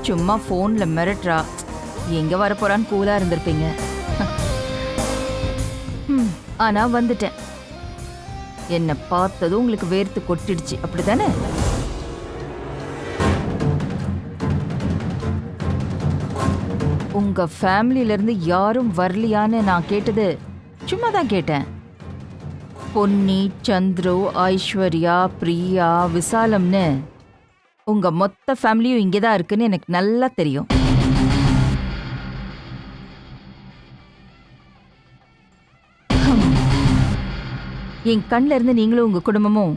சும்மா போன்ல மிரட்டுறா. எங்க வர போறான்னு கூலா இருந்திருப்பீங்க. ஆனா வந்துட்டேன். என்ன பார்த்ததும் உங்களுக்கு வேர்த்து கொட்டிடுச்சு, அப்படித்தானே? உங்க ஃபேமிலில இருந்து யாரும் வரலையான்னு நான் கேட்டது சும்மா தான் கேட்டேன். பொன்னி, சந்துரு, ஐஸ்வர்யா, பிரியா, விசாலம்னு உங்க மொத்த ஃபேமிலியும் இங்கதான் இருக்குன்னு எனக்கு நல்லா தெரியும். என் கண்ணில் இருந்து நீங்களும் உங்க குடும்பமும்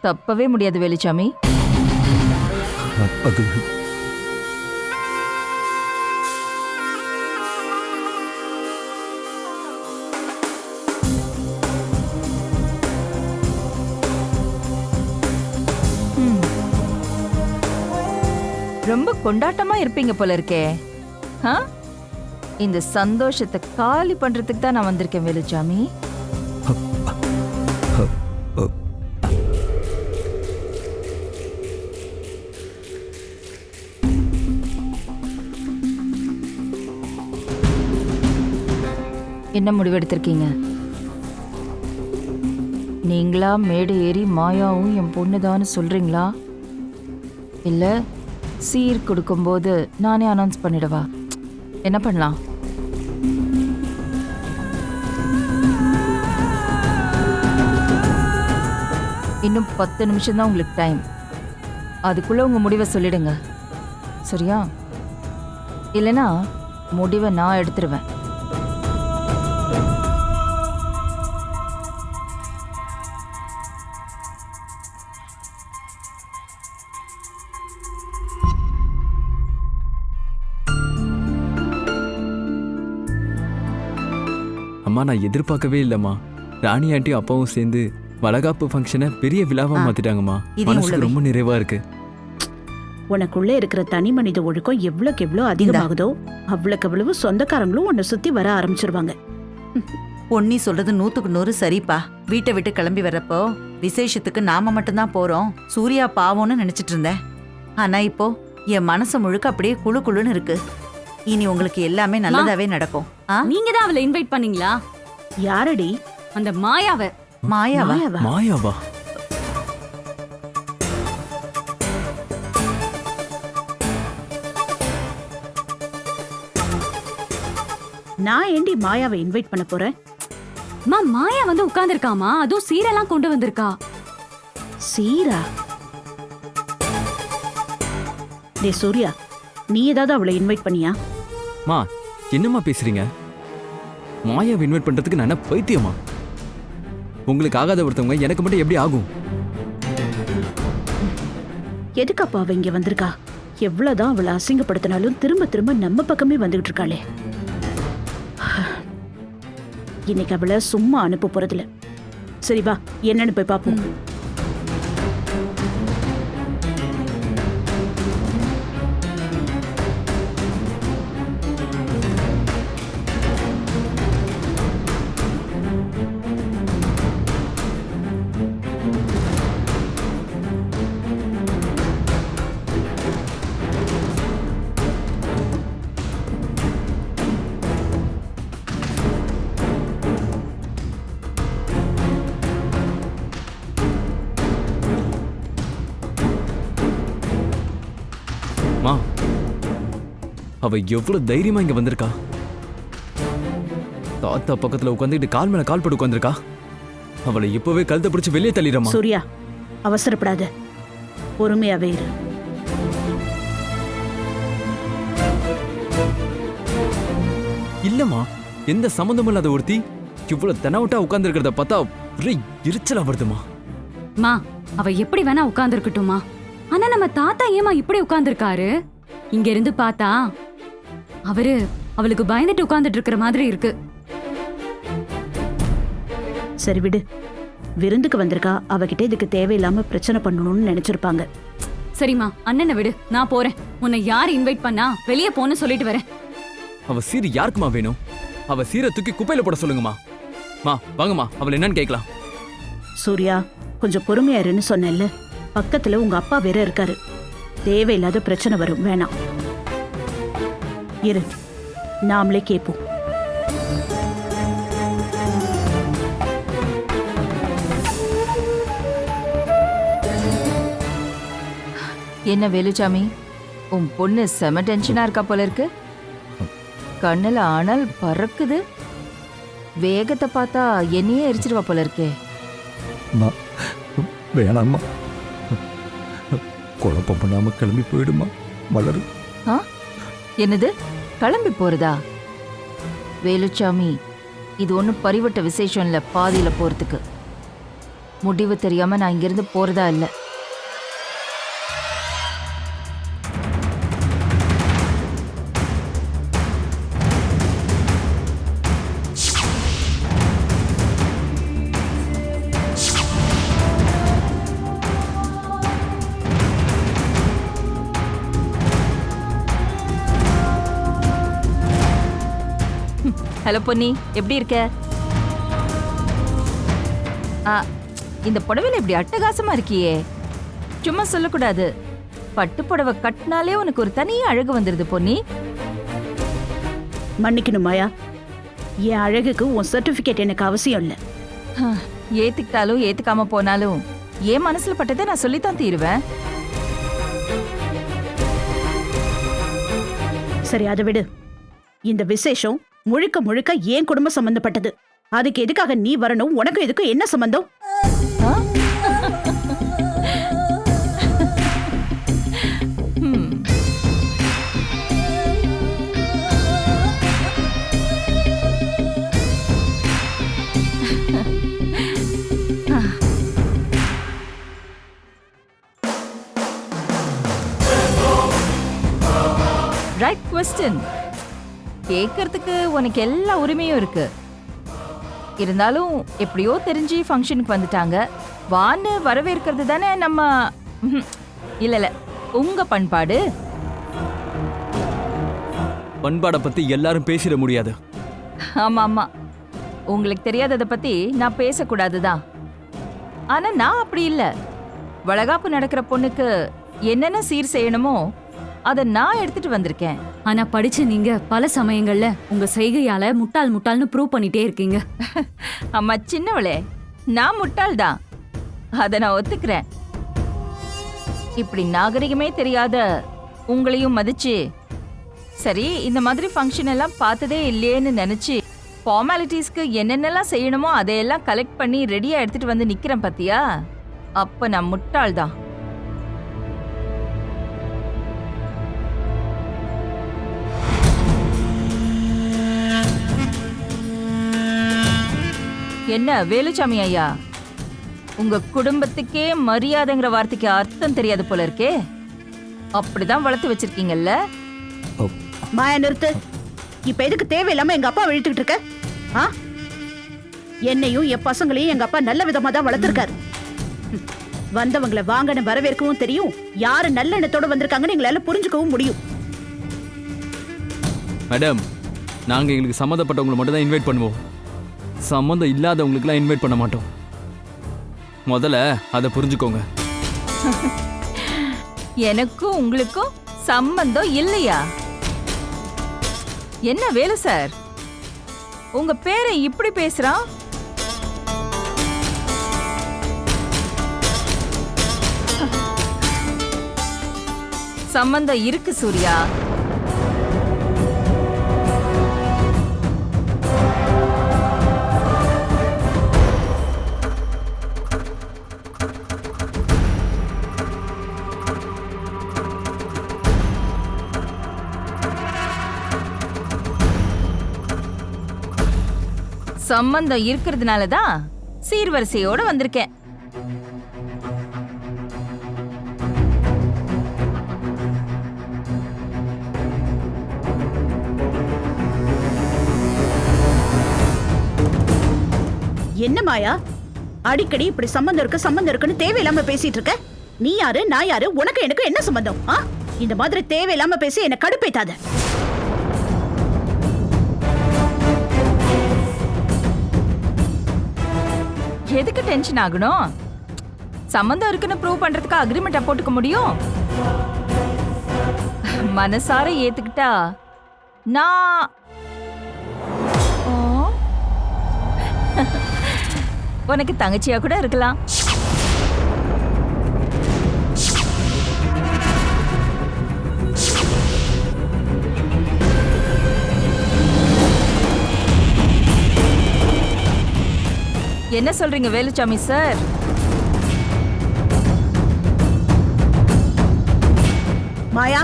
தப்பவே முடியாது வேலுச்சாமி. அது ரொம்ப கொண்டாட்டமா இருப்பீங்க போல இருக்கே. இந்த சந்தோஷத்தை காலி பண்றதுக்கு தான் நான் வந்திருக்கேன் வேலுச்சாமி. என்ன முடிவெடுத்திருக்கீங்க? நீங்களா மேடை ஏறி மாயாவும் என் பொண்ணுதான்னு சொல்றீங்களா, இல்ல சீர் கொடுக்கும்போது நானே அனௌன்ஸ் பண்ணிடவா? என்ன பண்ணலாம்? இன்னும் 10 நிமிஷம் தான் உங்களுக்கு டைம். அதுக்குள்ள உங்க முடிவை சொல்லிடுங்க, சரியா? இல்லைன்னா முடிவை நான் எடுத்துருவேன். அம்மா, நான் எதிர்பார்க்கவே இல்லைம்மா. ராணி ஆண்டியும் அப்பாவும் சேர்ந்து வளகாப்பு ஃபங்க்ஷனை பெரிய விழாவா மாத்திட்டாங்கம்மா. மனசுக்கு ரொம்ப நிறைவா இருக்கு. உனக்குள்ள இருக்கிற தனி மனித ஒழுக்கம் எவ்வளவுக்கு எவ்வளவு அதிகமாகுதோ அவ்வளவுக்கு அவ்வளவு சொந்தக்காரங்களும் உன்னை சுத்தி வர ஆரம்பிச்சிருவாங்க. பொன்னி சொல்றது 100க்கு 100 சரிப்பா. வீட்டை விட்டு கிளம்பி வர்றப்போ விசேஷத்துக்கு நாம மட்டும்தான் போறோம், சூர்யா பாவம்னு நினைச்சிட்டு இருந்தேன். ஆனா இப்போ என் மனசு முழுக்க அப்படியே குழு குழுன்னு இருக்கு. இனி உங்களுக்கு எல்லாமே நல்லதாவே நடக்கும். நீங்க தான் அவளை இன்வைட் பண்ணீங்களா? யாரடி? அந்த மாயாவை. மாயாவா? மாயாவா? நான் ஏண்டி மாயாவை இன்வைட் பண்ண போறேன்? மாயா வந்து உட்கார்ந்திருக்காமா, அதுவும் சீரெல்லாம் கொண்டு வந்திருக்கா. சீரா? டே சூர்யா, நீ ஏதாவது அவளை இன்வைட் பண்ணியா? மா, என்னம்மா பேசுறீங்க? மாயாவை இன்வைட் பண்றதுக்கு நான் என்ன பைத்தியமா? உங்களுக்கு ஆகாத ஒருத்தவங்க எனக்கு மட்டும் எப்படி ஆகும்? எதுக்கப்பா அவ இங்க வந்திருக்கா? எவ்வளவுதான் அவளை அசிங்கப்படுத்தினாலும் திரும்ப திரும்ப நம்ம பக்கமே வந்துகிட்டு இருக்காளே. இன்னைக்கு அவளை சும்மா அனுப்ப போறதில்ல. சரி வா, என்னன்னு போய் பாப்போம். மா, அவ எவ்வளவு தைரியமா இங்க வந்திருக்கா. தாத்தா பக்கத்துல உட்காந்துக்கிட்டு கால் மேல கால் போட்டு உட்காந்துருக்கா. அவளை இப்பவே கழுத்தை பிடிச்சு வெளியே தள்ளிடுறமா. சூர்யா, அவசரப்படாத, பொறுமையாவே இரு. இல்லம்மா, எந்த சம்மந்தமும் இல்லாத ஒருத்தி இவ்வளவு தெனாவட்டா உட்கார்ந்து இருக்கிறத பார்த்தா ஒரே எரிச்சலா வருதுமா. மா, அவ எப்படி வேணா உட்கார்ந்து இருக்கட்டுமா, ஆனா நம்ம தாத்தா ஏமா இப்படி உட்கார்ந்துருக்காரு? இங்க இருந்து பார்த்தா அவளுக்கு பயந்துட்டு உட்கார்ந்துட்டு இருக்கிற மாதிரி இருக்கு. சரி விடு, விருந்துக்கு வந்திருக்கா, அவகிட்ட இதுக்கு தேவையில்லாம பிரச்சனை பண்ணணும்னு நினைச்சிருப்பாங்க. சரிம்மா, அண்ணனை விடு, நான் போறேன். உன்னை யார் இன்வைட் பண்ணா வெளியே போன்னு சொல்லிட்டு வரேன். அவ சீர் யாருக்குமா வேணும்? அவ சீரை தூக்கி குப்பையில போட சொல்லுங்கம்மா. மா வாங்கம்மா, அவள் என்னன்னு கேட்கலாம். சூர்யா, கொஞ்சம் பொறுமையா இருன்னு சொன்னேன்ல. பக்கத்துல உங்க அப்பா வேற இருக்காரு. தேவையில்லாத பிரச்சனை வரும், வேணாம். இரு, நாமளே கேட்போம். என்ன வேலுச்சாமி, உன் பொண்ணு செம டென்ஷனா இருக்கா போல இருக்கு. கண்ணுல அனல் பறக்குது. வேகத்தை பார்த்தா என்னையே எரிச்சிருவா போல இருக்கே. அம்மா வேணாம்மா, குழப்பம் பண்ணாம கிளம்பி போயிடுமா மலர். ஆ? என்னது, கிளம்பி போறதா? வேலுச்சாமி, இது ஒன்றும் பரிவட்ட விசேஷம் இல்லை பாதியில போறதுக்கு. முடிவு தெரியாம நான் இங்கிருந்து போறதா இல்லை. ஹலோ பொன்னி, எப்படி இருக்க? இந்த புடவையில இப்படி அட்டகாசமா இருக்கியே. சும்மா சொல்லக்கூடாது. பட்டு புடவை கட்டினாலே உனக்கு ஒரு தனி அழகு வந்துருது பொன்னி. மன்னிக்கணும் மாயா, என் அழகுக்கு உன் சர்டிபிகேட் எனக்கு அவசியம் இல்லை. ஏத்துக்கிட்டாலும் ஏத்துக்காம போனாலும் என் மனசுல பட்டதை நான் சொல்லித்தான் தீருவேன். சரி, அதை விடு. இந்த விசேஷம் முழுக்க முழுக்க என் குடும்பம் சம்பந்தப்பட்டது. அதுக்கு எதுக்காக நீ வரணும்? உனக்கு எதுக்கு என்ன சம்பந்தம்? Right question. கேட்கறதுக்கு உனக்கு எல்லா உரிமையும் இருக்கு. இருந்தாலும் எப்படியோ தெரிஞ்சு ஃபங்க்ஷனுக்கு வந்துட்டாங்க, வான்னு வரவேற்கிறது தானே நம்ம. இல்ல இல்ல, உங்க பண்பாடு. பண்பாடை பத்தி எல்லாரும் பேசிட முடியாது. ஆமா ஆமா, உங்களுக்கு தெரியாததை பத்தி நான் பேசக்கூடாதுதான். ஆனா நான் அப்படி இல்ல. வளகாப்பு நடக்கிற பொண்ணுக்கு என்னென்ன சீர் செய்யணுமோ அதை நான் எடுத்துட்டு வந்திருக்கேன். ஆனா படிச்ச நீங்க பல சமயங்கள்ல உங்க செய்கையால முட்டாள்னு ப்ரூவ் பண்ணிட்டே இருக்கீங்க. அம்மா சின்னவளே, நான் முட்டாள் தான், அதை நான் ஒத்துக்கிறேன். இப்படி நாகரிகமே தெரியாத உங்களையும் மதிச்சு, சரி இந்த மாதிரி ஃபங்க்ஷன் எல்லாம் பார்த்ததே இல்லையேன்னு நினைச்சு ஃபார்மாலிட்டிஸ்க்கு என்னென்னலாம் செய்யணுமோ அதையெல்லாம் கலெக்ட் பண்ணி ரெடியா எடுத்துட்டு வந்து நிக்கிறேன் பாத்தியா? அப்ப நான் முட்டாள் தான். என்ன வேலுச்சாமி ஐயா, உங்க குடும்பத்துக்கே மரியாதைங்கிற வார்த்தைக்கு அர்த்தம் தெரியாது போல இருக்கே. அப்படிதான் வளர்த்து வச்சிருக்கீங்கல்ல? மாயா, நிறுத்து. இப்ப எதுக்கு தேவையில்லாம எங்க அப்பா இழுத்துக்கிட்டு இருக்க? ஆ? என்னையும் என் பசங்களையும் எங்க அப்பா நல்ல விதமா தான் வளர்த்திருக்காரு. வந்தவங்களை வாங்கன்னு வரவேற்கவும் தெரியும், யாரு நல்ல எண்ணத்தோட வந்திருக்காங்கன்னு எங்களால புரிஞ்சுக்கவும் முடியும். மேடம், நாங்க எங்களுக்கு சம்மந்தப்பட்டவங்களை மட்டும் தான் இன்வைட் பண்ணுவோம். சம்மந்தம் இல்லாதவங்களுக்குலாம் இன்வைட் பண்ண மாட்டோம். முதல்ல அதை புரிஞ்சுக்கோங்க. எனக்கும் உங்களுக்கும் சம்பந்தம் இல்லையா? என்ன வேலு சார், உங்க பேரை இப்படி பேசுறான்? சம்பந்தம் இருக்கு சூர்யா. சம்பந்தம் இருக்கிறதுனால தான் சீர்வரிசையோட வந்திருக்கேன். என்ன மாயா, அடிக்கடி இப்படி சம்பந்தம் இருக்குன்னு தேவையில்லாம பேசிட்டு இருக்க? நீ யாரு, நான் யாரு, உனக்கு எனக்கு என்ன சம்பந்தம்? இந்த மாதிரி தேவையில்லாம பேசி என்ன கடுப்பேத்தாத. எதுக்கு டென்ஷன் ஆகணும்? சம்பந்தம் இருக்குன்னு ப்ரூவ் பண்றதுக்கு அக்ரிமெண்ட்டை போட்டுக்க முடியும். மனசார ஏத்துக்கிட்டா நான் ஓ. உனக்கு தங்கச்சியா கூட இருக்கலாம். என்ன சொல்றீங்க வேலுச்சாமி சார்? மாயா,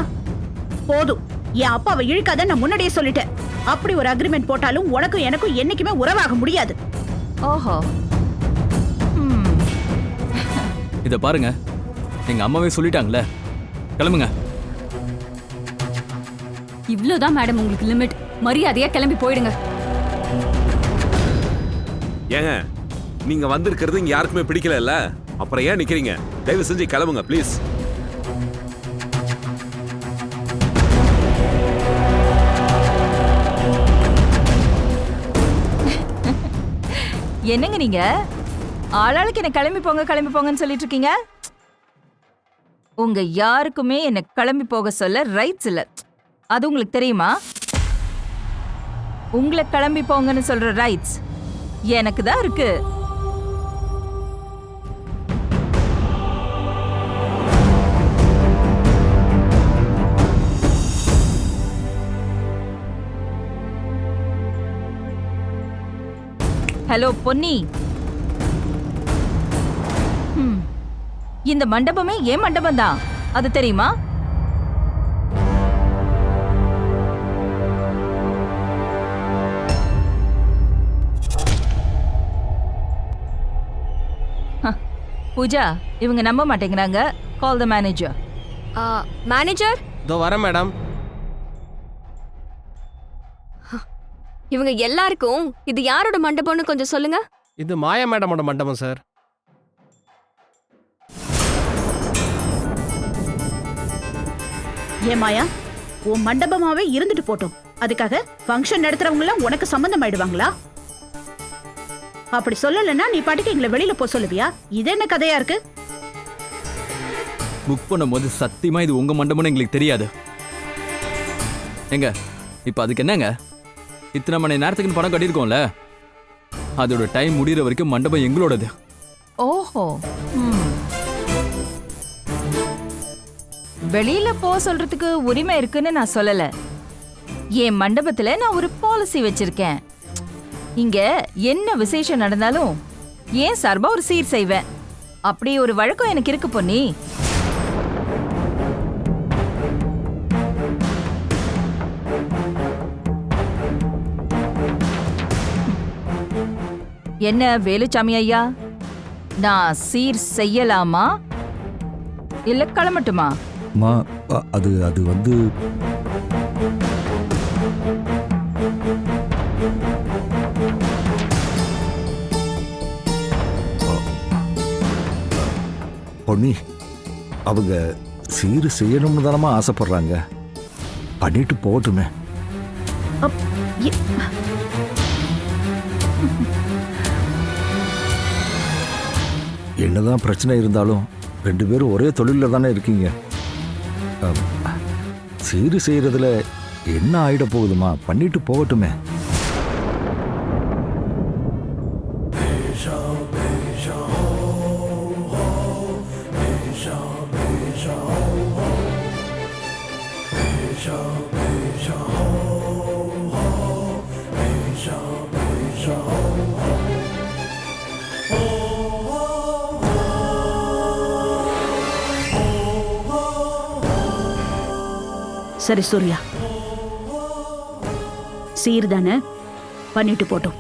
போதும். என் அப்பாவை இழுக்காத, நான் முன்னாடியே சொல்லிட்டேன். அப்படி ஒரு அக்ரிமெண்ட் போட்டாலும் உனக்கும் எனக்கும் என்னைக்குமே உறவாக முடியாது. ஓஹோ. இத பாருங்க, எங்க அம்மாவே சொல்லிட்டாங்களே, கிளம்புங்க. இவ்ளோதான் மேடம் உங்களுக்கு லிமிட். மரியாதையா கிளம்பி போயிடுங்க. ஏங்க, நீங்க வந்திருக்கிறது இங்க யாருக்குமே பிடிக்கல. அப்புறம் ஏன் நிக்கிறீங்க? தயவு செஞ்சு கிளம்புங்க ப்ளீஸ். என்னங்க நீங்க ஆளாளுக்கு என்ன கிளம்பி போங்கன்னு சொல்லிட்டு இருக்கீங்க? உங்க யாருக்குமே என்ன கிளம்பி போக சொல்ல ரைட்ஸ் இல்ல. அது உங்களுக்கு தெரியுமா? உங்களை கிளம்பி போங்கன்னு சொல்ற ரைட்ஸ் எனக்கு தான் இருக்கு. ஹலோ பொன்னி, இந்த மண்டபமே ஏன் மண்டபம் தான், அது தெரியுமா? பூஜா, இவங்க நம்ப மாட்டேங்கிறாங்க. கால் த மேனேஜர். மேனேஜர், இதோ வரேன் மேடம். இவங்க எல்லாருக்கும் இது யாரோட மண்டபம்னு கொஞ்சம் சொல்லுங்க. இது மாயா மேடமோட மண்டபம் சார். ஏன் மாயா, உன் மண்டபமாவே இருந்துட்டு போட்டோம். அதுக்காக ஃபங்க்ஷன் நடத்துறவங்க எல்லாம் உனக்கு சம்பந்தம் ஆயிடுவாங்களா? அப்படி சொல்லலன்னா நீ பாட்டுக்கு எங்களை வெளியில போ சொல்லுவியா? இது என்ன கதையா இருக்கு? புக் பண்ணும்போது சத்தியமா இது உங்க மண்டபம்னு எங்களுக்கு தெரியாது. எங்க இப்ப அதுக்கு என்னங்க? இத்தனை மணி நேரத்துக்கு பணம் கட்டியிருக்கோம்ல, அதோட டைம் முடிகிற வரைக்கும் மண்டபம் எங்களோடது. ஓஹோ. வெளியில போ சொல்றதுக்கு உரிமை இருக்குன்னு நான் சொல்லல. என் மண்டபத்துல நான் ஒரு பாலிசி வச்சிருக்கேன். இங்க என்ன விசேஷம் நடந்தாலும் ஏன் சார்பா ஒரு சீர் செய்வேன். அப்படி ஒரு வழக்கம் எனக்கு இருக்கு பொன்னி. என்ன வேலுச்சாமி ஐயா, நான் சீர் செய்யலாமா இல்ல கிளம்பட்டுமா? அம்மா, அது அது வந்து பொன்னி, அவங்க சீர் செய்யணும்னு தானமா ஆசைப்படுறாங்க. பண்ணிட்டு போகட்டுமே. என்னதான் பிரச்சனை இருந்தாலும் 2 பேரும் ஒரே தொழிலில் தானே இருக்கீங்க. சீர் செய்யறதுல என்ன ஆயிட போகுதுமா? பண்ணிட்டு போகட்டுமே. சரி சூர்யா, சீர் தானே, பண்ணிட்டு போட்டோம்.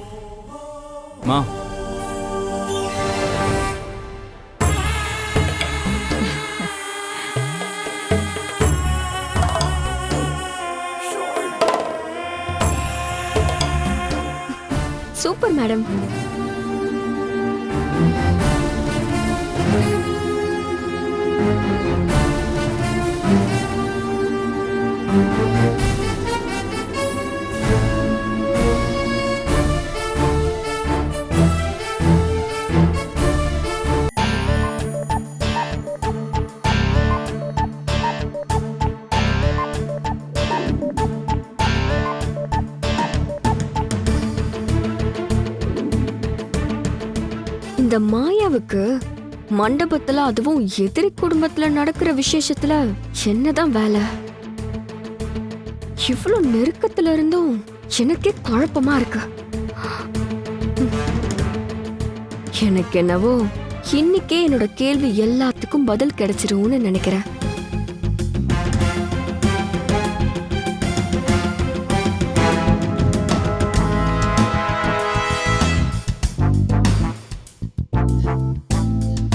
மா, சூப்பர் மேடம். மாயாவுக்கு மண்டபத்துல அதுவும் எதிரி குடும்பத்துல நடக்கிற விசேஷத்துல என்னதான் வேலை? இவ்வளவு நெருக்கத்துல இருந்தும் எனக்கே குழப்பமா இருக்கு. எனக்கு என்னவோ இன்னைக்கே என்னோட கேள்வி எல்லாத்துக்கும் பதில் கிடைச்சிரும்னு நினைக்கிறேன்.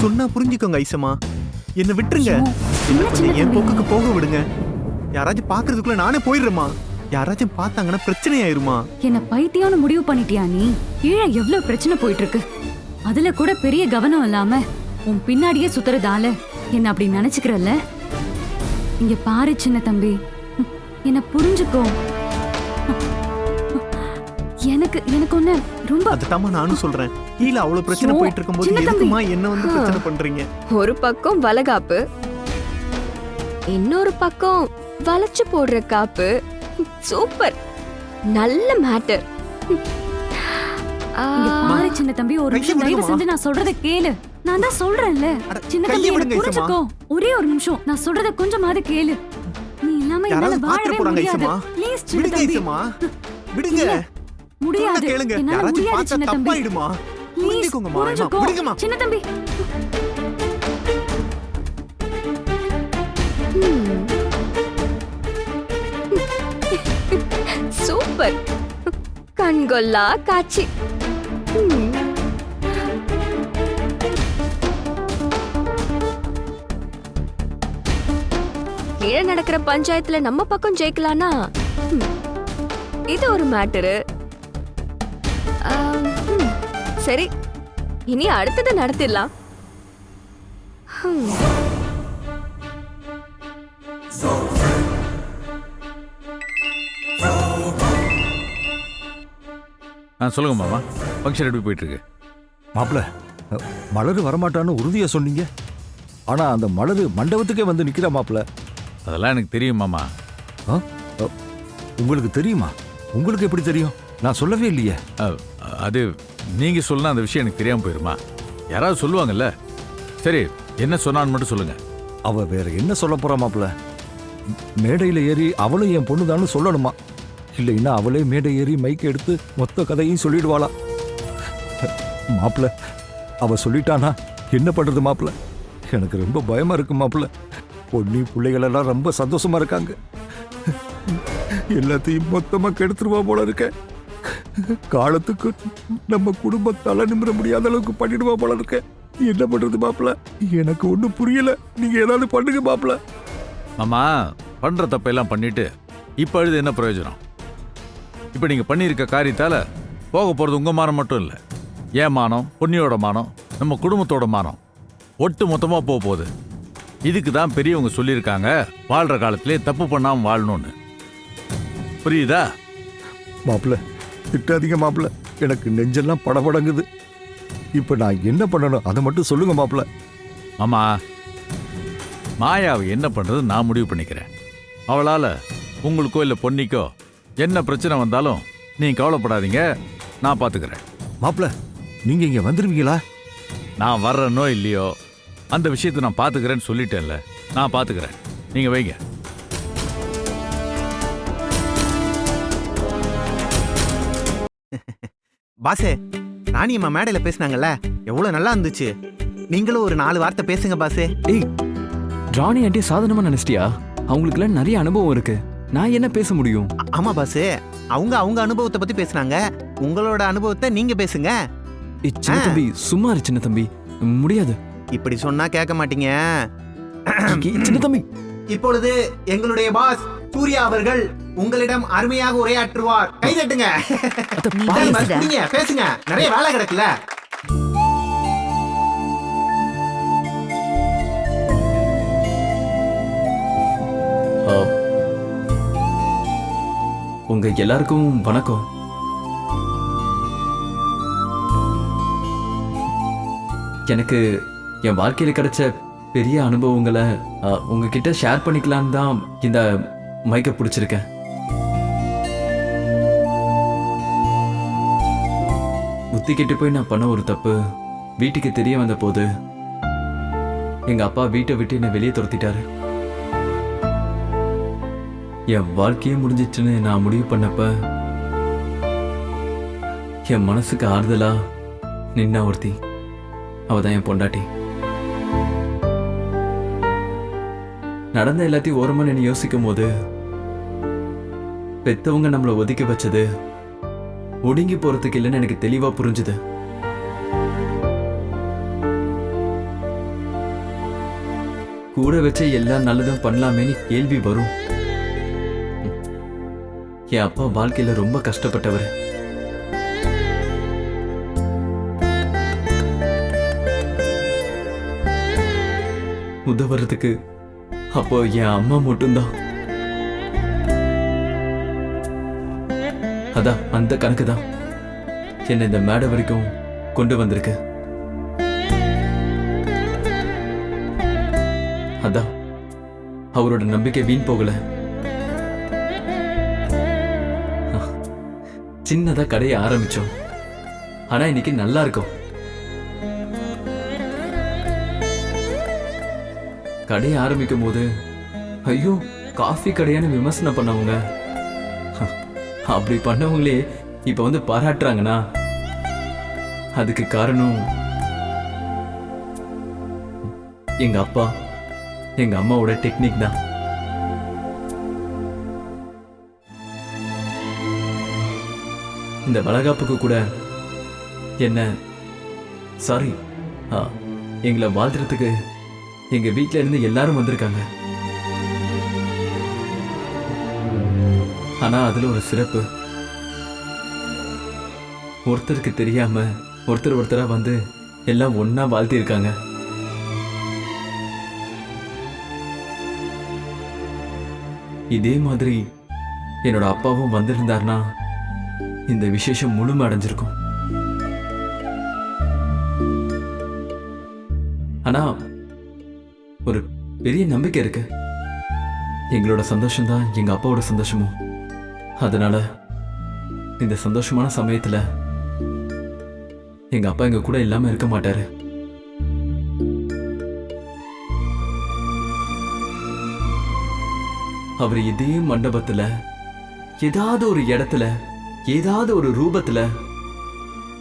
சொன்னா புரிஞ்சுக்கோங்க ஐசம்மா, என்ன விட்டுருங்க. என்ன என்ன சின்ன கொஞ்சம் என் தம்பி? போக்குக்கு போக விடுங்க. யாராச்சும் பாக்குறதுக்குள்ள நானே போயிடுறேம்மா. யாராச்சும் பார்த்தாங்கன்னா பிரச்சனை ஆயிருமா? என்ன பைத்தியம்னு முடிவு பண்ணிட்டியா நீ? கீழே எவ்வளவு பிரச்சனை போயிட்டு இருக்கு. அதுல கூட பெரிய கவனம் இல்லாம உன் பின்னாடியே சுத்துறதால என்ன அப்படி நினைச்சுக்கிறல்ல? இங்க பாரு சின்ன தம்பி, என்ன புரிஞ்சுக்கோ. எனக்கு ஒண்ணு ரொம்ப அதுதாம்மா நானும் சொல்றேன். கீழே அவ்வளவு பிரச்சனை ஐயோ, போயிட்டு இருக்கும்போது சின்ன தம்பி. எதுக்குமா என்ன வந்து பிரச்சனை பண்றீங்க? ஒரு பக்கம் வளகாப்பு, இன்னொரு பக்கம் வளைச்சு போடுற காப்பு. சூப்பர், நல்ல மேட்டர். இங்க பாரு சின்ன தம்பி, ஒரு கையை நிமிஷம் தயவு விடுங்கம்மா. செஞ்சு நான் சொல்றத கேளு. நான் தான் சொல்றேன்ல அட, சின்ன கையை தம்பி, என்ன விடுங்க புரிஞ்சுக்கோ. ஒரே ஒரு நிமிஷம் நான் சொல்றத கொஞ்சமாவது கேளு. நீ இல்லாம என்னால யாராவது வாழவே பாத்துட்டு போறாங்க முடியாது. ஐசம்மா. ப்ளீஸ் சின்ன விடுங்க தம்பி, ஐசம்மா, விடுங்க. இல்ல, சொன்னா முடியாது. கேளுங்க. என்னால யாராச்சும் முடியாது பார்த்தா சின்ன தம்பி. தப்பாயிடுமா? ப்ளீஸ் புரிஞ்சுக்கோங்கம்மா. புரிஞ்சுக்கோ. விடுங்கம்மா. சின்ன தம்பி, சூப்பர், கண்கொள்ளா காட்சி. கீழே நடக்கிற பஞ்சாயத்துல நம்ம பக்கம் ஜெயிக்கலானா இது ஒரு மேட்டரு. சரி, இனி அடுத்தது நடத்திடலாம். சொல்லுங்க மாமா, ஃபங்க்ஷன் எப்படி போயிட்டு இருக்கு? மாப்பிள்ள, மலரு வரமாட்டான்னு உறுதியா சொன்னீங்க. ஆனா அந்த மலரு மண்டபத்துக்கே வந்து நிக்கிறா மாப்பிள்ள. அதெல்லாம் எனக்கு தெரியும் மாமா. உங்களுக்கு தெரியுமா? உங்களுக்கு எப்படி தெரியும்? நான் சொல்லவே இல்லையே. அது நீங்க சொன்னா அந்த விஷயம் எனக்கு தெரியாம போயிருமா? யாராவது சொல்லுவாங்கல்ல. சரி, என்ன சொன்னான்னு மட்டும் சொல்லுங்க. அவ வேற என்ன சொல்ல போறா மாப்பிள்ள? மேடையில ஏறி அவளும் என் பொண்ணுதான்னு சொல்லணுமா? இல்லைன்னா அவளே மேடை ஏறி மைக் எடுத்து மொத்த கதையும் சொல்லிடுவாளா? மாப்பிள்ள, அவ சொல்லிட்டானா என்ன பண்றது மாப்பிள்ள? எனக்கு ரொம்ப பயமா இருக்கு மாப்பிள்ள. பொண்ணி பிள்ளைகள் எல்லாம் ரொம்ப சந்தோஷமா இருக்காங்க. எல்லாத்தையும் மொத்தமா கெடுத்துருவா போல இருக்க. காலத்துக்கு நம்ம குடும்பத்தால நிமிர முடியாத அளவுக்கு பண்ணிடுவா போல இருக்க. என்ன பண்றது மாப்பிள்ள? எனக்கு ஒண்ணும் புரியல. நீங்க ஏதாவது பண்ணுங்க மாப்பிள்ள. மாமா, பண்ற தப்பெல்லாம் பண்ணிட்டு இப்ப அழுது என்ன பிரயோஜனம்? இப்ப நீங்க பண்ணியிருக்க காரியத்தால போக போறது உங்க மானம் மட்டும் இல்ல, ஏன் மானம், பொன்னியோட மானம், நம்ம குடும்பத்தோட மானம் ஒட்டு மொத்தமா போக போகுது. இதுக்கு தான் பெரியவங்க சொல்லியிருக்காங்க, வாழ்ற காலத்திலே தப்பு பண்ணாம வாழணும்னு. புரியுதா? மாப்பிள்ள, திட்டாதீங்க மாப்பிள்ள. எனக்கு நெஞ்செல்லாம் படபடங்குது. இப்ப நான் என்ன பண்ணணும் அதை மட்டும் சொல்லுங்க மாப்பிள்ள. மாமா, மாயாவை என்ன பண்றது நான் முடிவு பண்ணிக்கிறேன். அவளால உங்களுக்கோ இல்ல பொன்னிக்கோ என்ன பிரச்சனை வந்தாலும் நீங்க கவலைப்படாதீங்க, நான் பாத்துக்கிறேன். மாப்பிள்ள, நீங்க இங்க வந்துருவீங்களா? நான் வர்றேனோ இல்லையோ அந்த விஷயத்தை நான் பாத்துக்கிறேன்னு சொல்லிட்டேன்ல, நான் பாத்துக்கிறேன். நீங்க வைங்க. பாசே, ராணியம்மா மேடையில பேசினாங்கல்ல, எவ்வளவு நல்லா இருந்துச்சு. நீங்களும் ஒரு 4 வார்த்தை பேசுங்க பாசே. ஏய், ராணி ஆண்டி சாதாரணமா நினைச்சிட்டியா? அவங்களுக்குலாம் நிறைய அனுபவம் இருக்கு. நான் என்ன பேச முடியும்? ஆமா பாசே, அவங்க அனுபவத்தை பத்தி பேசுனாங்க. உங்களோட அனுபவத்தை நீங்க பேசுங்க. சின்ன தம்பி, சும்மா இரு சின்ன தம்பி. முடியாது. இப்படி சொன்னா கேட்க மாட்டீங்க. சின்ன தம்பி, இப்பொழுது எங்களுடைய பாஸ் சூர்யா அவர்கள் உங்களிடம் அருமையாக உரையாற்றுவார். கைதட்டுங்க. நீங்க பேசுங்க, நிறைய வேலை கிடக்குல. உங்க எல்லாருக்கும் வணக்கம். எனக்கு என் வாழ்க்கையில கிடைச்ச பெரிய அனுபவங்களை உங்ககிட்ட ஷேர் பண்ணிக்கலான்னு தான் இந்த மைக்கை பிடிச்சிருக்கேன். புத்தி கெட்டு போய் நான் பண்ண ஒரு தப்பு வீட்டுக்கு தெரிய வந்த போது எங்க அப்பா வீட்டை விட்டு என்னை வெளியே துரத்திட்டாரு. என் வாழ்க்கையே முடிஞ்சிச்சுன்னு நான் முடிவு பண்ணப்ப என் மனசுக்கு ஆறுதலா நின்னா ஒருத்தி, அவதான் என் பொண்டாட்டி. நடந்த எல்லாத்தையும் ஓரமா நின்று யோசிக்கும் போது பெத்தவங்க நம்மளை ஒதுக்கி வச்சது ஒடுங்கி போறதுக்கு இல்லைன்னு எனக்கு தெளிவா புரிஞ்சுது. கூட வச்ச எல்லா நல்லதும் பண்ணலாமேன்னு கேள்வி வரும். என் அப்பா வாழ்க்கையில ரொம்ப கஷ்டப்பட்டவர். உதவுறதுக்கு அப்போ என் அம்மா மட்டும்தான். அதான் அந்த கணக்கு தான் என்னை இந்த மேடை வரைக்கும் கொண்டு வந்திருக்கு. அதான் அவரோட நம்பிக்கை வீண் போகல. சின்னதா கடையை ஆரம்பிச்சோம், ஆனா இன்னைக்கு நல்லா இருக்கும். கடையை ஆரம்பிக்கும் போது ஐயோ காஃபி கடையான்னு விமர்சனம் பண்ணவங்க, அப்படி பண்ணவங்களே இப்ப வந்து பாராட்டுறாங்கன்னா அதுக்கு காரணம் எங்க அப்பா எங்க அம்மாவோட டெக்னிக் தான். இந்த வளகாப்புக்கு கூட என்ன சாரி எங்களை வாழ்த்துறதுக்கு எங்க வீட்ல இருந்து எல்லாரும் வந்திருக்காங்க. ஆனா அதுல ஒரு சிறப்பு, ஒருத்தருக்கு தெரியாம ஒருத்தர் ஒருத்தரா வந்து எல்லாம் ஒன்னா வாழ்த்தி இருக்காங்க. இதே மாதிரி என்னோட அப்பாவும் வந்திருந்தார்னா இந்த விசேஷம் முழுமை அடைஞ்சிருக்கும். ஆனா ஒரு பெரிய நம்பிக்கை இருக்கு, எங்களோட சந்தோஷம் தான் எங்க அப்பாவோட சந்தோஷமும். அதனால இந்த சந்தோஷமான சமயத்துல எங்க அப்பா எங்க கூட இல்லாம இருக்க மாட்டாரு. அவர் இதே மண்டபத்துல ஏதாவது ஒரு இடத்துல ஏதாவது ஒரு ரூபத்துல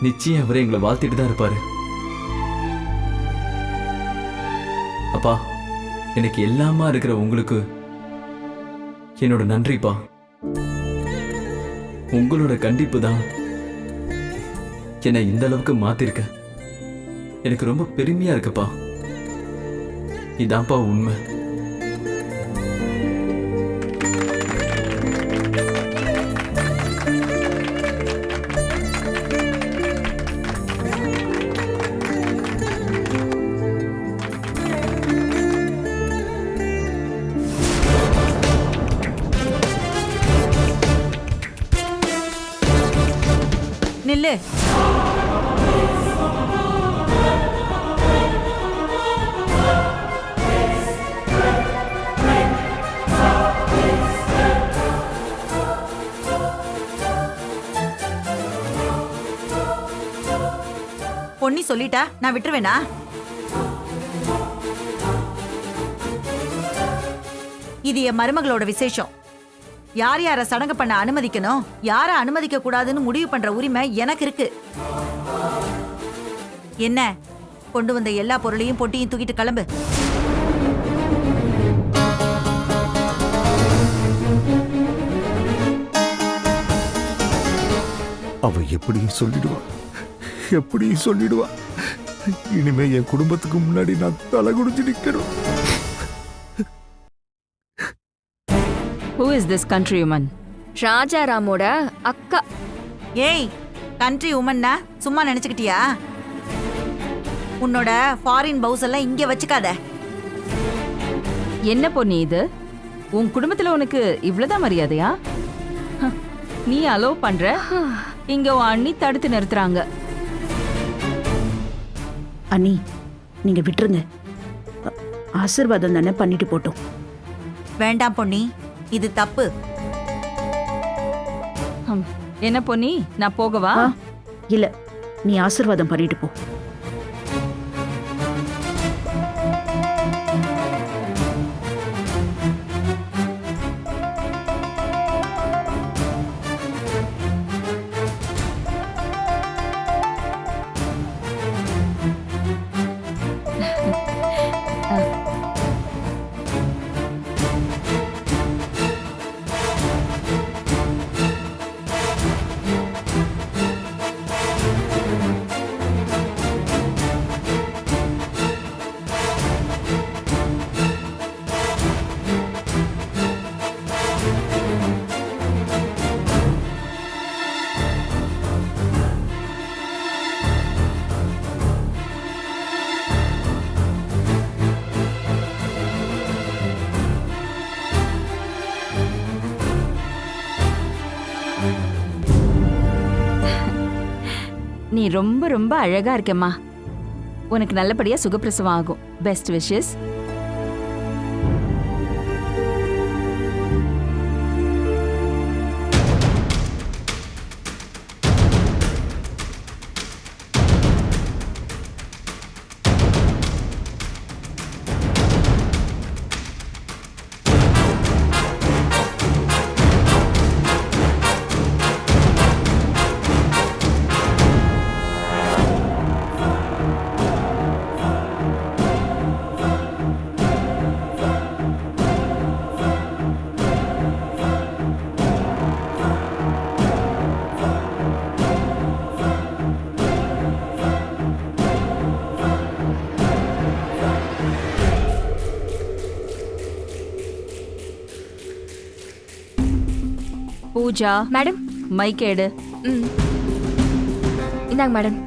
நிச்சயம் அவரை எங்களை வாழ்த்திட்டு தான் இருப்பாரு. அப்பா, எனக்கு எல்லாமா இருக்கிற உங்களுக்கு என்னோட நன்றிப்பா. உங்களோட கண்டிப்பு தான் என்னை இந்த அளவுக்கு மாத்திருக்க. எனக்கு ரொம்ப பெருமையா இருக்குப்பா. இதான்ப்பா உண்மை. நில்லு. பொன்னி சொல்லிட்டா நான் விட்டுருவேனா? இது என் மருமகளோட விசேஷம். யார் யார சடங்கு பண்ண அனுமதிக்கணும், யார அனுமதிக்க கூடாதுன்னு முடிவு பண்ற உரிமை எனக்கு இருக்கு. என்ன, கொண்டு வந்த எல்லா பொருளையும் பொட்டியும் தூக்கிட்டு கிளம்பு. அவ எப்படியும் சொல்லிடுவா. இனிமே என் குடும்பத்துக்கு முன்னாடி நான் தலை குடிச்சு நிக்கணும். Who is this country woman? ராஜாராமோட அக்கா. ஏய், கண்ட்ரி உமன்னா சும்மா நினைச்சுக்கிட்டியா? உன்னோட ஃபாரின் பவுஸ் எல்லாம் இங்க வச்சுக்காத. என்ன பொண்ணு இது? உன் குடும்பத்துல உனக்கு இவ்வளவுதான் மரியாதையா? நீ அலோ பண்ற, இங்க உன் அண்ணி தடுத்து நிறுத்துறாங்க. அண்ணி, நீங்க விட்டுருங்க. ஆசீர்வாதம் தானே, பண்ணிட்டு போட்டோம். வேண்டாம் பொன்னி, இது தப்பு. என்ன பொன்னி, நான் போகவா? இல்ல, நீ ஆசீர்வாதம் பண்ணிட்டு போ. நீ ரொம்ப ரொம்ப அழகா இருக்கம்மா. உனக்கு நல்லபடியா சுகப்பிரசவம் ஆகும். Best wishes. Pooja, madam. Mike எடு. இந்தாங்க மேடம்.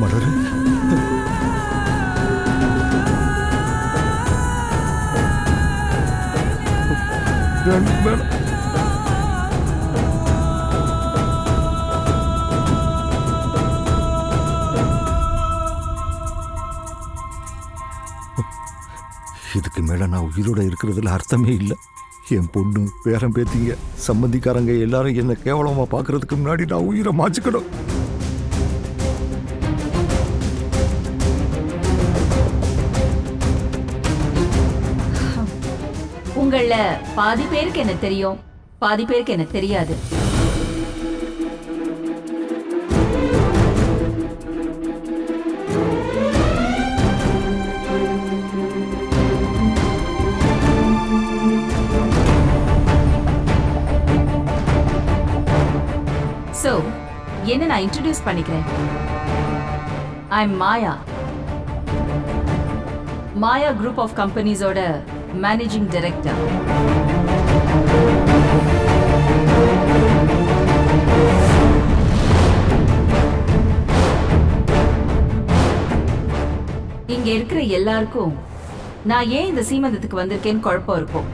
மலரு, வேண்டாம். இதுக்கு மேல நான் உயிரோட இருக்கிறதுல அர்த்தமே இல்லை. என் பொண்ணு, பேரன் பேத்திங்க, சம்பந்திக்காரங்க எல்லாரும் என்ன கேவலமா பாக்குறதுக்கு முன்னாடி நான் உயிரை மாச்சுக்கணும். உங்கள பாதி பேருக்கு என்ன தெரியும், பாதி பேருக்கு என்ன தெரியாது. So, என்ன நான் இன்ட்ரோடியூஸ் பண்ணிக்கிறேன். I'm Maya. Maya group of கம்பெனிஸோட மேனேஜிங் டைரக்டர். இங்க இருக்கிற எல்லாருக்கும் நான் ஏன் இந்த சீமந்தத்துக்கு வந்திருக்கேன்னு குழப்பம் இருக்கும்.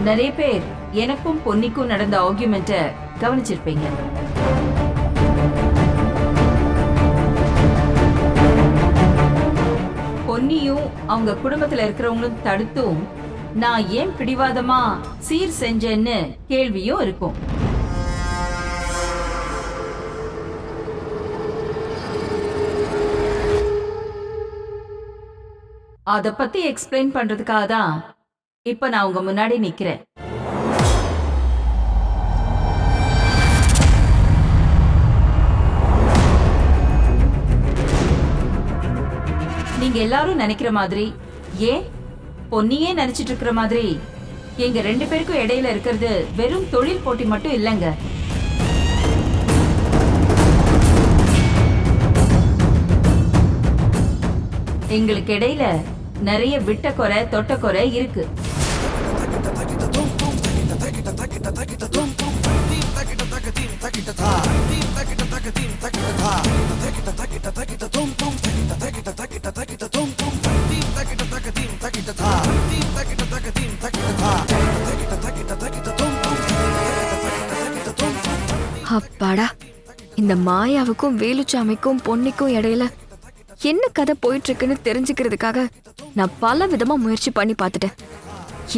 நிறைய பேர் எனக்கும் பொன்னிக்கும் நடந்த ஆர்கியூமெண்ட்டை கவனிச்சிருப்பீங்க. பொன்னியும் அவங்க குடும்பத்துல இருக்கிறவங்களும் தடுத்தும் நான் ஏன் பிடிவாதமா சீர் செஞ்சேன்னு கேள்வியும் இருக்கும். அத பத்தி எக்ஸ்பிளைன் பண்றதுக்காக தான் இப்ப நான் உங்க முன்னாடி நிக்கிறேன். நீங்க எல்லாரும் நினைக்கிற மாதிரி, ஏன் பொன்னியே நினைச்சிட்டு இருக்கிற மாதிரி, எங்க 2 பேருக்கும் இடையில இருக்கிறது வெறும் தொழில் போட்டி மட்டும் இல்லைங்க. எங்களுக்கு இடையில நிறைய விட்ட குறை தொட்ட குறை இருக்கு. அப்பாடா, இந்த மாயாவுக்கும் வேலுச்சாமிக்கும் பொன்னிக்கும் இடையில என்ன கதை போயிட்டு இருக்குன்னு தெரிஞ்சுக்கிறதுக்காக நான் பல விதமா முயற்சி பண்ணி பார்த்துட்டேன்.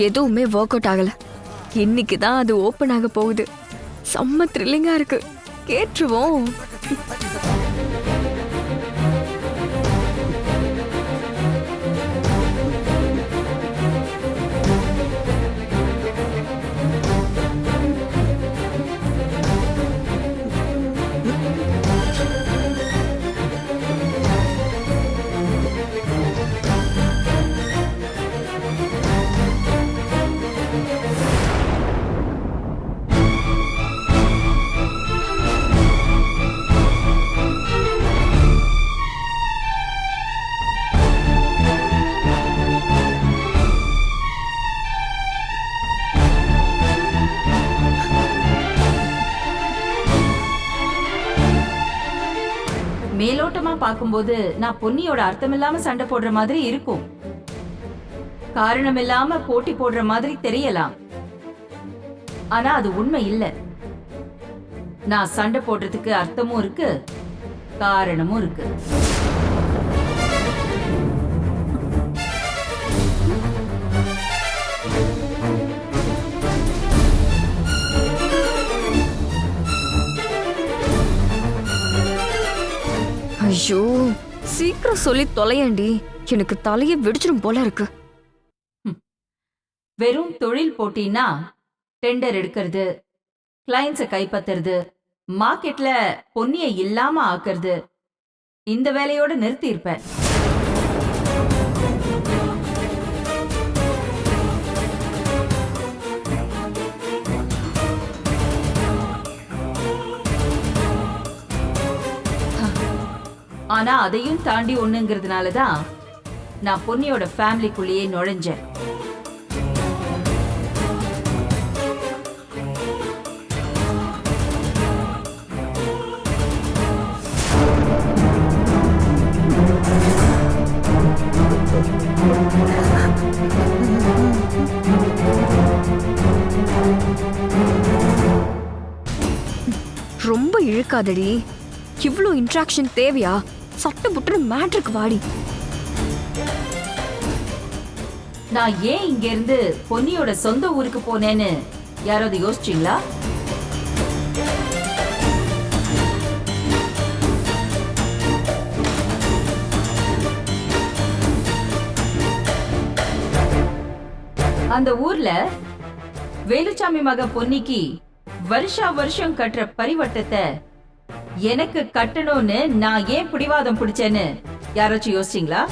எதுவுமே ஒர்க் அவுட் ஆகல. இன்னைக்கு தான் அது ஓப்பன் ஆக போகுது. செம்ம த்ரில்லிங்கா இருக்கு. கேட்டுருவோம். மேலோட்டமா பார்க்கும்போது நான் பொன்னியோட அர்த்தமில்லாம சண்டை போடுற மாதிரி இருக்கும், காரணம் இல்லாம போட்டி போடுற மாதிரி தெரியலாம். ஆனா அது உண்மை இல்ல. நான் சண்டை போடுறதுக்கு அர்த்தமும் இருக்கு, காரணமும் இருக்கு. ஐயோ, சீக்கிரம் சொல்லி தொலையண்டி, எனக்கு தலையை வெடிச்சிடும் போல இருக்கு. வெறும் தொழில் போட்டினா டெண்டர் எடுக்கிறது, கிளைண்ட்ஸை கைப்பற்றுறது, மார்க்கெட்ல பொன்னியை இல்லாம ஆக்குறது, இந்த வேலையோட நிறுத்தி இருப்பேன். ஆனா அதையும் தாண்டி ஒண்ணுங்கிறதுனாலதான் நான் பொன்னியோட ஃபேமிலிக்குள்ளேயே நுழைஞ்சேன். ரொம்ப இழுக்காதடி, இவ்ளோ இன்ட்ராக்ஷன் தேவையா? சட்ட புட்டுன்னு மேட்ருக்கு வாடி. நான் ஏன் இங்க இருந்து பொன்னியோட சொந்த ஊருக்கு போனேன்னு யாராவது யோசிச்சீங்களா? அந்த ஊர்ல வேலுச்சாமி மக பொன்னிக்கு வருஷா வருஷம் கட்டுற பரிவட்டத்தை எனக்கு கட்டணும்னு நான் ஏன் பிடிவாதம் பிடிச்சேன்னு யாராச்சும் யோசிச்சீங்களா?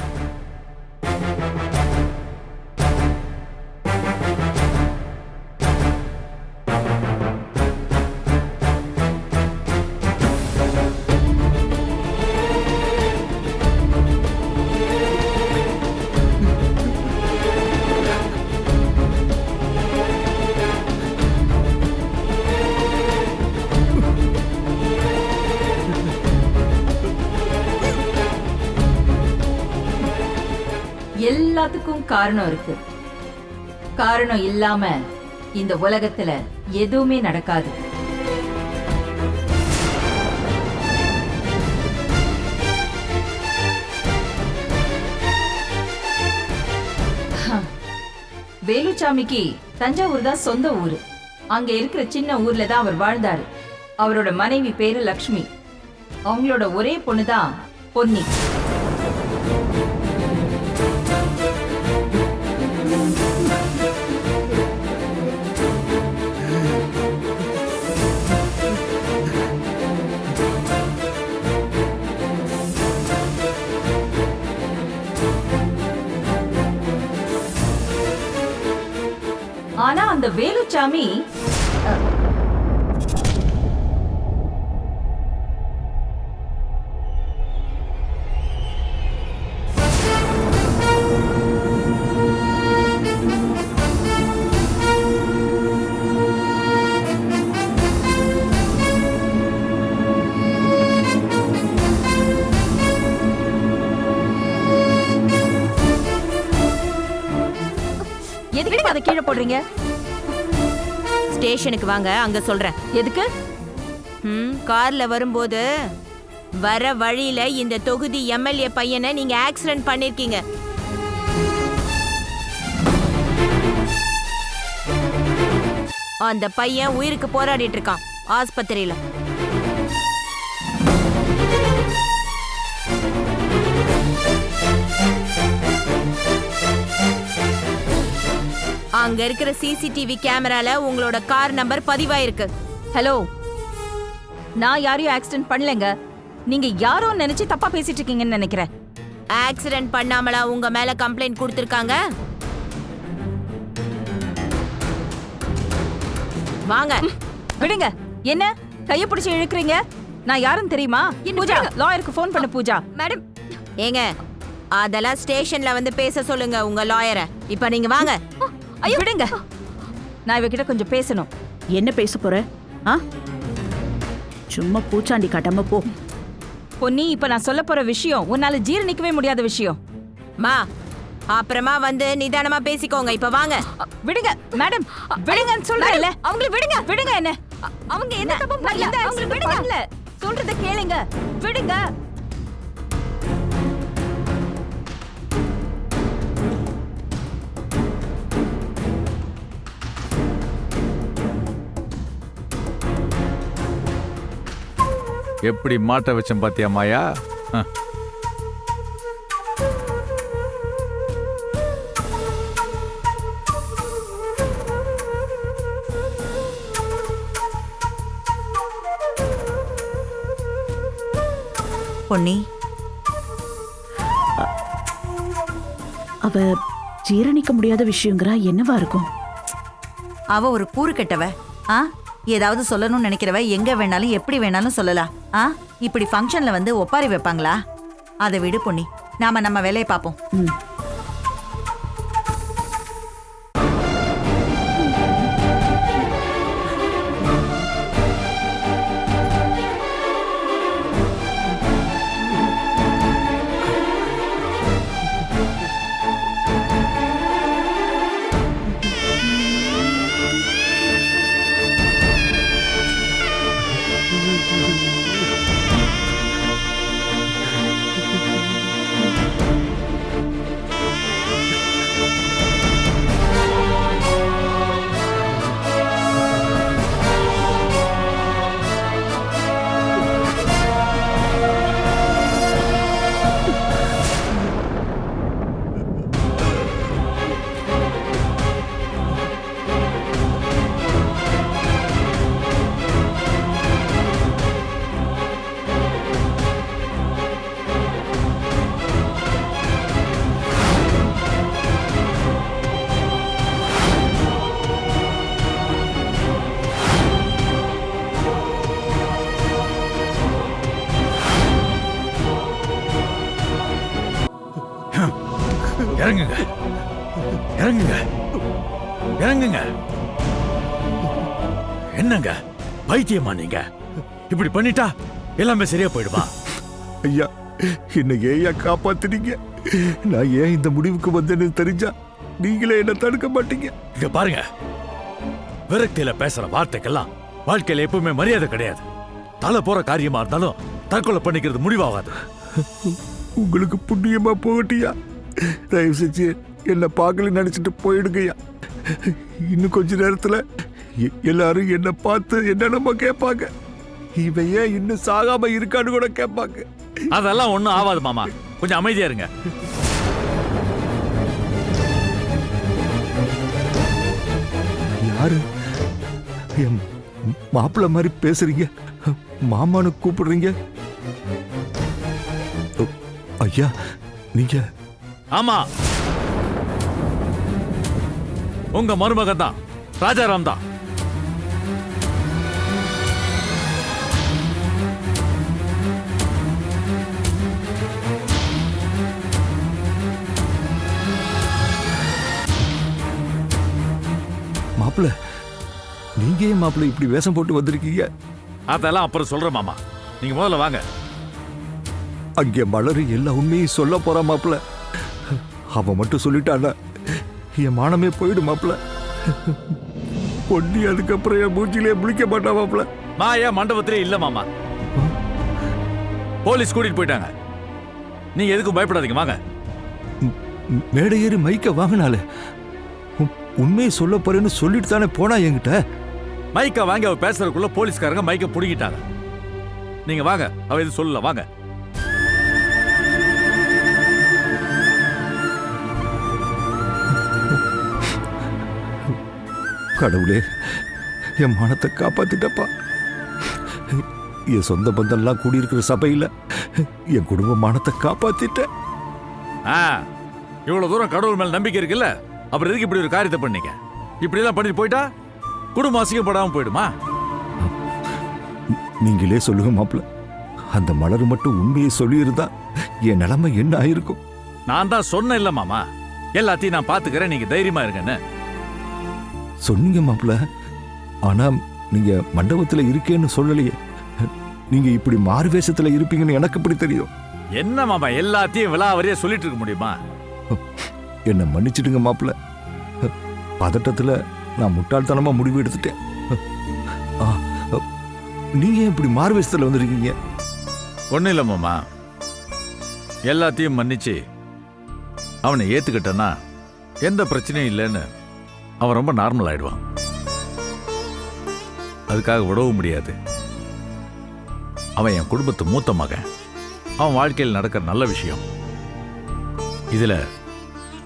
எல்லாத்துக்கும் காரணம் இருக்கு. காரணம் இல்லாம இந்த உலகத்துல எதுவுமே நடக்காது. வேலுச்சாமிக்கு தஞ்சாவூர் தான் சொந்த ஊரு. அங்க இருக்கிற சின்ன ஊர்ல தான் அவர் வாழ்ந்தாரு. அவரோட மனைவி பேரு லக்ஷ்மி. அவங்களோட ஒரே பொண்ணுதான் பொன்னி. ஆனா அந்த வேலுச்சாமி எதுக்கு அதை கீழே போடுறீங்க? ஸ்டேஷனுக்கு வாங்க, அங்க சொல்றேன். எதுக்கு? கார்ல வரும்போது வர வழியில இந்த தொகுதி எம்எல்ஏ பையனை நீங்க ஆக்சிடென்ட் பண்ணிருக்கீங்க. அந்த பையன் உயிருக்கு போராடிட்டு இருக்கான் ஆஸ்பத்திரியில. அங்க இருக்கிற சிசிடிவி கேமரால உங்களோட கார் நம்பர் பதிவாயிருக்கு. ஹலோ, நான் யாரையும் ஆக்சிடென்ட் பண்ணலங்க. நீங்க யாரோ நினைச்சு தப்பா பேசிட்டு இருக்கீங்கன்னு நினைக்கிறேன். ஆக்சிடென்ட் பண்ணாமலா உங்க மேல கம்ப்ளைண்ட் கொடுத்திருக்காங்க? வாங்க. விடுங்க. என்ன கைய பிடிச்சு இழுக்குறீங்க? நான் யாருன்னு தெரியுமா? பூஜா, லாயருக்கு ஃபோன் பண்ணு. பூஜா மேடம். ஏங்க, அதெல்லாம் ஸ்டேஷன்ல வந்து பேச சொல்லுங்க உங்க லாயரை. இப்ப நீங்க வாங்க. ஐயோ விடுங்க, நான் இவகிட்ட கொஞ்சம் பேசணும். என்ன பேச போற? சும்மா பூச்சாண்டி காட்டாம போ. பொன்னி, இப்ப நான் சொல்ல போற விஷயம் உன்னால ஜீரணிக்கவே முடியாத விஷயம். மா, அப்புறமா வந்து நிதானமா பேசிக்கோங்க. இப்ப வாங்க. விடுங்க மேடம், விடுங்கன்னு சொல்றேன்ல. அவங்கள விடுங்க, விடுங்க. என்ன அவங்க என்ன தப்பு பண்ணல? அவங்கள விடுங்க. சொல்றத கேளுங்க, விடுங்க. எப்படி மாட்ட வச்சேன் பாத்தியா மாயா? பொன்னி, அவ ஜீரணிக்க முடியாத விஷயங்கிறா, என்னவா இருக்கும்? அவ ஒரு கூறு கெட்டவ. ஏதாவது சொல்லணும்னு நினைக்கிறவ எங்க வேணாலும் எப்படி வேணாலும் சொல்லலாம். இப்படி ஃபங்க்ஷன்ல வந்து ஒப்பாரி வைப்பாங்களா? அதை விடு பொன்னி, நாம நம்ம வேலையை பார்ப்போம். இறங்குங்க, இறங்குங்க, இறங்குங்க. என்னங்க பைத்தியமா நீங்க? இப்படி பண்ணிட்டா எல்லாமே சரியா போயிடுமா? ஐயா, என்ன ஏயா காப்பாத்துனீங்க? நான் ஏன் இந்த முடிவுக்கு வந்தேன்னு தெரிஞ்சா நீங்களே என்ன தடுக்க மாட்டீங்க. இங்க பாருங்க, விரக்தியில பேசுற வார்த்தைக்கெல்லாம் வாழ்க்கையில எப்பவுமே மரியாதை கிடையாது. தலை போற காரியமா இருந்தாலும் தற்கொலை பண்ணிக்கிறது முடிவாகாது. உங்களுக்கு புண்ணியமா போகட்டியா? தயவு செஞ்சு என்ன பார்க்கல நினைச்சிட்டு போயிடுங்கய்யா. இன்னும் கொஞ்ச நேரத்துல எல்லாரும் என்ன பார்த்து என்னென்னமோ கேட்பாங்க. இவன் ஏன் இன்னும் சாகாம இருக்கான்னு கூட கேட்பாங்க. அதெல்லாம் ஒண்ணும் ஆகாது மாமா, கொஞ்சம் அமைதியா இருங்க. யாரு? என் மாப்பிள்ள மாதிரி பேசுறீங்க, மாமான்னு கூப்பிடுறீங்க. ஐயா, நீங்க? ஆமா, உங்க மருமகன் தான், ராஜாராம் தான். மாப்பிள்ள, நீங்க ஏன் மாப்பிள்ள இப்படி வேஷம் போட்டு வந்திருக்கீங்க? அதெல்லாம் அப்புறம் சொல்றேன் மாமா, நீங்க முதல்ல வாங்க. அங்கே மலரு எல்லா உண்மையும் சொல்ல போறா மாப்பிள்ள. அவன் மட்டும் சொல்லிட்டானா என் மானமே போயிடும் மாப்பிள்ள. பொன்னி அதுக்கப்புறம் என் மூச்சிலே முழிக்க மாட்டா மாப்பிள்ள. மாயா மண்டபத்திலே இல்ல மாமா, போலீஸ் கூட்டிட்டு போயிட்டாங்க. நீங்க எதுக்கும் பயப்படாதீங்க, வாங்க. மேடை ஏறி மைக்க வாங்கினாலே உண்மையை சொல்ல போறேன்னு சொல்லிட்டு தானே போனா என்கிட்ட. மைக்க வாங்கி அவ பேசுறதுக்குள்ள போலீஸ்காரங்க மைக்க புடிக்கிட்டாங்க. நீங்க வாங்க, அவ எது சொல்லல, வாங்க. கடவுளே, என் மானத்தை காப்பாத்திட்டப்பா. என் சொந்த பந்தம்லாம் கூடியிருக்கிற சபையில் என் குடும்ப மானத்தை காப்பாத்திட்டேன். இவ்வளவு தூரம் கடவுள் மேல நம்பிக்கை இருக்குல்ல, அப்புறம் எதுக்கு இப்படி ஒரு காரியத்தை பண்ணீங்க? இப்படி எல்லாம் பண்ணிட்டு போயிட்டா குடும்பம் அசிங்கப்படாம போயிடுமா? நீங்களே சொல்லுங்க மாப்பிள்ள, அந்த மலர் மட்டும் உண்மையை சொல்லியிருந்தா என் நிலைமை என்ன ஆயிருக்கும்? நான் தான் சொன்னேன் இல்ல மாமா, எல்லாத்தையும் நான் பாத்துக்கிறேன், நீங்க தைரியமா இருங்கன்னு சொன்னீங்க மாப்பிள்ள. ஆனா நீங்க மண்டபத்துல இருக்கேன்னு சொல்லலையே. நீங்க இப்படி மாறு வேஷத்துல இருப்பீங்கன்னு எனக்கு எப்படி தெரியும்? என்ன மாமா எல்லாத்தையும் விலாவரியா சொல்லிட்டு இருக்க முடியுமா? என்ன மன்னிச்சிடுங்க மாப்பிள்ள. பதட்டத்துல நான் முட்டாள்தனமா முடிவு எடுத்துட்டேன். நீங்க இப்படி மாறு வேஷத்துல வந்துருக்கீங்க? ஒன்றும் இல்லை மாமா, எல்லாத்தையும் மன்னிச்சு அவனை ஏற்றுக்கிட்டனா எந்த பிரச்சனையும் இல்லைன்னு அவன் ரொம்ப நார்மல் ஆயிடுவான். அதுக்காக விடவும் முடியாது. அவன் என் குடும்பத்து மூத்த மகன். அவன் வாழ்க்கையில் நடக்கிற நல்ல விஷயம். இதில்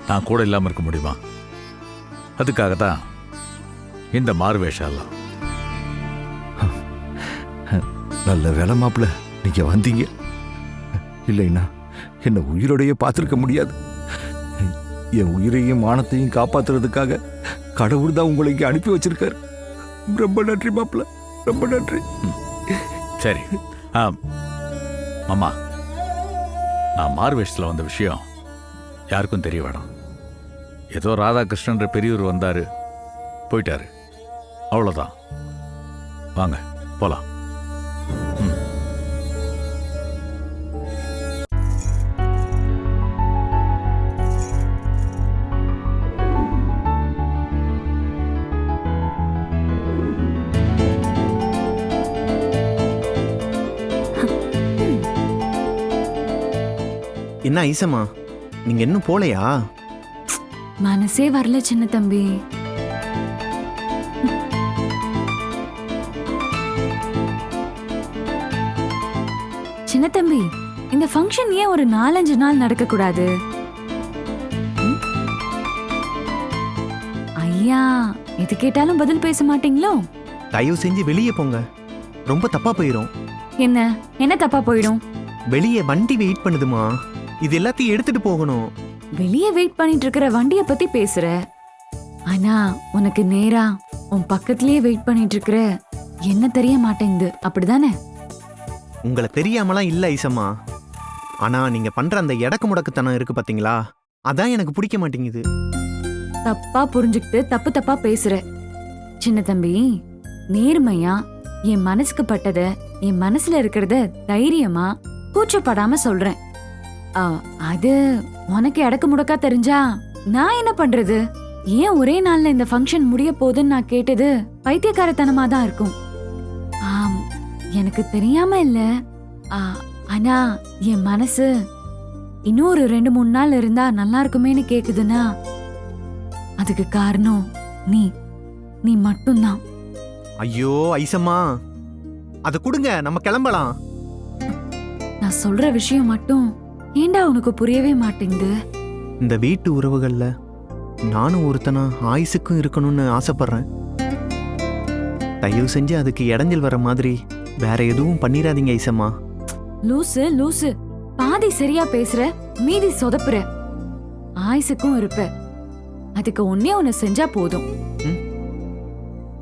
நான் கூட இல்லாமல் இருக்க முடியுமா? அதுக்காக தான் இந்த மாறுவேஷம். நல்ல வேலை மாப்பிள்ள நீங்க வந்தீங்க. இல்லைன்னா என்ன உயிரோடையே பார்த்துருக்க முடியாது. என் உயிரையும் மானத்தையும் காப்பாத்துறதுக்காக கடவுள் தான் உங்களை இங்கே அனுப்பி வச்சிருக்காரு. ரொம்ப நன்றி மாப்பிள்ள, ரொம்ப நன்றி. சரி மாமா, நான் மாறுவேஷத்தில் வந்த விஷயம் யாருக்கும் தெரிய வேணாம். ஏதோ ராதாகிருஷ்ணன்ற பெரியவர் வந்தாரு, போயிட்டாரு, அவ்வளோதான். வாங்க போலாம். என்ன ஐசம்மா, நீங்க இன்னும் போலையா? மனசே வரல சின்ன தம்பி. சின்ன தம்பி, இந்த ஃபங்க்ஷன் ஏன் ஒரு 4-5 நாள் நடக்க கூடாது? ஐயா, எது கேட்டாலும் பதில் பேச மாட்டீங்களோ? தயவு செஞ்சு வெளியே போங்க, ரொம்ப தப்பா போயிடும். என்ன தப்பா போயிடும்? வெளியே வண்டி வெயிட் பண்ணுதுமா, இது எல்லாத்தையும் எடுத்துட்டு போகணும். வெளியே வெயிட் பண்ணிட்டு இருக்கிற வண்டிய பத்தி பேசுற, ஆனா உனக்கு நேரா உன் பக்கத்திலேயே வெயிட் பண்ணிட்டு இருக்கிற என்ன தெரிய மாட்டேங்குது, அப்படிதானே? உங்களை தெரியாமலாம் இல்ல ஐசம்மா, ஆனா நீங்க பண்ற அந்த எடக்கு முடக்குத்தனம் இருக்கு பாத்தீங்களா, அதான் எனக்கு பிடிக்க மாட்டேங்குது. தப்பா புரிஞ்சுக்கிட்டு தப்பு தப்பா பேசுற. சின்ன தம்பி, நேர்மையா என் மனசுக்கு பட்டத, என் மனசுல இருக்கிறத தைரியமா கூச்சப்படாம சொல்றேன். அது உனக்கு எடக்கு முடக்கா தெரிஞ்சா நான் என்ன பண்றது? ஏன் ஒரே நாள்ல இந்த ஃபங்க்ஷன் முடிய போகுதுன்னு நான் கேட்டது பைத்தியக்காரத்தனமா தான் இருக்கும். எனக்கு தெரியாம இல்ல, ஆனா என் மனசு இன்னொரு 2-3 நாள் இருந்தா நல்லா இருக்குமேன்னு கேக்குதுன்னா அதுக்கு காரணம் நீ மட்டும்தான். ஐயோ ஐசம்மா, அத கொடுங்க, நம்ம கிளம்பலாம். நான் சொல்ற விஷயம் மட்டும் ஏண்டா உனக்கு புரியவே மாட்டேங்குது? இந்த வீட்டு உறவுகள்ல நானும் ஒருத்தனா ஆயுசுக்கும் இருக்கணும்னு ஆசைப்படுறேன். தயவு செஞ்சு அதுக்கு இடைஞ்சல் வர மாதிரி வேற எதுவும் பண்ணிராதீங்க ஐசம்மா. லூசு, பாதி சரியா பேசுற, மீதி சொதப்புற. ஆயுசுக்கும் இருப்ப, அதுக்கு ஒண்ணு செஞ்சா போதும்.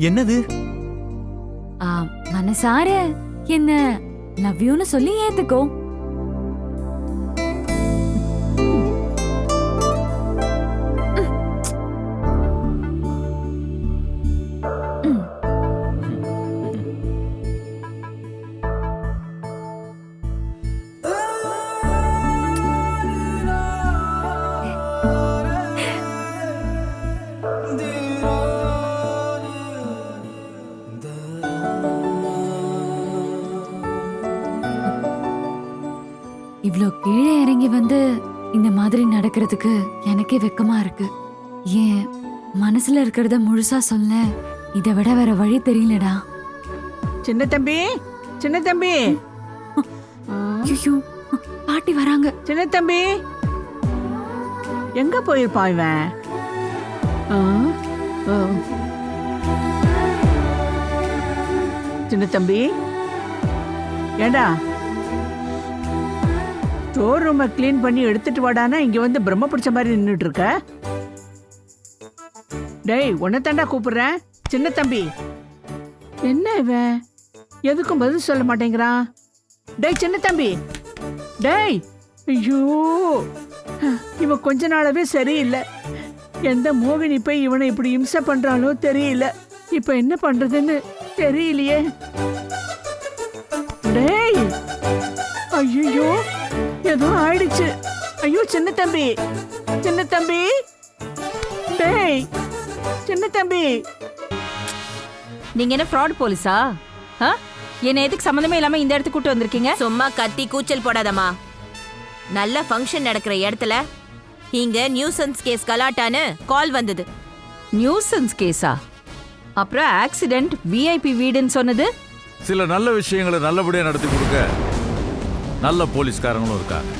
என்னது? மனசார என்ன லவ் யூன்னு சொல்லி ஏத்துக்கோ. இவ்ளோ கீழே இறங்கி வந்து இந்த மாதிரி நடக்கிறதுக்கு எனக்கே வெக்கமா இருக்கு. ஏன் மனசுல இருக்கிறத முழுசா சொல்ல, இதை விட வேற வழி தெரியலடா. சின்ன தம்பி, சின்ன தம்பி. ஐயோ, பாட்டி வராங்க. சின்ன தம்பி, எங்க போயிருப்பா இவன்? சின்ன தம்பி, ஏண்டா ஸ்டோர் ரூமை கிளீன் பண்ணி எடுத்துட்டு வாடானா இங்க வந்து பிரம்ம பிடிச்ச மாதிரி நின்றுட்டு இருக்க. டேய், உன்னை தாண்டா கூப்பிடுறேன். சின்ன தம்பி, என்ன இவன் எதுக்கும் பதில் சொல்ல மாட்டேங்கிறான்? டேய் சின்ன தம்பி, டேய். ஐயோ, இவன் கொஞ்ச நாளாவே சரியில்லை. எந்த மோகினி போய் இவனை இப்படி இம்சை பண்றானோ தெரியல. இப்ப என்ன பண்றதுன்னு தெரியலையே. டேய் ஐயோ ஏதோ ஆயிடுச்சு. ஐயோ சின்ன தம்பி, சின்ன தம்பி, டேய் சின்ன தம்பி. நீங்க என்ன ஃப்ராட் போலீஸா? என்ன எதுக்கு சம்மந்தமே இல்லாம இந்த இடத்துக்கு கூட்டு வந்திருக்கீங்க? சும்மா கத்தி கூச்சல் போடாதம்மா. நல்ல ஃபங்க்ஷன் நடக்கிற இடத்துல இங்க நியூசன்ஸ் கேஸ் கலாட்டான்னு கால் வந்தது. நியூசன்ஸ் கேஸா? அப்புறம் ஆக்சிடென்ட், விஐபி வீடுன்னு சொன்னது? சில நல்ல விஷயங்களை நல்லபடியா நடத்தி கொடுக்க நல்ல போலீஸ்காரங்களும் இருக்காங்க.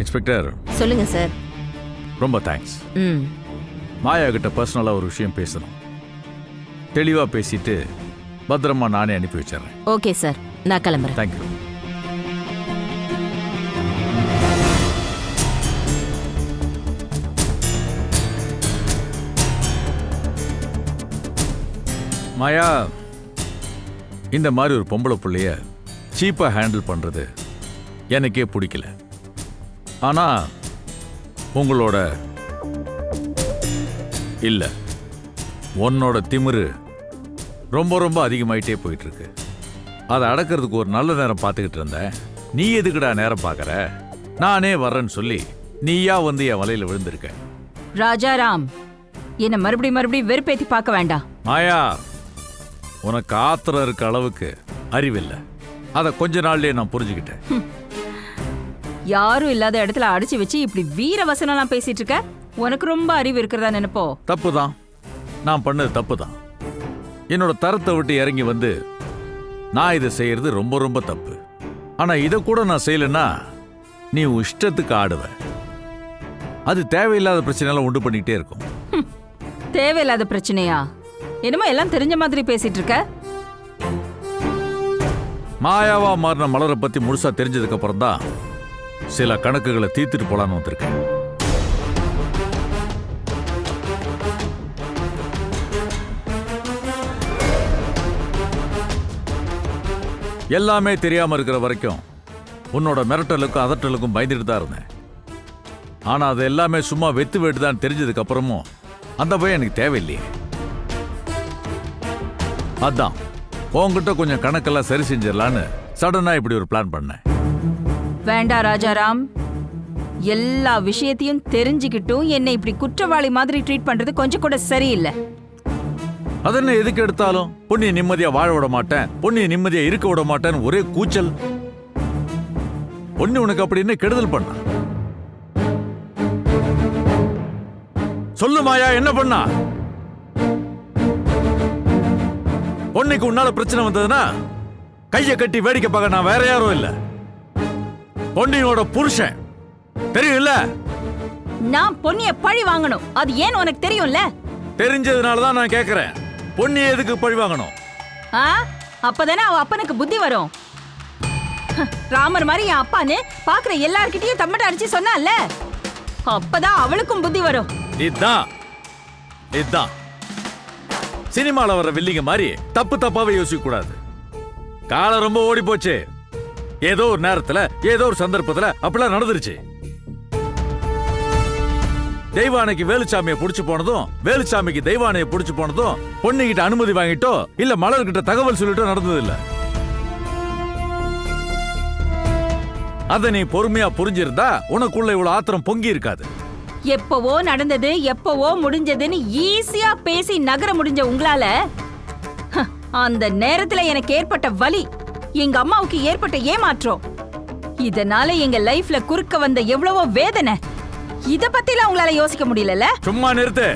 இன்ஸ்பெக்டர். சொல்லுங்க சார். ரொம்ப தேங்க்ஸ். மாயா கிட்ட பர்சனலா ஒரு விஷயம் பேசணும். தெளிவா பேசிட்டு பத்திரமா நானே அனுப்பி வச்சிடறேன். ஓகே சார், நான் கிளம்புறேன். தேங்க்யூ. மாயா, இந்த மாதிரி ஒரு பொம்பளை பிள்ளைய சீப்பா ஹேண்டில் பண்றது எனக்கே பிடிக்கல. ஆனா உங்களோட இல்ல, உன்னோட திமிரு ரொம்ப ரொம்ப அதிகமாயிட்டே போயிட்டு இருக்கு. அதை அடக்கிறதுக்கு ஒரு நல்ல நேரம் பார்த்துக்கிட்டு இருந்தேன். நீ எதுக்குடா நேரம் பார்க்கற, நானே வர்றேன்னு சொல்லி நீயா வந்து என் வலையில விழுந்திருக்க. ராஜாராம், என்ன மறுபடியும் வெறுப்பேத்தி பார்க்க வேண்டாம். மாயா, உனக்கு ஆத்திரம் இருக்க அளவுக்கு அறிவில்லை. அதை கொஞ்ச நாள்லயே நான் புரிஞ்சுக்கிட்டேன். யாரும் இல்லாத இடத்துல அடிச்சு வச்சு இப்படி வீர வசனம்லாம் பேசிட்டு இருக்க. உனக்கு ரொம்ப அறிவு இருக்கிறதா நினைப்போ? தப்புதான், நான் பண்ணது தப்புதான். என்னோட தரத்தை விட்டு இறங்கி வந்து நான் இதை செய்யறது ரொம்ப ரொம்ப தப்பு. ஆனா இதை கூட நான் செய்யலன்னா நீ இஷ்டத்துக்கு ஆடுவ. அது தேவையில்லாத பிரச்சனைலாம் உண்டு பண்ணிக்கிட்டே இருக்கும். தேவையில்லாத பிரச்சனையா? என்னமோ எல்லாம் தெரிஞ்ச மாதிரி பேசிட்டு இருக்க. மாயாவா மாறின மலரை பத்தி முழுசா தெரிஞ்சதுக்கு அப்புறம் தான் சில கணக்குகளை தீர்த்துட்டு போலான்னு வந்திருக்கேன். எல்லாமே தெரியாம இருக்கிற வரைக்கும் உன்னோட மிரட்டலுக்கும் அதட்டலுக்கும் பயந்துட்டு தான் இருந்தேன். ஆனா அது எல்லாமே சும்மா வெத்து வேட்டுதான் தெரிஞ்சதுக்கு அப்புறமும் அந்த பயம் எனக்கு தேவையில்லையே. அதான் உங்ககிட்ட கொஞ்சம் கணக்கெல்லாம் சரி செஞ்சிடலான்னு சடனா இப்படி ஒரு பிளான் பண்ணேன். வேண்டாம் ராஜாராம், எல்லா விஷயத்தையும் தெரிஞ்சுக்கிட்டும் என்னை இப்படி குற்றவாளி மாதிரி ட்ரீட் பண்றது கொஞ்சம் கூட சரியில்லை. அதென்ன எதுக்கு எடுத்தாலும் பொண்ணி நிம்மதியா வாழ விட மாட்டேன், பொண்ணி நிம்மதியா இருக்க விட மாட்டேன்னு ஒரே கூச்சல். பொண்ணு உனக்கு அப்படின்னு கெடுதல் பண்ண சொல்லு மாயா, என்ன பண்ணா? பொண்ணுக்கு உன்னால பிரச்சனை வந்ததுன்னா கையை கட்டி வேடிக்கை பார்க்க நான் வேற யாரும் இல்ல, பொன்னியோட புருஷன். தெரியும்ல? நான் பொன்னிய பழி வாங்கணும், அது ஏன் உனக்கு தெரியும்ல? தெரிஞ்சதுனாலதான் நான் கேக்குறேன், பொன்னி எதுக்கு பழி வாங்கணும்? அப்பதானே அவ அப்பனுக்கு புத்தி வரும். ராமர் மாதிரி என் அப்பான்னு பாக்குற எல்லார்கிட்டயும் தம்மட்ட அடிச்சு சொன்னால, அப்பதான் அவளுக்கும் புத்தி வரும். இதான் சினிமால வர்ற வில்லிங்க மாதிரி தப்பு தப்பாவே யோசிக்க கூடாது. காலம் ரொம்ப ஓடி போச்சு. ஏதோ ஒரு நேரத்துல ஏதோ ஒரு சந்தர்ப்பத்துல அப்படிலாம் நடந்துருச்சு. தெய்வானைக்கு வேலுச்சாமியை புடிச்சு போனதும், வேலுச்சாமிக்கு தெய்வானையை புடிச்சு போனதும் பொண்ணுகிட்ட அனுமதி வாங்கிட்டோ இல்ல மலர்கிட்ட தகவல் சொல்லிட்டோ நடந்தது இல்ல. அத நீ பொறுமையா புரிஞ்சிருந்தா உனக்குள்ள இவ்வளவு ஆத்திரம் பொங்கி இருக்காது. எப்பவோ நடந்தது, எப்பவோ முடிஞ்சதுன்னு ஈஸியா பேசி நகர முடிஞ்ச உங்களால அந்த நேரத்துல எனக்கு ஏற்பட்ட வலி, எங்க அம்மாவுக்கு ஏற்பட்ட ஏமாற்றம், இதனால எங்க லைஃப்ல குறுக்க வந்த எவ்வளவோ வேதனை, இத பத்திலாம் உங்களால யோசிக்க முடியல. சும்மா நிறுத்து.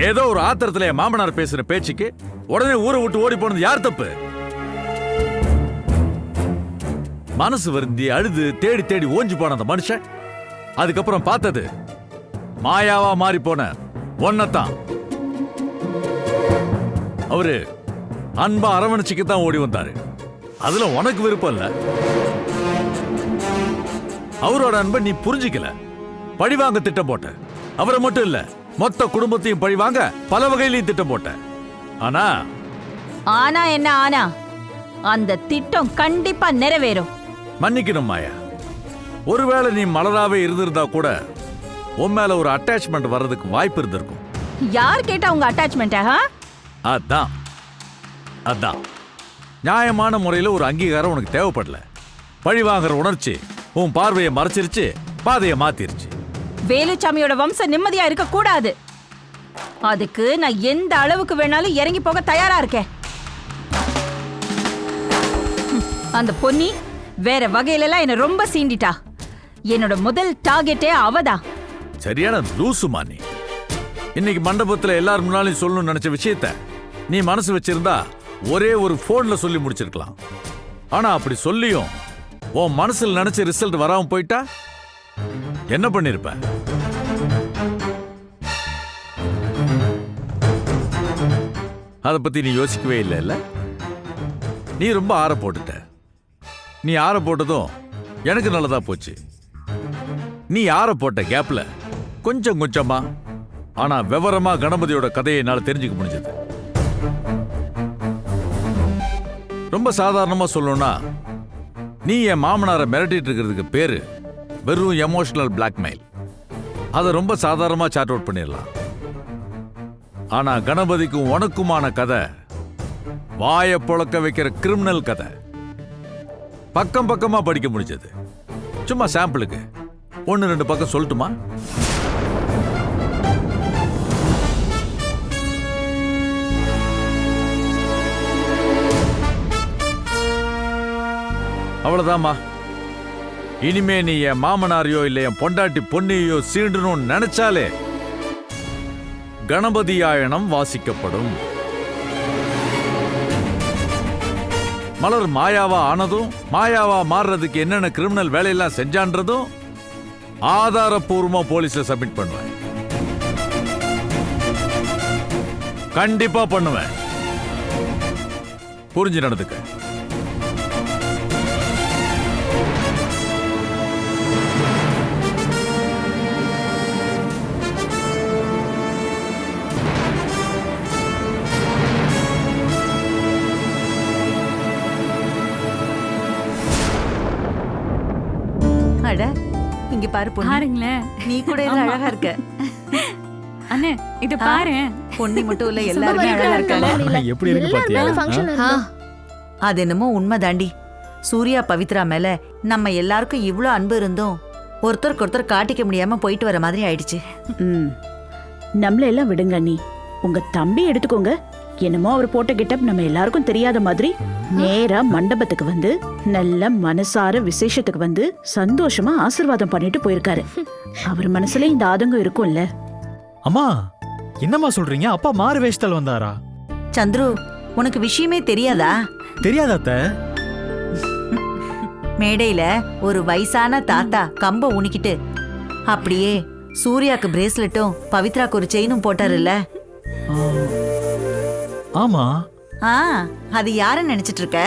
ஏதோ ஒரு ஆத்திரத்துல என் மாமனார் பேசுற பேச்சுக்கு உடனே ஊரை விட்டு ஓடி போனது யார் தப்பு? மனசு வருந்தி அழுது தேடி தேடி ஓஞ்சி போன அந்த மனுஷன் அதுக்கப்புறம் பார்த்தது மாயாவா மாறி போன ஒன்னதான். அவரு அன்பா அரவணைச்சிக்கு தான் ஓடி வந்தாரு. அதுல உனக்கு விருப்பம் இல்ல. அவரோட அன்பை நீ புரிஞ்சிக்கல. பழிவாங்க திட்டம் போட்ட. அவரை மட்டும் இல்ல, மொத்த குடும்பத்தையும் பழிவாங்க பல வகையிலையும் திட்டம் போட்ட. ஆனா ஆனா என்ன ஆனா? அந்த திட்டம் கண்டிப்பா நிறைவேறும். மன்னிக்கணும் மாயா, ஒருவேளை நீ மலராவே இருந்திருந்தா கூட உன் மேல ஒரு அட்டாச்மெண்ட் வர்றதுக்கு வாய்ப்பு இருந்திருக்கும். யார் கேட்டா உங்க அட்டாச்மெண்ட்? அதான் அதான் நியாயமான முறையில் ஒரு அங்கீகாரம் உனக்கு தேவைப்படல. பழிவாங்கிற உணர்ச்சி உன் பார்வையை மறைச்சிருச்சு, பாதையை மாத்திருச்சு. வேலுச்சாமியோட வம்சம் நிம்மதியா இருக்க கூடாது. அதுக்கு நான் எந்த அளவுக்கு வேணாலும் இறங்கி போக தயாரா இருக்கேன். அந்த பொன்னி வேற வகையில எல்லாம் என்ன ரொம்ப சீண்டிட்டா. என்னோட முதல் டார்கெட்டே அவதான். சரியான லூசுமா நீ. இன்னைக்கு மண்டபத்துல எல்லாரும் முன்னாலும் சொல்லணும்னு நினைச்ச விஷயத்த நீ மனசு வச்சிருந்தா ஒரே ஒரு போன்ல சொல்லி முடிச்சிருக்கலாம். ஆனா அப்படி சொல்லியும் உன் மனசுல நினைச்ச ரிசல்ட் வராம போயிட்டா என்ன பண்ணிருப்ப? அத பத்தி நீ யோசிக்கவே இல்ல. நீ ரொம்ப ஆற போட்டுட்ட. நீ ஆற போட்டதும் எனக்கு நல்லதா போச்சு. நீ ஆற போட்ட கேப்ல கொஞ்சம் கொஞ்சமா ஆனா விவரமா கணபதியோட கதையை என்னால தெரிஞ்சுக்க முடிஞ்சது. ரொம்ப சாதாரணமா சொல்லணும்னா, நீ என் மாமனாரை மிரட்டிட்டு இருக்கிறதுக்கு பேரு வெறும் எமோஷனல் பிளாக்மெயில். அதை ரொம்ப சாதாரணமா சார்ட் அவுட் பண்ணிடலாம். ஆனா கணபதிக்கும் உனக்குமான கதை வாயை புழக்க வைக்கிற கிரிமினல் கதை. பக்கம் பக்கமா படிக்க முடிஞ்சது. சும்மா சாம்பிளுக்கு 1-2 பக்கம் சொல்லட்டுமா? அவ்வளவுதாம்மா. இனிமே நீ என் மாமனாரையோ இல்ல என் பொண்டாட்டி பொன்னியோ சீண்டணும்னு நினைச்சாலே கணபதியாயனம் வாசிக்கப்படும். மலர் மாயாவா ஆனதும், மாயாவா மாறுறதுக்கு என்னென்ன கிரிமினல் வேலையெல்லாம் செஞ்சான்றதும் ஆதாரப்பூர்வமா போலீஸ்ல சப்மிட் பண்ணுவேன். கண்டிப்பா பண்ணுவேன். புரிஞ்சு நடந்துக்க. அட, இங்க பாரு பொன்னி. பாருங்களேன், நீ கூட எல்லாம் அழகா இருக்க. அண்ணே இத பாரு. பொன்னி மட்டும் இல்ல, எல்லாருமே அழகா இருக்காங்க. எப்படி இருக்கு பாத்தியா? அது என்னமோ உண்மை தாண்டி. சூர்யா பவித்ரா மேல நம்ம எல்லாருக்கும் இவ்ளோ அன்பு இருந்தும் ஒருத்தருக்கு ஒருத்தர் காட்டிக்க முடியாம போயிட்டு வர மாதிரி ஆயிடுச்சு. நம்மள எல்லாம் விடுங்க. நீ உங்க தம்பி எடுத்துக்கோங்க. என்னமோ அவர் போட்ட கெட்டப் நம்ம எல்லாருக்கும் தெரியாத மாதிரி நேரா மண்டபத்துக்கு வந்து நல்ல மனசார விசேஷத்துக்கு வந்து சந்தோஷமா ஆசீர்வாதம் பண்ணிட்டு போயிருக்காரு. அவர் மனசுல இந்த ஆதங்கம் இருக்கும்ல. அம்மா என்னம்மா சொல்றீங்க? அப்பா மாறு வேஷத்தால் வந்தாரா? சந்துரு, உனக்கு விஷயமே தெரியாதா? தெரியாதாத்த? மேடையில ஒரு வயசான தாத்தா கம்ப உனிக்கிட்டு அப்படியே சூர்யாக்கு பிரேஸ்லெட்டும் பவித்ராக்கு ஒரு செயினும் போட்டாருல்ல. ஆமா. அது யாருன்னு நினைச்சிட்டு இருக்க?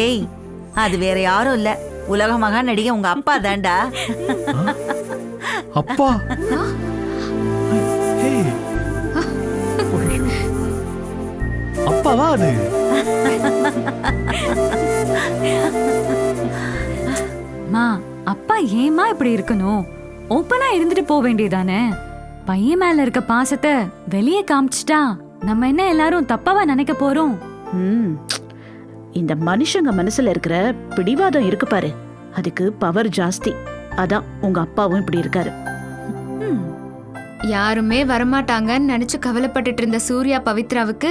ஏய், அது வேற யாரும் இல்ல, உலக மகா நடிகை உங்க அப்பா தாண்டா. அப்பா? அப்பாவா அது? மா, அப்பா ஏமா இப்படி இருக்கணும்? ஓப்பனா இருந்துட்டு போக வேண்டியதானே? பையன் மேல இருக்க பாசத்தை வெளியே காமிச்சிட்டா நம்ம என்ன எல்லாரும் தப்பாவா நினைக்க போறோம்? இந்த மனுஷங்க மனசுல இருக்கிற பிடிவாதம் இருக்கு பாரு, அதுக்கு பவர் ஜாஸ்தி. அதான் உங்க அப்பாவும் இப்படி இருக்காரு. யாருமே வரமாட்டாங்கன்னு நினைச்சு கவலைப்பட்டுட்டு இருந்த சூர்யா பவித்ராவுக்கு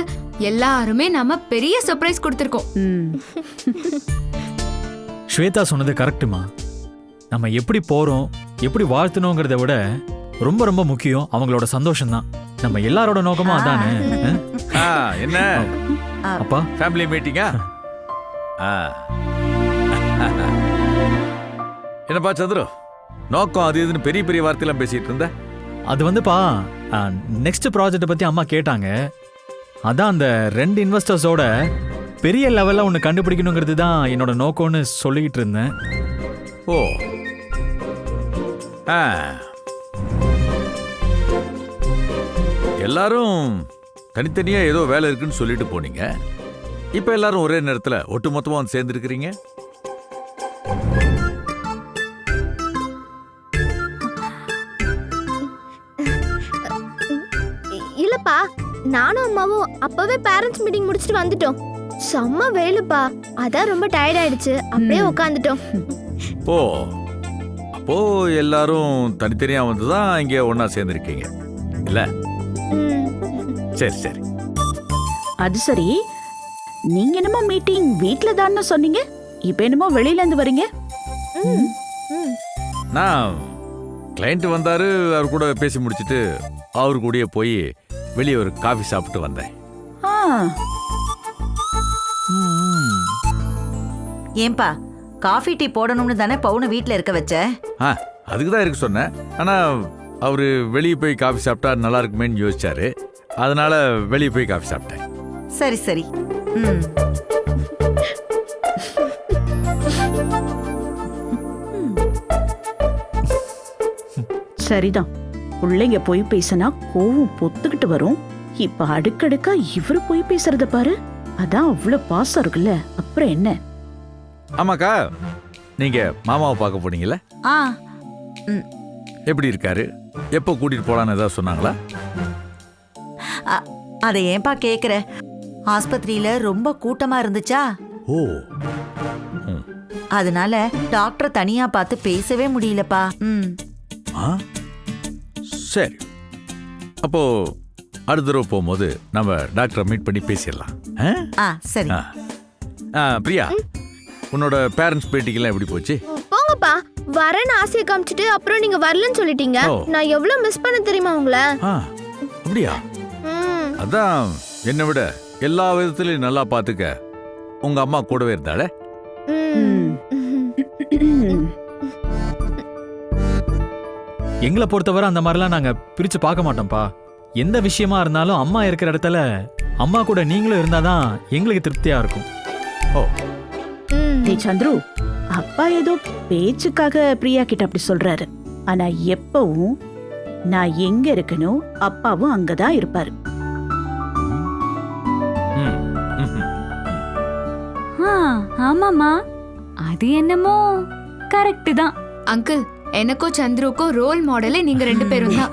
எல்லாருமே நாம பெரிய சர்ப்ரைஸ் கொடுத்திருக்கோம். ஸ்வேதா சொன்னது கரெக்டுமா. நம்ம எப்படி போறோம், எப்படி வாழ்த்தணுங்கிறத விட ரொம்ப ரொம்ப முக்கியம் அவங்களோட சந்தோஷம் தான். நம்ம எல்லாரோட நோக்கமும் அதானே. என்ன அப்பா, ஃபேமிலி மீட்டிங்கா? என்னப்பா சந்திரு, நோக்கம் அது இதுன்னு பெரிய பெரிய வார்த்தையெல்லாம் பேசிட்டு இருந்த? அது வந்துப்பா, நெக்ஸ்ட் ப்ராஜெக்ட் பத்தி அம்மா கேட்டாங்க. அதான் அந்த 2 இன்வெஸ்டர்ஸோட பெரிய லெவல்ல ஒன்று கண்டுபிடிக்கணுங்கிறது தான் என்னோட நோக்கம்னு சொல்லிக்கிட்டு இருந்தேன். ஓ ஆ எல்லாரும் தனித்தனியா ஏதோ வேலை இருக்குன்னு சொல்லிட்டு போனீங்க. இப்ப எல்லாரும் ஒரே நேரத்துல ஒட்டுமொத்தமா வந்து சேர்ந்துருக்கிறீங்க. இல்லப்பா, நானும் அம்மாவும் அப்பவே பேரண்ட்ஸ் மீட்டிங் முடிச்சுட்டு வந்துட்டோம். செம்ம வெயிலுப்பா, அதான் ரொம்ப டயர்ட் ஆயிடுச்சு, அப்படியே உட்காந்துட்டோம். ஓ அப்போ எல்லாரும் தனித்தனியா வந்து தான் இங்க ஒன்னா சேர்ந்துருக்கீங்க இல்ல? சரி சரி. அது சரி, நீங்க என்னமோ மீட்டிங் வீட்ல தான்னு சொன்னீங்க, இப்ப என்னமோ வெளியில இருந்து வரீங்க? நான் கிளைண்ட் வந்தாரு, அவர் கூட பேசி முடிச்சிட்டு அவரு கூடயே போய் வெளியே ஒரு காஃபி சாப்பிட்டு வந்தேன். ஏன்பா காஃபி டீ போடணும்னு தானே பவுனை வீட்ல இருக்க வச்ச? அதுக்கு தான் இருக்க சொன்னேன். ஆனா அவரு வெளியே போய் காஃபி சாப்பிட்டா நல்லா இருக்குமேன்னு யோசிச்சாரு. அதனால வெளியே போய் காஃபி சாப்பிட்டேன். சரி சரி. சரிதான், பிள்ளைங்க போய் பேசினா கோவம் பொத்துக்கிட்டு வரும். இப்ப அடுக்கடுக்கா இவரு போய் பேசுறத பாரு, அதான் அவ்வளவு பாசம் இருக்குல்ல, அப்புறம் என்ன? ஆமாக்கா, நீங்க மாமாவை பார்க்க போனீங்கல்ல? எப்படி இருக்காரு? எப்போ கூட்டிட்டு போலான்னு ஏதாவது சொன்னாங்களா? அதை ஏன்பா கேக்குற? ஆஸ்பத்திரியில ரொம்ப கூட்டமா இருந்துச்சா, ஓ அதனால டாக்டர் தனியா பார்த்து பேசவே முடியலப்பா. சரி, அப்போ அடுத்த தடவை போகும்போது நம்ம டாக்டரை மீட் பண்ணி பேசிடலாம். சரி. பிரியா, உன்னோட பேரண்ட்ஸ் பேட்டிக்கெல்லாம் எப்படி போச்சு? போங்கப்பா, வரேன்னு ஆசையை காமிச்சிட்டு அப்புறம் நீங்க வரலன்னு சொல்லிட்டீங்க. நான் எவ்வளவு மிஸ் பண்ண தெரியுமா உங்களை? அப்படியா? அதான் என்னை விட எல்லா விதத்திலையும் நல்லா பாத்துக்க உங்க அம்மா கூடவே இருந்தாளே. எங்களை பொறுத்தவரை அந்த மாதிரிலாம் நாங்க பிரிச்சு பார்க்க மாட்டோம்ப்பா. எந்த விஷயமா இருந்தாலும் அம்மா இருக்கிற இடத்துல அம்மா கூட நீங்களும் இருந்தாதான் எங்களுக்கு திருப்தியா இருக்கும். சந்துரு, அப்பா ஏதோ பேச்சுக்காக பிரியா கிட்ட அப்படி சொல்றாரு. ஆனா எப்பவும் நான் எங்க இருக்கணும், அப்பாவும் அங்கதான் இருப்பாரு. ஆமாமா, அது என்னமோ கரெக்ட் தான். அங்கிள், எனக்கும் சந்துருக்கும் ரோல் மாடலே நீங்க 2 பேரும் தான்.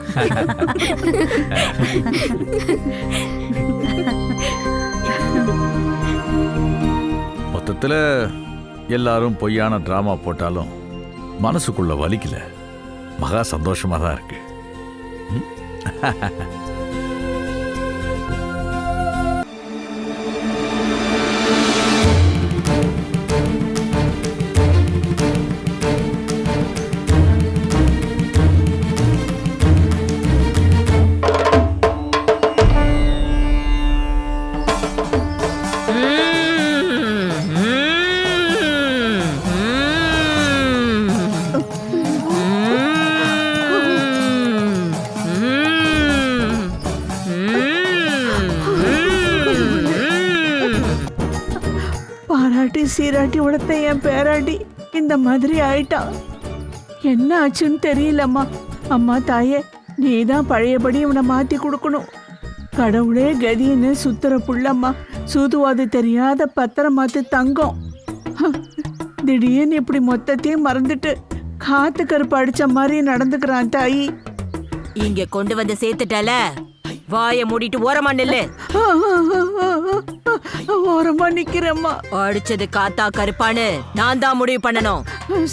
மொத்தத்துல எல்லாரும் பொய்யான டிராமா போட்டாலும் மனசுக்குள்ள வலிக்கல, மகா சந்தோஷமா தான் இருக்கு. சீராட்டி உடத்த என் பேராட்டி இந்த மாதிரி ஆயிட்டான். என்ன ஆச்சுன்னு தெரியலம்மா. அம்மா தாயே, நீதான் பழையபடி இவனை மாத்தி கொடுக்கணும். கடவுளே கதின்னு சுத்துற புள்ளம்மா, சூதுவாது தெரியாத பத்திரமாத்து தங்கம். திடீர்னு இப்படி மொத்தத்தையும் மறந்துட்டு காத்து கருப்பு அடிச்ச மாதிரி நடந்துக்கிறான் தாயி. இங்க கொண்டு வந்து சேர்த்துட்டால, வாய மூடிட்டு ஓரமா நில்லு. ஓரமா நிக்கிறேம்மா. அடிச்சது காத்தா கருப்பான்னு நான் தான் முடிவு பண்ணணும்.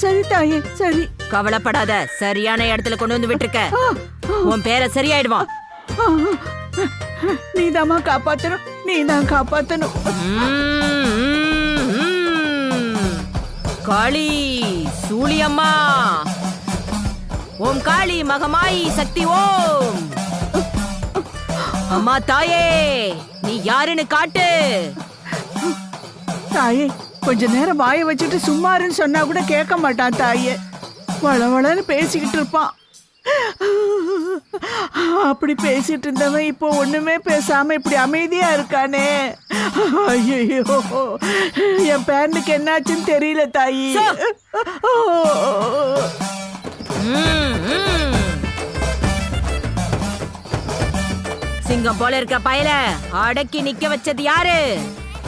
சரி தாயே, சரி. கவலைப்படாத, சரியான இடத்துல கொண்டு வந்து விட்டுருக்க. உன் பேரை சரியாயிடுவான். நீதாம்மா காப்பாத்தணும், நீதான் காப்பாத்தணும். காளி சூளியம்மா, ஓம் காளி மகமாயி சக்தி ஓம். அம்மா தாயே, நீ யாருன்னு காட்டு. தாயே, கொஞ்ச நேரம் வாயை வச்சுட்டு சும்மாருன்னு சொன்னா கூட கேட்க மாட்டான் தாயே. வளவளன்னு பேசிக்கிட்டு இருப்பான். அப்படி பேசிட்டு இருந்தவன் இப்போ ஒண்ணுமே பேசாம இப்படி அமைதியா இருக்கானே. ஐயோ, என் பேரனுக்கு என்னாச்சுன்னு தெரியல தாயி. சிங்கம் போல இருக்க பயல அடக்கி நிக்க வச்சது யாரு?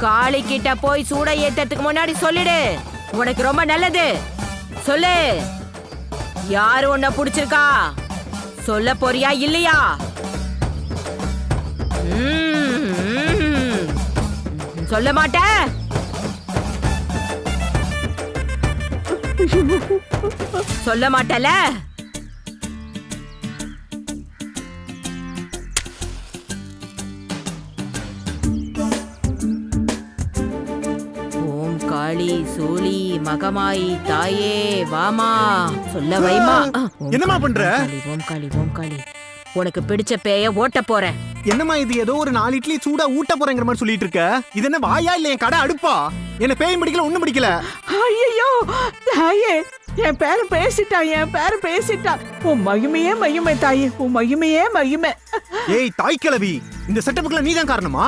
காளி கிட்ட போய் சூட ஏத்தறதுக்கு முன்னாடி சொல்லிடு, உனக்கு ரொம்ப நல்லது. சொல்லு, யாரு உன்னை புடிச்சிருக்கா? சொல்ல போறியா இல்லையா? சொல்ல மாட்ட? சொல்ல மாட்டல? ஓம் காளி சூளி மகமாயி தாயே வாமா, சொல்ல வைமா. என்னம்மா பண்ற? ஓம் காளி ஓம் காளி, உனக்கு பிடிச்ச பேய ஓட்ட போறேன். என்னம்மா இது, ஏதோ ஒரு 4 இட்லி சூடா ஊட்ட போறேங்கிற மாதிரி சொல்லிட்டு இருக்க? இது என்ன வாயா இல்ல என் கடை அடுப்பா? என்ன பேயும் பிடிக்கல ஒண்ணும் பிடிக்கல. ஐயோ தாயே, என் பேர பேசிட்டான், என் பேர பேசிட்டான். உன் மகிமையே மகிமை தாயே, உன் மகிமையே மகிமை. ஏய் தாய் கிழவி, இந்த செட்டப்புக்குள்ள நீதான் காரணமா?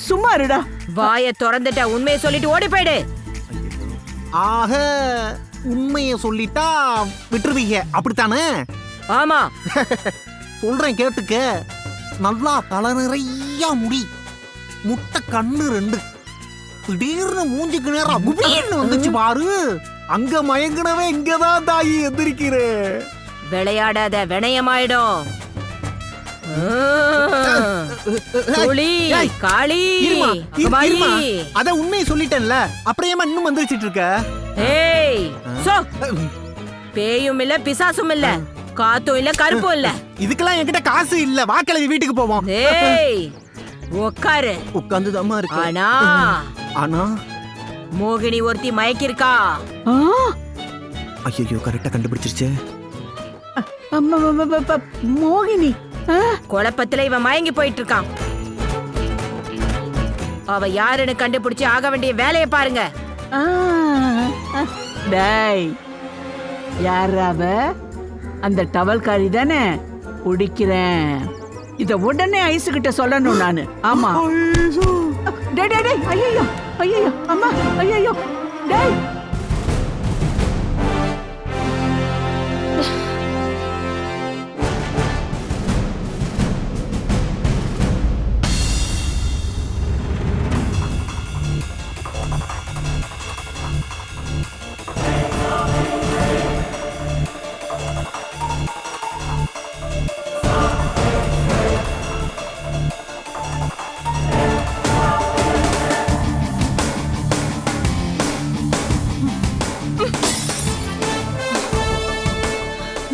சும்மா இருடா. வாய திறந்துட்ட, உண்மையை சொல்லிட்டு ஓடி போயிடு. ஆக உண்மையை சொல்லிட்டா விட்டுருவீங்க அப்படித்தானே? ஆமா. சொல்றேன் கேட்டுக்க. நல்லா தலை நிறைய முடி, முட்டை கண்ணு 2, திடீர்னு மூஞ்சிக்கு நேரம் குபீர்னு வந்துச்சு பாரு. அங்க மயங்கினவே இங்கதான் தாயி எந்திரிக்கிறேன். விளையாடாத, வினயமாயிடும். காளி அத உண்மையை சொல்லிட்டேன்ல, அப்புறம் ஏமா இன்னும் வந்துச்சிட்டு இருக்க? ஏய், பேயும் இல்ல பிசாசும் இல்ல, காத்தும் இல்ல கருப்பும் இல்ல. இதுக்கெல்லாம் என்கிட்ட காசு இல்ல. வா கிளவி வீட்டுக்கு போவோம். ஏய் உட்காரு. உட்கார்ந்துதாம்மா இருக்கு. ஆனா மோகினி ஒருத்தி மயக்கிருக்கா. ஐயோ, கரெக்டா கண்டுபிடிச்சிருச்சு. மோகினி குழப்பத்துல இவன் மயங்கி போயிட்டு இருக்கான். அவ யாருன்னு கண்டுபிடிச்சு ஆக வேண்டிய வேலையை பாருங்க. டேய், யாராவ? அந்த டவல்காரி தானே? குடிக்கிறேன். இத உடனே ஐசு கிட்ட சொல்லணும் நானு. ஆமா. டேய் டேய் டேய், ஐயோ ஐயோ அம்மா, ஐயோ டேய்.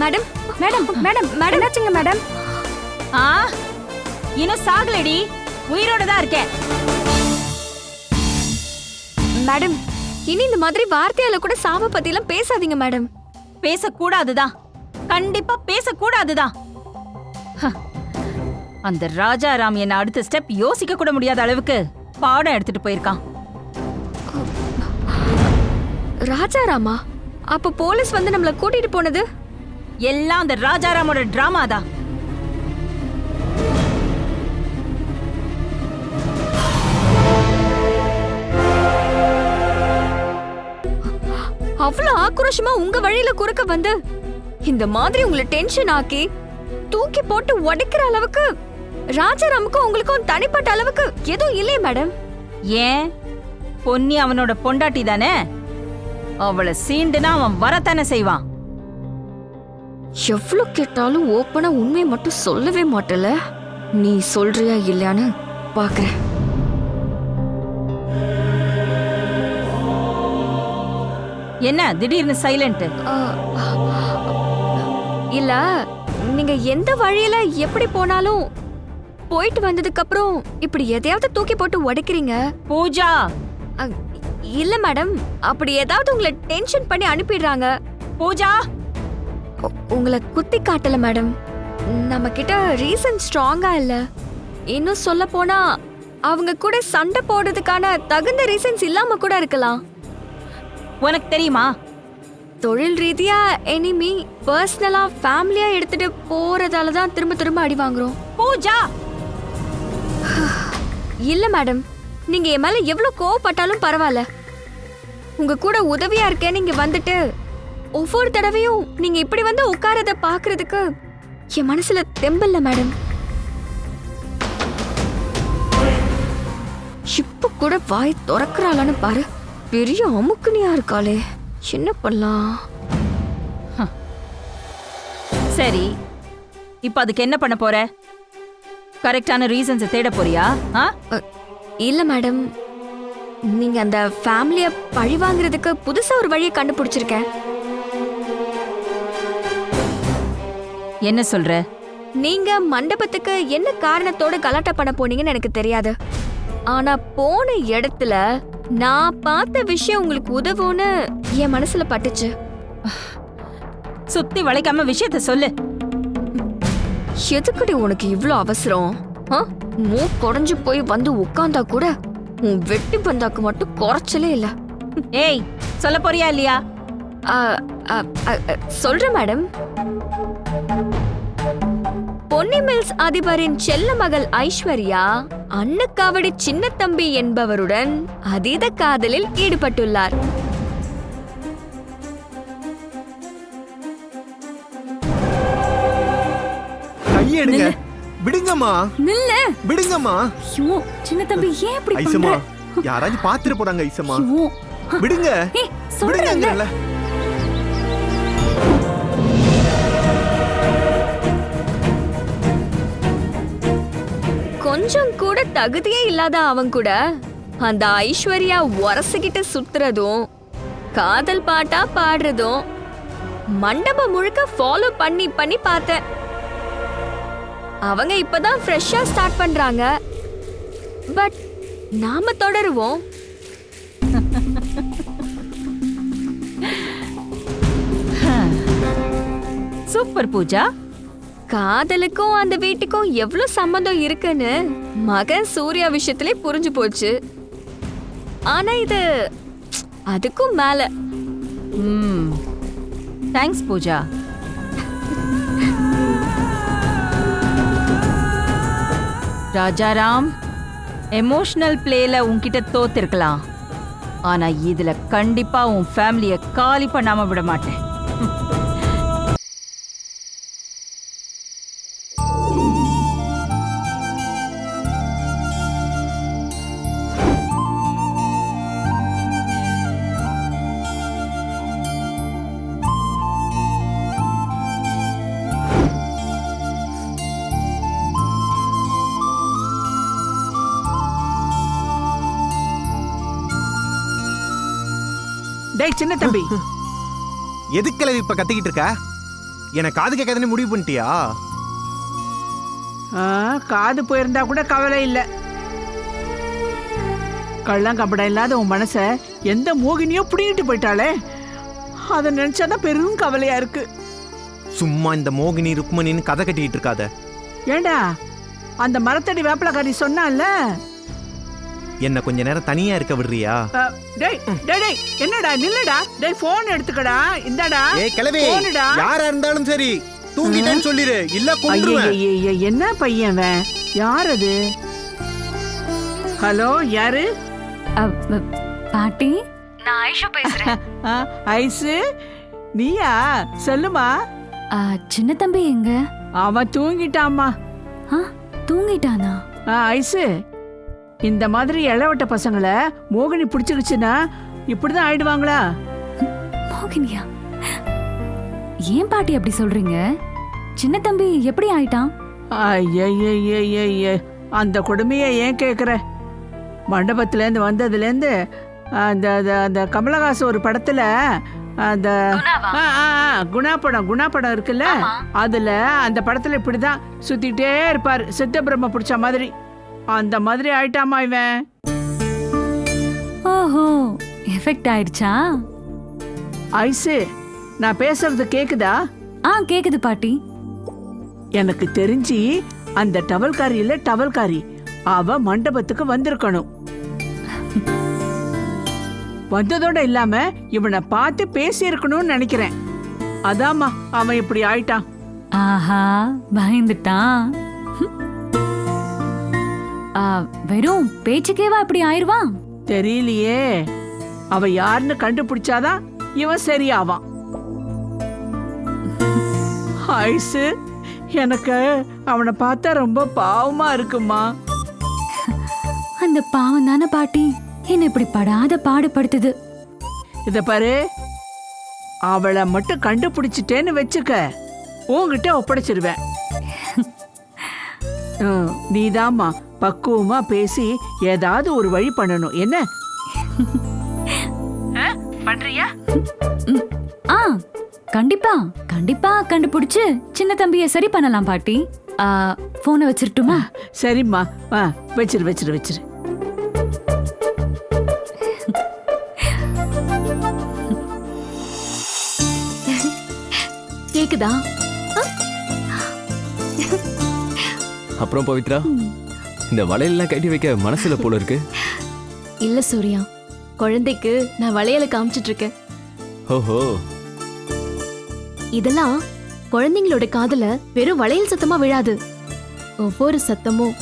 மேடம் மேடம் மேடம் மேடம், என்னாச்சுங்க மேடம்? இன்னும் சாகலடி, உயிரோட தான் இருக்கேன். மேடம், இனி இந்த மாதிரி வார்த்தையால கூட சாவ பத்தி எல்லாம் பேசாதீங்க மேடம். பேசக்கூடாதுதான், கண்டிப்பா பேசக்கூடாதுதான். அந்த ராஜாராம் என்ன அடுத்த ஸ்டெப் யோசிக்க கூட முடியாத அளவுக்கு பாடம் எடுத்துட்டு போயிருக்கான். ராஜாராமா? அப்ப போலீஸ் வந்து நம்மள கூட்டிட்டு போனது எல்லாம் அந்த ராஜாராமோட டிராமா தான். அவ்வளவு ஆக்ரோஷமா உங்க வழியில குறுக்க வந்து இந்த மாதிரி உங்களை டென்ஷன் ஆக்கி தூக்கி போட்டு உடைக்கிற அளவுக்கு ராஜாராமுக்கும் உங்களுக்கும் தனிப்பட்ட அளவுக்கு எதுவும் இல்லையே மேடம். ஏன்? பொன்னி அவனோட பொண்டாட்டி தானே, அவளை சீண்டுனா அவன் வரத்தானே செய்வான். எவ்வளவு கேட்டாலும் ஓப்பனா உண்மையை மட்டும் சொல்லவே மாட்டல. நீ சொல்றியா இல்லையான்னு பாக்குறேன். என்ன திடீர்னு சைலண்ட்? இல்ல, நீங்க எந்த வழியில எப்படி போனாலும் போயிட்டு வந்ததுக்கு அப்புறம் இப்படி எதையாவது தூக்கி போட்டு உடைக்கிறீங்க. பூஜா, இல்ல மேடம், அப்படி ஏதாவது உங்களை டென்ஷன் பண்ணி அனுப்பிடுறாங்க. பூஜா, உங்களை குத்தி காட்டல மேடம், நம்ம கிட்ட ரீசன் ஸ்ட்ராங்கா இல்ல. இன்னும் சொல்ல போனா அவங்க கூட சண்டை போடுறதுக்கான தகுந்த ரீசன்ஸ் இல்லாம கூட இருக்கலாம். உனக்கு தெரியுமா தொழில் ரீதியா எனிமி பர்சனலா ஃபேமிலியா எடுத்துட்டு போறதால தான் திரும்ப திரும்ப அடி வாங்குறோம். பூஜா, இல்ல மேடம், நீங்க என் மேல எவ்வளவு கோவப்பட்டாலும் பரவாயில்ல. உங்க கூட உதவியா இருக்கேன்னு இங்க வந்துட்டு ஒவ்வொரு தடவையும் நீங்க இப்படி வந்து உட்காரத பாக்குறதுக்கு என் மனசுல தெம்பல்ல மேடம். இப்ப கூட வாய் திறக்கிறாளான்னு பாரு. பெரிய அமுக்குனியா இருக்காளே, என்ன பண்ணலாம்? சரி, இப்ப அதுக்கு என்ன பண்ண போற? கரெக்டான ரீசன்ஸ் தேட போறியா? இல்ல மேடம், நீங்க அந்த ஃபேமிலிய பழி வாங்குறதுக்கு புதுசா ஒரு வழியை கண்டுபிடிச்சிருக்கேன். என்ன சொல்ற? நீங்க மண்டபத்துக்கு என்ன காரணத்தோட கலாட்டா பண்ண போனீங்கன்னு எனக்கு தெரியாது. ஆனா போன இடத்துல நான் பார்த்த விஷயம் உங்களுக்கு உதவும்னு என் மனசுல பட்டுச்சு. சுத்தி வளைக்காம விஷயத்த சொல்லு. எதுக்குடி உனக்கு இவ்ளோ அவசரம்? மூக்கொடைஞ்சு போய் வந்து உட்கார்ந்தா கூட உன் வெட்டி பந்தாக்கு மட்டும் குறைச்சலே இல்ல. ஏய், சொல்ல போறியா இல்லையா? சொல்றேன் மேடம். பொன்னி மில்ஸ் அதிபரின் செல்ல மகள் ஐஸ்வர்யா அன்னக்காவடி சின்ன தம்பி என்பவருடன் அதீத காதலில் ஈடுபட்டுள்ளார். கையெடுங்க, விடுங்கம்மா, நில்லு, விடுங்கம்மா. ஐயோ சின்ன தம்பி, ஏன் இப்படி ஐசம்மா, பண்ற? யாராச்சும் பாத்துட்டு போறாங்க. ஐசம்மா, ஐயோ, விடுங்க, ஏய் சொல்றேன்ல. கொஞ்சம் கூட தகுதியே இல்லாத அவன் கூட அந்த ஐஸ்வர்யா உரசிக்கிட்டு சுத்துறதும் காதல் பாட்டா பாடுறதும் மண்டபம் முழுக்க ஃபாலோ பண்ணி பண்ணி பார்த்தேன். அவங்க இப்பதான் ஃப்ரெஷ்ஷா ஸ்டார்ட் பண்றாங்க. பட் நாம தொடருவோம். சூப்பர் பூஜா. காதலுக்கும் அந்த வீட்டுக்கும் எவ்வளவு சம்பந்தம் இருக்குன்னு மகன் சூர்யா விஷயத்திலே புரிஞ்சு போச்சு. ஆனா இது அதுக்கும் மேல. தேங்க்ஸ் பூஜா. ராஜாராம், எமோஷனல் பிளேல உன்கிட்ட தோத்திருக்கலாம். ஆனா இதுல கண்டிப்பா உன் ஃபேமிலிய காலி பண்ணாம விட மாட்டேன். டேய் சின்ன தம்பி, எதுக்கல இப்ப கத்திக்கிட்டு இருக்க? எனக்கு காது கேட்காதுன்னு முடிவு பண்ணிட்டியா? காது போயிருந்தா கூட கவலை இல்ல. கள்ளங்கப்படம் இல்லாத உன் மனச எந்த மோகினியோ புடிங்கிட்டு போயிட்டாளே, அதை நினைச்சாதான் பெரும் கவலையா இருக்கு. சும்மா இந்த மோகினி ருக்மணின்னு கதை கட்டிக்கிட்டு இருக்காத. ஏண்டா அந்த மரத்தடி வேப்பலக்காரி சொன்னால, என்ன கொஞ்ச நேரம் தனியா இருக்க விடுறியா? டேய் டேய் டேய், என்னடா நில்லுடா. டேய் போன் எடுத்துக்கடா. இந்தாடா. ஏய் கிளவி, யாரா இருந்தாலும் சரி தூங்கிட்டேன்னு சொல்லிரு, இல்ல கொன்றுவேன். என்ன பையன் அவன்? யார் அது? ஹலோ, யாரு? பாட்டி, நான் ஐஷு பேசுறேன். ஐசு, நீயா? சொல்லுமா. சின்ன தம்பி எங்க? அவன் தூங்கிட்டாமா. தூங்கிட்டானா? ஐசு, இந்த மாதிரி இளவட்ட பசங்களை மோகினி பிடிச்சிருச்சுன்னா இப்படிதான் ஆயிடுவாங்களா? மோகினியா? ஏன் பாட்டி அப்படி சொல்றீங்க? சின்ன தம்பி எப்படி ஆயிட்டான்? அந்த கொடுமையை ஏன் கேக்குற? மண்டபத்திலேருந்து வந்ததுலேருந்து அந்த கமலஹாச ஒரு படத்துல அந்த குணா படம் இருக்குல்ல, அதுல அந்த படத்துல இப்படிதான் சுத்திட்டே இருப்பாரு, சித்த பிரம்ம பிடிச்ச மாதிரி. அந்த மாதிரி ஆயிட்டாமா இவன். ஓஹோ, எஃபெக்ட் ஆயிடுச்சா? ஐசு, நான் பேசுறது கேக்குதா? கேக்குது பாட்டி. எனக்கு தெரிஞ்சு அந்த டவல்காரி இல்ல டவல்காரி, அவ மண்டபத்துக்கு வந்திருக்கணும். வந்ததோட இல்லாம இவனை பார்த்து பேசி இருக்கணும்னு நினைக்கிறேன். அதாம்மா அவன் இப்படி ஆயிட்டான். ஆஹா பயந்துட்டான். வெறும் பேச்சுக்கேவா இப்படி ஆயிருவான்? தெரியலையே. அவ யாருன்னு கண்டுபிடிச்சாதான் இவன் சரியாவான். ஐசு, எனக்கு அவனை பார்த்தா ரொம்ப பாவமா இருக்குமா. அந்த பாவம் தானே பாட்டி என்ன இப்படி படாத பாடுபடுத்துது. இத பாரு, அவளை மட்டும் கண்டுபிடிச்சிட்டேன்னு வச்சுக்க, உன்கிட்ட ஒப்படைச்சிருவேன். நீதாம்மா பக்குவமா பேசி ஏதாவது ஒரு வழி பண்ணணும். என்ன பண்றியா? கண்டிப்பா கண்டிப்பா கண்டுபிடிச்சு சின்ன தம்பியை சரி பண்ணலாம் பாட்டி. போனை வச்சிருட்டுமா? சரிம்மா, வச்சிரு வச்சிரு வச்சிரு. கேக்குதா? அப்புறம் பவித்ரா, இந்த வளையல்லாம் கட்டி வைக்க மனசுல போல இருக்கு. இல்ல சூர்யா, குழந்தைக்கு நான் வளையலை காமிச்சிட்டு இருக்கேன். ஓஹோ, இதெல்லாம் குழந்தைங்களோட காதுல வெறும் வளையல் சத்தமா விழாது. ஒவ்வொரு சத்தமும்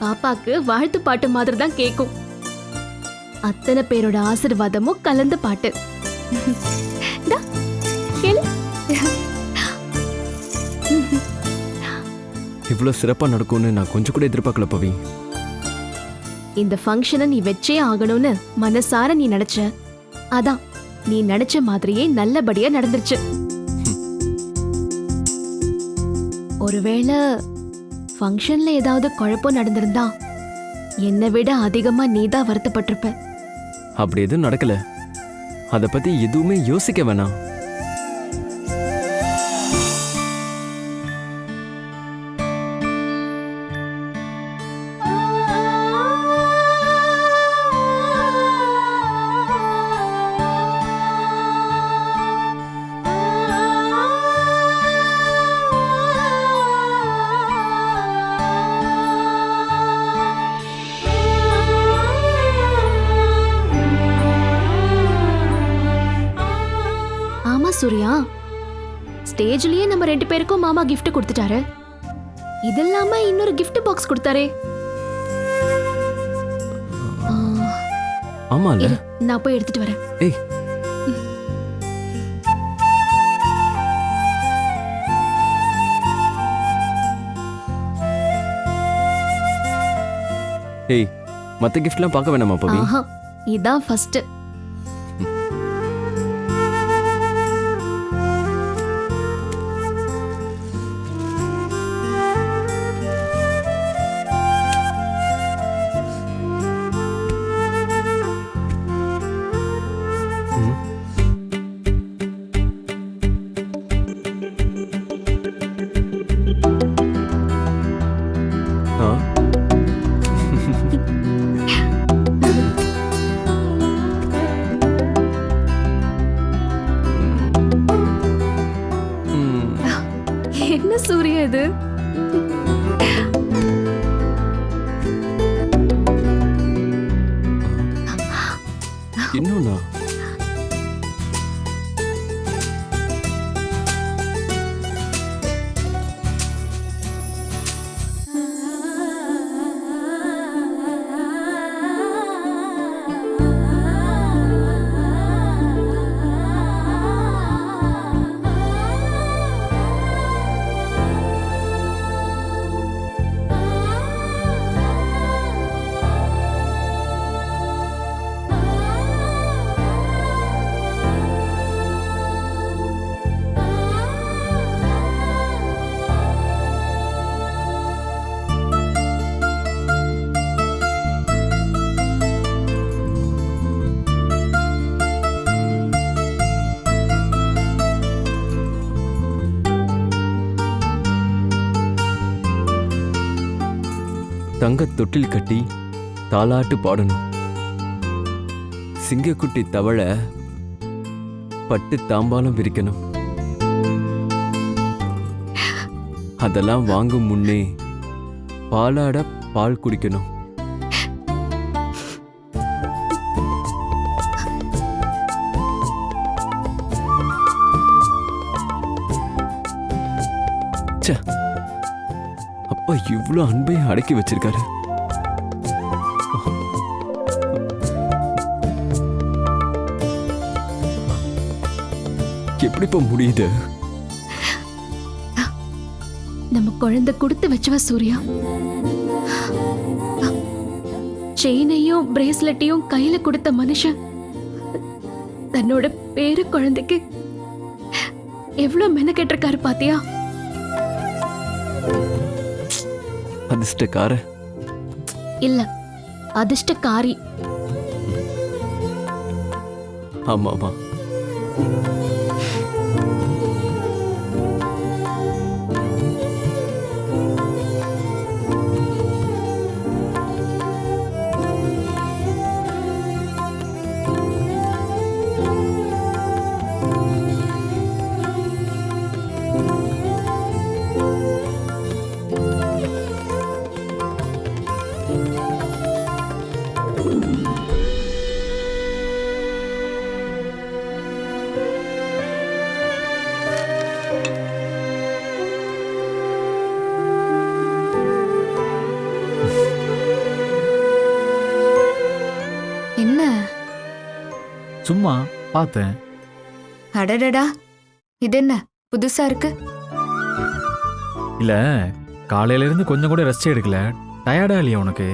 பாப்பாக்கு வாழ்த்து பாட்டு மாதிரி தான் கேக்கும். அத்தனை பேரோட ஆசீர்வாதமும் கலந்த பாட்டு. கேளு. இவ்வளவு சிறப்பா நடக்கும்னு நான் கொஞ்சம் கூட எதிர்பார்க்கல பவி. இந்த ஃபங்க்ஷனை நீ வச்சே ஆகணும்னு மனசார நீ நினைச்ச. அதான் நீ நினைச்ச மாதிரியே நல்லபடியா நடந்துருச்சு. ஒருவேளை ஃபங்க்ஷன்ல ஏதாவது குழப்பம் நடந்திருந்தா என்னை விட அதிகமா நீதான் வருத்தப்பட்டிருப்ப. அப்படி எதுவும் நடக்கல. அத பத்தி எதுவுமே யோசிக்க வேணாம். சூர்யா, ஸ்டேஜ்லயே நம்ம 2 பேருக்கும் மாமா gift கொடுத்துட்டாரு. இதெல்லாம இன்னொரு gift box கொடுத்தாரே. ஆமால, நான் போய் எடுத்துட்டு வரேன். ஏய், ஏய், மத்த கிஃப்ட்லாம் பார்க்க வேணாமா பவி? ஆஹா, இதான் ஃபர்ஸ்ட். என்ன சூர்யா இது? இன்னொன்னா தங்க தொட்டில் கட்டி தாலாட்டு பாடணும். சிங்கக்குட்டி தவளை பட்டு தாம்பாலம் விரிக்கணும். அதெல்லாம் வாங்கும் முன்னே பாலாட பால் குடிக்கணும். ச்சே, அப்பா இவ்வளோ அன்பையும் அடக்கி வச்சிருக்காரு. எப்படிப்பா முடியுது? நம்ம குழந்தை கொடுத்து வச்சவ சூர்யா. செயினையும் பிரேஸ்லெட்டையும் கையில கொடுத்த மனுஷன் தன்னோட பேரு குழந்தைக்கு எவ்வளவு மெனக்கெட்டிருக்காரு பாத்தியா? அதிர்ஷ்டக்கார இல்ல, அதிர்ஷ்டக்காரி. ஆமாமா. என்ன? சும்மா பார்த்தேன். அடடடா, இது என்ன புதுசா இருக்கு? இல்ல, காலையில இருந்து கொஞ்சம் கூட ரெஸ்ட் எடுக்கல. டயர்டா இல்லையா உனக்கு?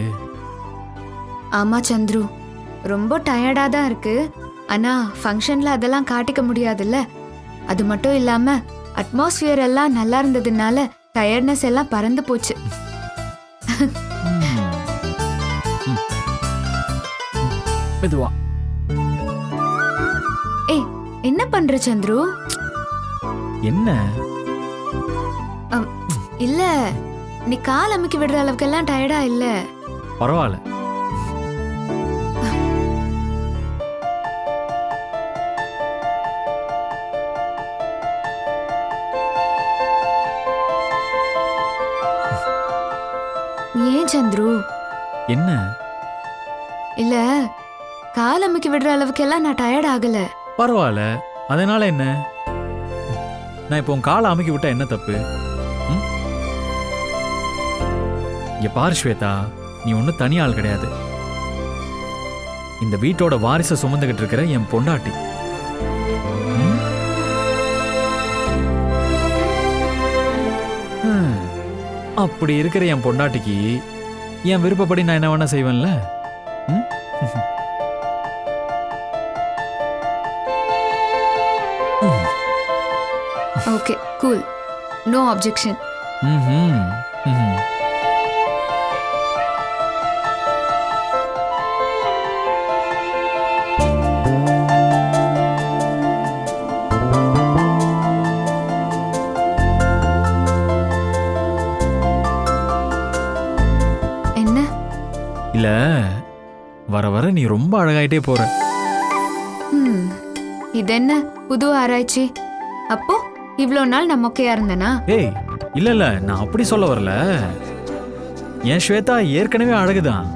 ஆமா சந்துரு, ரொம்ப டயர்டா தான் இருக்கு. ஆனா ஃபங்க்ஷன்ல அதெல்லாம் காட்டிக்க முடியாதுல்ல. அது மட்டும் இல்லாம அட்மாஸ்பியர் எல்லாம் நல்லா இருந்ததுனால டயர்ட்னஸ் எல்லாம் பறந்து போச்சு. மெதுவா. ஏய், என்ன பண்ற சந்துரு? என்ன? இல்ல, நீ கால் அமுக்கி விடுற அளவுக்கு எல்லாம் டயர்டா இல்ல. பரவாயில்ல. ஏன் சந்துரு? என்ன? இல்ல, கால் அமுக்கி விடுற அளவுக்கு எல்லாம் நான் டயர்ட் ஆகல. பரவாயில்ல, அதனால என்ன? நான் இப்போ உன் காலை அமுக்கி விட்டா என்ன தப்பு? இங்க பாரு ஸ்வேதா, நீ ஒன்னும் தனி ஆள் கிடையாது. இந்த வீட்டோட வாரிசை சுமந்துகிட்டு இருக்கிற என் பொண்டாட்டி. அப்படி இருக்கிற என் பொண்டாட்டிக்கு என் விருப்பப்படி நான் என்ன வேணா செய்வேன்ல. Okay, cool, no objection. என்ன? இல்ல, வர வர நீ ரொம்ப அழகாயிட்டே போற. இது என்ன புது ஆராய்ச்சி? அப்போ இவ்ளோ நாள் நான் மொக்கையா இருந்தேனா? ஏய், இல்ல இல்ல, நான் அப்படி சொல்ல வரல. என் ஸ்வேதா ஏற்கனவே அழகுதான்.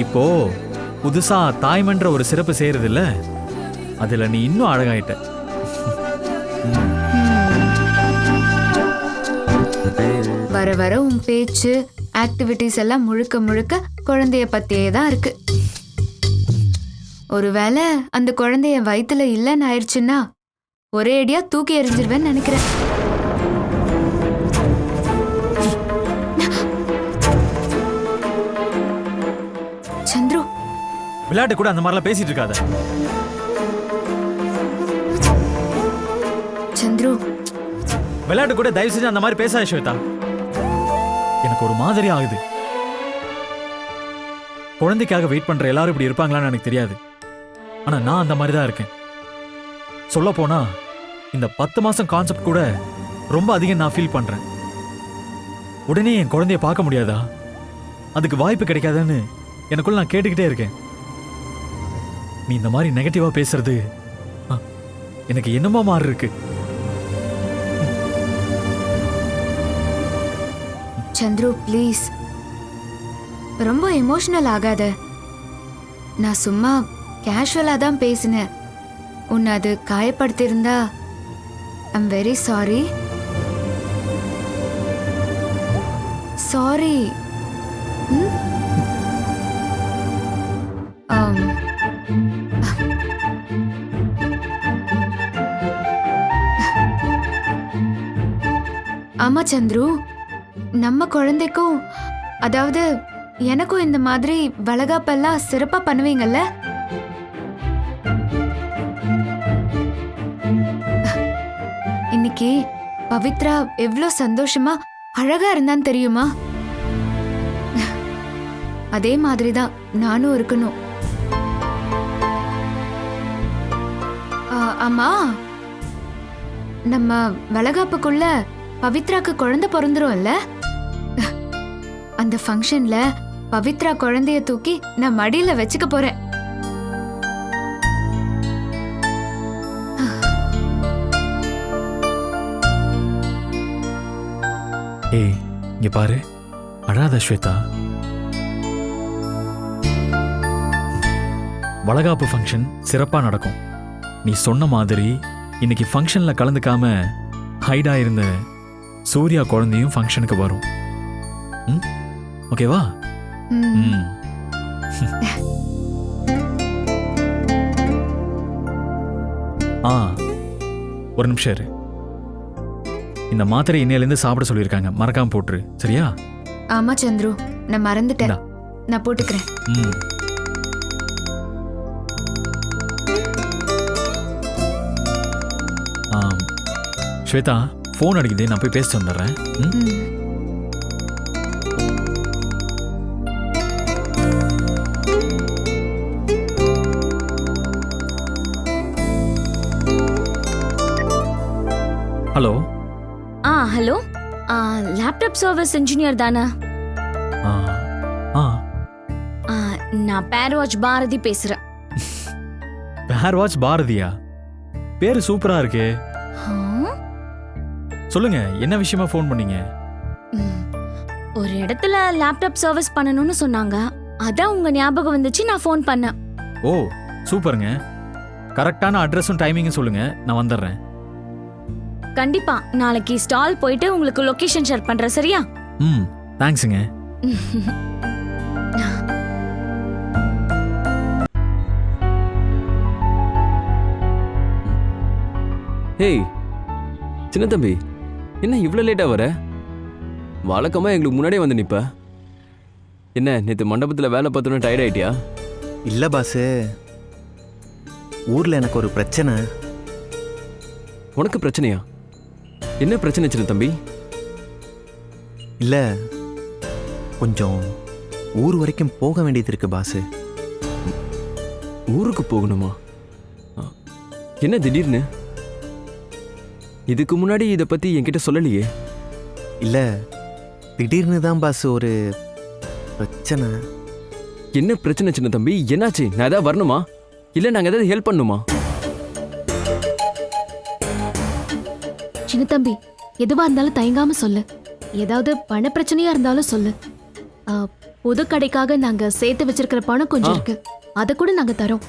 இப்போ புதுசா தாய்மன்ற ஒரு சிறப்பு செய்யறது இல்ல, அதுல நீ இன்னும் அழகாயிட்ட. வர வர உன் பேச்சு ஆக்டிவிட்டிஸ் எல்லாம் முழுக்க முழுக்க குழந்தைய பத்தியே தான் இருக்கு. ஒருவேளை அந்த குழந்தைய வயித்துல இல்லன்னு ஆயிடுச்சுன்னா ஒரே அடியா தூக்கி எறிஞ்சிருவேன்னு நினைக்கிறேன். சந்துரு, விளையாட்டு கூட அந்த மாதிரிலாம் பேசிட்டு இருக்காத. சந்துரு, விளையாட்டு கூட தயவு செஞ்சு அந்த மாதிரி பேசாத ஸ்வேதா. எனக்கு ஒரு மாதிரி ஆகுது. குழந்தைக்காக வெயிட் பண்ற எல்லாரும் இப்படி இருப்பாங்களான்னு எனக்கு தெரியாது. ஆனா நான் அந்த மாதிரி தான் இருக்கேன். சொல்ல போனா இந்த 10 மாசம் கான்செப்ட் கூட ரொம்ப அதிகம் நான் ஃபீல் பண்றேன். உடனே என் குழந்தைய பார்க்க முடியாதா? அதுக்கு வாய்ப்பு கிடைக்காதான்னு எனக்குள்ள நான் கேட்டுக்கிட்டே இருக்கேன். நீ இந்த மாதிரி நெகட்டிவா பேசுறது எனக்கு என்னமா மாறி இருக்கு. சந்துரு ப்ளீஸ், ரொம்ப எமோஷனல் ஆகாத. நான் சும்மா கேஷுவலா தான் பேசினேன். உன்னை அது காயப்படுத்தியிருந்தா ஐம் வெரி சாரி. சாரி. ஆமா சந்துரு, நம்ம குழந்தைக்கும் அதாவது எனக்கும் இந்த மாதிரி வளகாப்பெல்லாம் சிறப்பா பண்ணுவீங்கல்ல? இன்னைக்கு பவித்ரா எவ்வளோ சந்தோஷமா அழகா இருந்தான்னு தெரியுமா? அதே மாதிரிதான் நானும் இருக்கணும். ஆமா, நம்ம வளகாப்புக்குள்ள பவித்ராக்கு குழந்தை பிறந்துரும்ல? அந்த ஃபங்க்ஷன்ல பவித்ரா குழந்தைய தூக்கி நான் மடியில வச்சுக்க போறேன். ஏய், இங்க பாரு, அழாத ஸ்வேதா. வளகாப்பு ஃபங்க்ஷன் சிறப்பா நடக்கும். நீ சொன்ன மாதிரி இன்னைக்கு ஃபங்க்ஷன்ல கலந்துக்காம ஹைடா இருந்த சூர்யா குழந்தையும் ஃபங்க்ஷனுக்கு வரும். ஓகேவா? ஒரு நிமிஷம் இரு. இந்த மாத்திரை இன்னையிலேருந்து சாப்பிட சொல்லியிருக்காங்க, மறக்காம போட்டுரு, சரியா? ஆமா சந்துரு, நான் மறந்துட்டேன். நான் போட்டுக்கிறேன். ஸ்வேதா, ஃபோன் அடிக்குது, நான் போய் பேசிட்டு வந்துடுறேன். Hello. Hello, laptop service engineer தானே? நான் பேர் வாட்ச் பாரதி பேசுறேன். பேர் வாட்ச் பாரதியா? பேரு சூப்பரா இருக்கே. சொல்லுங்க, என்ன விஷயமா ஃபோன் பண்ணீங்க? ஒரு இடத்துல லேப்டாப் சர்வீஸ் பண்ணணும்னு சொன்னாங்க, அதான் உங்க ஞாபகம் வந்துச்சு, நான் ஃபோன் பண்ணேன். ஓ சூப்பருங்க. கரெக்டான அட்ரஸும் டைமிங்கும் சொல்லுங்க, நான் வந்துடுறேன். கண்டிப்பா நாளைக்கு ஸ்டால் போயிட்டு உங்களுக்கு லொகேஷன் ஷேர் பண்றேன், சரியா? தேங்க்ஸுங்க. ஹேய் சின்ன தம்பி, என்ன இவ்வளோ லேட்டாக வர? வழக்கமாக எங்களுக்கு முன்னாடியே வந்து நிற்ப. என்ன நேற்று மண்டபத்தில் வேலை பார்த்தோன்னு டயர்ட் ஆகிட்டியா? இல்லை பாஸு, ஊரில் எனக்கு ஒரு பிரச்சனை. உனக்கு பிரச்சனையா? என்ன பிரச்சனை சின்ன தம்பி? இல்லை, கொஞ்சம் ஊர் வரைக்கும் போக வேண்டியது இருக்கு பாஸு. ஊருக்கு போகணுமா? என்ன திடீர்னு? இதுக்கு முன்னாடி இதை பற்றி என்கிட்ட சொல்லலையே. இல்லை, திடீர்னு தான் பாஸ் ஒரு பிரச்சனை. என்ன பிரச்சனை சின்ன தம்பி? என்னாச்சு? நான் ஏதாவது வரணுமா, இல்லை நாங்கள் ஏதாவது ஹெல்ப் பண்ணணுமா? சின்ன தம்பி, எதுவா இருந்தாலும் தயங்காம சொல்லு. ஏதாவது பண பிரச்சனையா இருந்தாலும் சொல்லு. புது கடைக்காக நாங்க சேர்த்து வச்சிருக்கிற பணம் கொஞ்சம் இருக்கு, அதை கூட நாங்க தரோம்.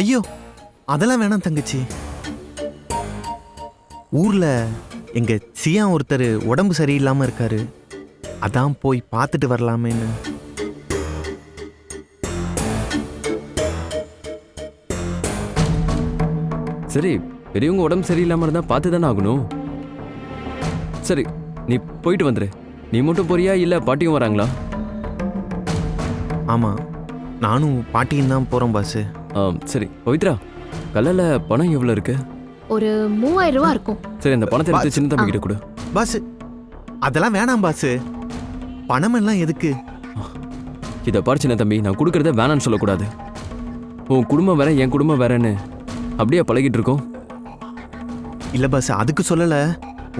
ஐயோ, அதெல்லாம் வேணாம் தங்கச்சி. ஊர்ல எங்க சியா ஒருத்தர் உடம்பு சரியில்லாம இருக்காரு, அதான் போய் பார்த்துட்டு வரலாமேன்னு. சரி, பெரியவங்க உடம்பு சரியில்லாம இருந்தா பார்த்து தானே ஆகணும். சரி, நீ போயிட்டு வந்துரு. நீ மட்டும் போறியா இல்ல பாட்டியும் வராங்களா? ஆமா, நானும் பாட்டியும் தான் போறோம் பாஸ். சரி பவித்ரா, கல்லில் பணம் எவ்வளவு இருக்கு? ஒரு 3000 ரூபா இருக்கும். சரி, அந்த பணத்தை எடுத்து சின்ன தம்பி கிட்ட கொடு. பாஸ், அதெல்லாம் வேணாம் பாஸ். பணம் எல்லாம் எதுக்கு? இதை பாரு சின்ன தம்பி, நான் கொடுக்கறத வேணான்னு சொல்லக்கூடாது. உன் குடும்பம் வேற என் குடும்பம் வேறன்னு அப்படியே பழகிட்டு இருக்கோம். இல்ல பாஸ், அதுக்கு சொல்லல.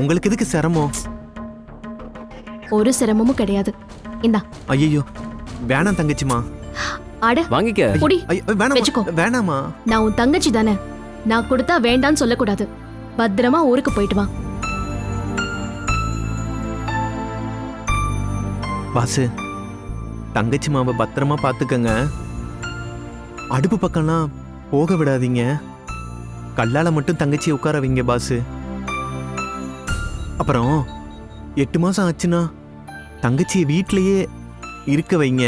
உங்களுக்கு எதுக்கு சிரமம்? ஒரு சிரமமும் கிடையாது. இந்தா. ஐயோ, வேணாம் தங்கச்சிமா. அட வாங்கிக்க. குடி. வேணாம், வெச்சுக்கோ. வேணாமா. நான் உன் தங்கச்சி தானே, நான் கொடுத்தா வேண்டான்னு சொல்லக்கூடாது. பத்திரமா ஊருக்கு போயிட்டு வா. பாஸ், தங்கச்சி மாவை பத்திரமா பாத்துக்கங்க. அடுப்பு பக்கம்லாம் போக விடாதீங்க. கல்லால மட்டும் தங்கச்சியை உட்கார வைங்க பாஸ். அப்புறம் 8 மாசம் ஆச்சுன்னா தங்கச்சியை வீட்டிலேயே இருக்க வைங்க.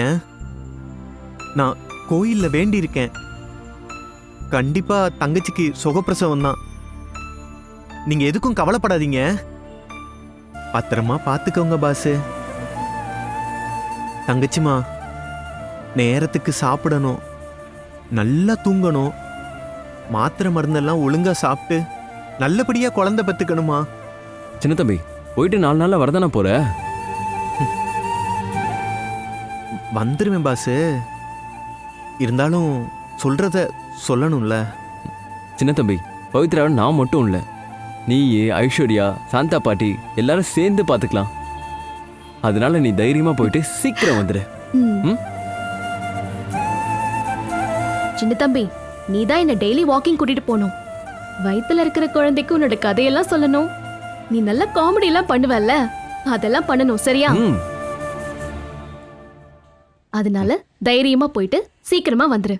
நான் கோயிலில் வேண்டியிருக்கேன். கண்டிப்பா தங்கச்சிக்கு சுகப்பிரசவம் தான். நீங்க எதுக்கும் கவலைப்படாதீங்க. பத்திரமா பார்த்துக்கோங்க பாசு. தங்கச்சிமா, நேரத்துக்கு சாப்பிடணும், நல்லா தூங்கணும், மாத்திரை மருந்தெல்லாம் ஒழுங்கா சாப்பிட்டு நல்லபடியா குழந்தை பெத்துக்கணுமா. சின்ன தம்பி, போயிட்டு 4 நாள்ல வரதானே போற? வந்துருவேன் பாசு. இருந்தாலும் சொல்றத சொல்லணும்ல. சின்ன தம்பி, பவித்ராவை நான் மட்டும் இல்லை, நீ, ஐஸ்வர்யா, சாந்தா பாட்டி எல்லாரும் சேர்ந்து பார்த்துக்கலாம். அதனால நீ தைரியமா போயிட்டு சீக்கிரம் வந்துடு. சின்ன தம்பி, நீ தான் என்ன டெய்லி வாக்கிங் கூட்டிட்டு போகணும். வயித்துல இருக்கிற குழந்தைக்கு உன்னோட கதையெல்லாம் சொல்லணும். நீ நல்ல காமெடி எல்லாம் பண்ணுவல்ல, அதெல்லாம் பண்ணணும், சரியா? அதனால தைரியமா போயிட்டு சீக்கிரமா வந்துரு.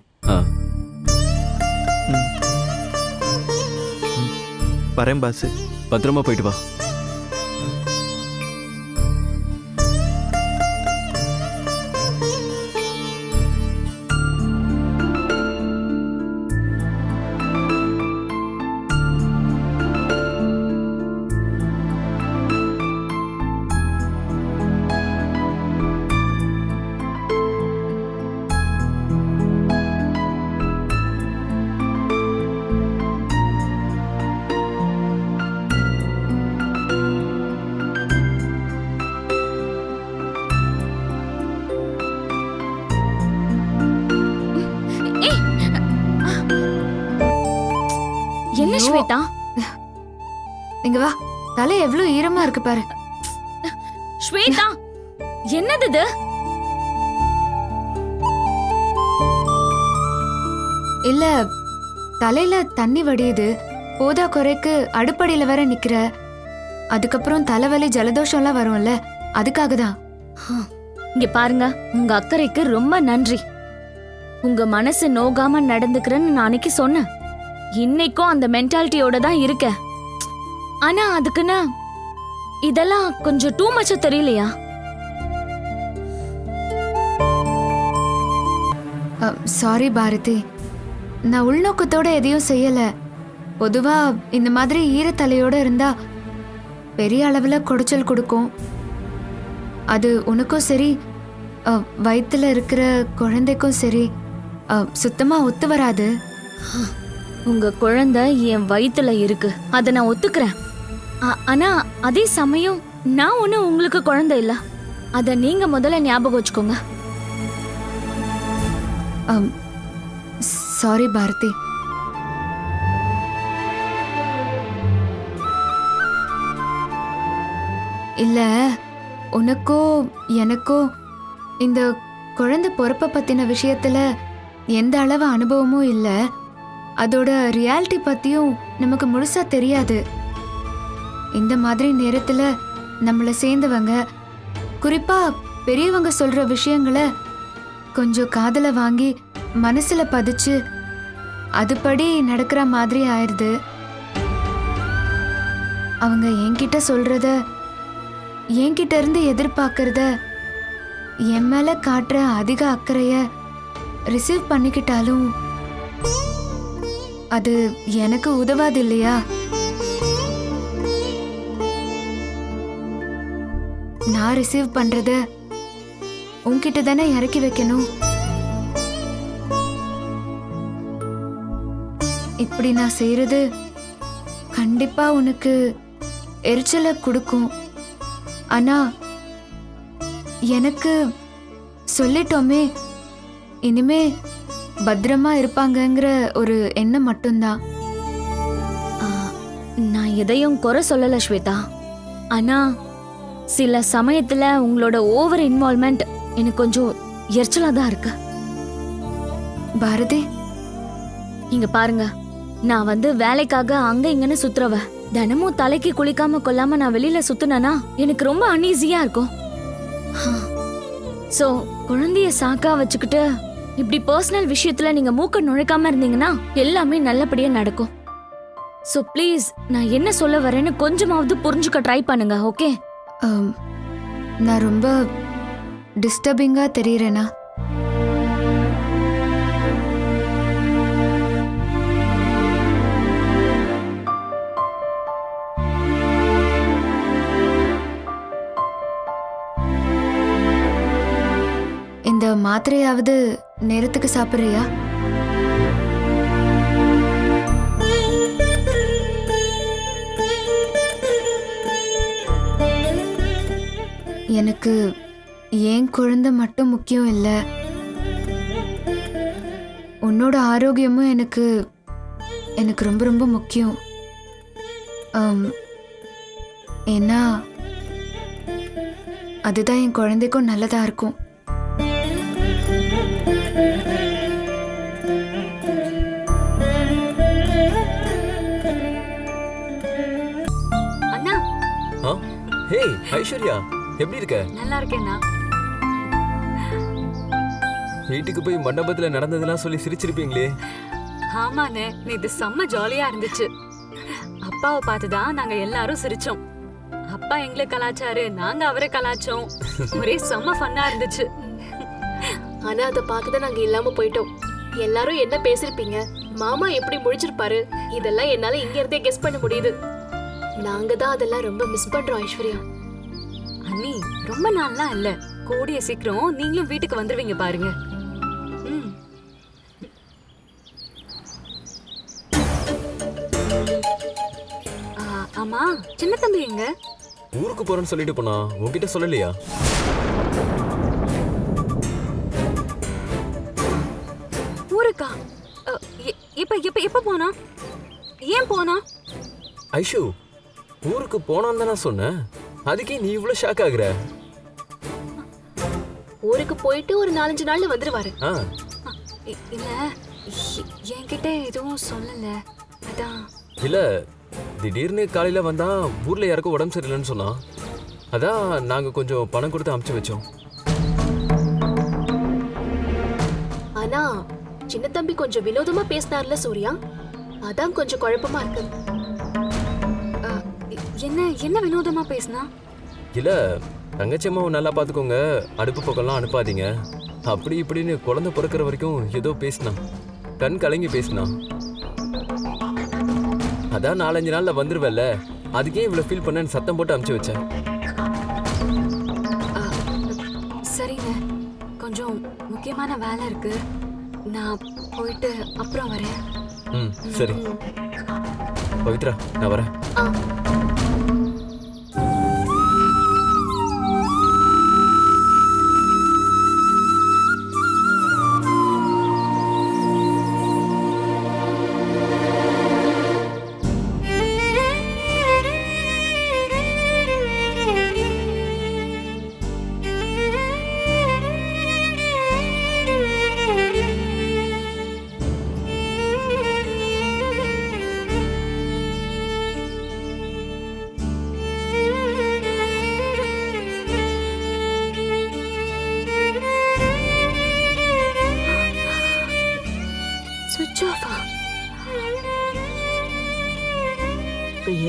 வரேன் பாசு. பத்திரமா போயிட்டு வா. என்ன ஸ்வேதா? இங்க வா, தலை எவ்வளவு ஈரமா இருக்கு பாரு. ஸ்வேதா, என்னது இது? இல்ல, தலையில தண்ணி வடியுது. போதா குறைக்கு அடுப்படியில வேற நிக்கிற. அதுக்கப்புறம் தலைவலி ஜலதோஷம்லாம் வரும்ல, அதுக்காக தான். இங்க பாருங்க, உங்க அக்கறைக்கு ரொம்ப நன்றி. உங்க மனசு நோகாம நடந்துக்கிறேன்னு நான் அன்னைக்கு சொன்னேன். இன்னைக்கும் அந்த மென்டாலிட்டியோட தான் இருக்க. ஆனா அதுக்குன்னு இதெல்லாம் கொஞ்சம் டூ மச்சா தெரியலையா? சாரி பாரதி, நான் உள்நோக்கத்தோட எதையும் செய்யல. பொதுவா இந்த மாதிரி ஈரத்தலையோட இருந்தா பெரிய அளவுல குடைச்சல் கொடுக்கும். அது உனக்கும் சரி, வயித்துல இருக்கிற குழந்தைக்கும் சரி சுத்தமா ஒத்து வராது. உங்க குழந்தை என் வயித்துல இருக்கு, அத நான் ஒத்துக்கிறேன். ஆனா அதே சமயம் நான் ஒண்ணு உங்களுக்கு குழந்தை இல்ல, அத நீங்க முதல்ல ஞாபகம் வச்சுக்கோங்க. சாரி பாரதி. இல்ல, உனக்கோ எனக்கோ இந்த குழந்தை பொறுப்பை பத்தின விஷயத்துல எந்த அளவு அனுபவமும் இல்ல. அதோட ரியாலிட்டி பத்தியும் நமக்கு முழுசா தெரியாது. இந்த மாதிரி நேரத்துல நம்மள சேர்ந்தவங்க, குறிப்பா பெரியவங்க சொல்ற விஷயங்களை கொஞ்சம் காதுல வாங்கி மனசுல பதிச்சு அதுபடி நடக்கிற மாதிரி ஆயிடுது. அவங்க என்கிட்ட சொல்றத, என்கிட்ட இருந்து எதிர்பார்க்கறத, என் மேல காட்டுற அதிக அக்கறைய ரிசீவ் பண்ணிக்கிட்டாலும் அது எனக்கு உதவாது இல்லையா? நான் ரிசீவ் பண்றத உன்கிட்ட தானே இறக்கி வைக்கணும். இப்படி நான் செய்யறது கண்டிப்பா உனக்கு எரிச்சலை கொடுக்கும். ஆனா எனக்கு சொல்லிட்டோமே, இனிமே பத்திரமா இருப்பாங்கங்கிற ஒரு எண்ணம் மட்டும்தான். நான் எதையும் குறை சொல்லல ஸ்வேதா. ஆனா சில சமயத்துல உங்களோட ஓவர் இன்வால்வ்மெண்ட் எனக்கு கொஞ்சம் எரிச்சலா தான் இருக்கு. பாரதி, இங்க பாருங்க, நான் வந்து வேலைக்காக அங்க இங்கன்னு சுத்துறவ. தினமும் தலைக்கு குளிக்காம கொள்ளாம நான் வெளியில சுத்துனேனா எனக்கு ரொம்ப அன்ஈஸியா இருக்கும். சோ குழந்தைய சாக்கா வச்சுக்கிட்டு இப்படி பர்சனல் விஷயத்துல நீங்க மூக்க நுழைக்காம இருந்தீங்கன்னா எல்லாமே நல்லபடியா நடக்கும். சோ ப்ளீஸ், நான் என்ன சொல்ல வரேன்னு கொஞ்சமாவது புரிஞ்சுக்க ட்ரை பண்ணுங்க, ஓகே? நான் ரொம்ப டிஸ்டர்பிங்கா தெரியறேனா? இந்த மாத்திரையாவது நேரத்துக்கு சாப்பிட்றியா? எனக்கு என் குழந்தை மட்டும் முக்கியம் இல்லை, உன்னோட ஆரோக்கியமும் எனக்கு ரொம்ப ரொம்ப முக்கியம். ஏன்னா அதுதான் என் குழந்தைக்கும் நல்லதா இருக்கும். அண்ணா. ஹே ஐஸ்வர்யா, எப்படி இருக்க? நல்லா இருக்கேண்ணா. வீட்டுக்கு போய் மண்டபத்துல நடந்ததெல்லாம் சொல்லி சிரிச்சிருப்பீங்களே. ஆமாண்ணே, இது செம்ம ஜாலியா இருந்துச்சு. அப்பாவை பார்த்துதான் நாங்க எல்லாரும் சிரிச்சோம். அப்பா எங்களை கலாச்சாரு, நாங்க அவரை கலாச்சோம். ஒரே செம்ம ஃபன்னா இருந்துச்சு. ஆனா அதை பார்க்கதான் நாங்க இல்லாம போயிட்டோம். எல்லாரும் என்ன பேசிருப்பீங்க, மாமா எப்படி முழிச்சிருப்பாரு, இதெல்லாம் என்னால இங்க இருந்தே கெஸ் பண்ண முடியுது. நாங்க தான் அதெல்லாம் ரொம்ப மிஸ் பண்றோம் ஐஸ்வர்யா. அண்ணி, ரொம்ப நாள்லாம் இல்ல, கூடிய சீக்கிரம் நீங்களும் வீட்டுக்கு வந்துருவீங்க பாருங்க. ஆமா, சின்ன தம்பி எங்க? ஊருக்கு போறேன்னு சொல்லிட்டு போனா, உன்கிட்ட சொல்லலையா? ஊருக்கா? எப்ப போனா? ஏன் போனா? ஐஷு, ஊருக்கு போனான்னு தானே சொன்னேன், அதுக்கே நீ இவ்வளவு ஷாக் ஆகுற? ஊருக்கு போயிட்டு ஒரு 4-5 நாள்ல வந்துருவாரு. இல்ல, என்கிட்ட எதுவும் சொல்லல. அதான். இல்ல, திடீர்னு காலையில வந்தா ஊர்ல யாருக்கும் உடம்பு சரியில்லைன்னு சொன்னா, அதான் நாங்க கொஞ்சம் பணம் கொடுத்து அனுப்பிச்சு வச்சோம். ஆனா சின்ன தம்பி கொஞ்சம் வினோதமா பேசினார்ல சூர்யா, அதான் கொஞ்சம் குழப்பமா இருக்கு. என்ன வினோதமா பேசினா? இல்ல, தங்கச்சி அம்மாவை நல்லா பாத்துக்கோங்க, அடுப்பு பக்கம்லாம் அனுப்பாதீங்க, அப்படி இப்படின்னு குழந்தை பிறக்கிற வரைக்கும் ஏதோ பேசினா, கண் கலங்கி பேசினா. அதான் 4-5 நாள்ல வந்துருவல்ல, அதுக்கே இவ்வளவு ஃபீல் பண்ணேன்னு சத்தம் போட்டு அனுப்பிச்சு வச்சேன். சரிங்க, கொஞ்சம் முக்கியமான வேலை இருக்கு, நான் போயிட்டு அப்புறம் வரேன். சரி பவித்ரா, நான் வரேன்.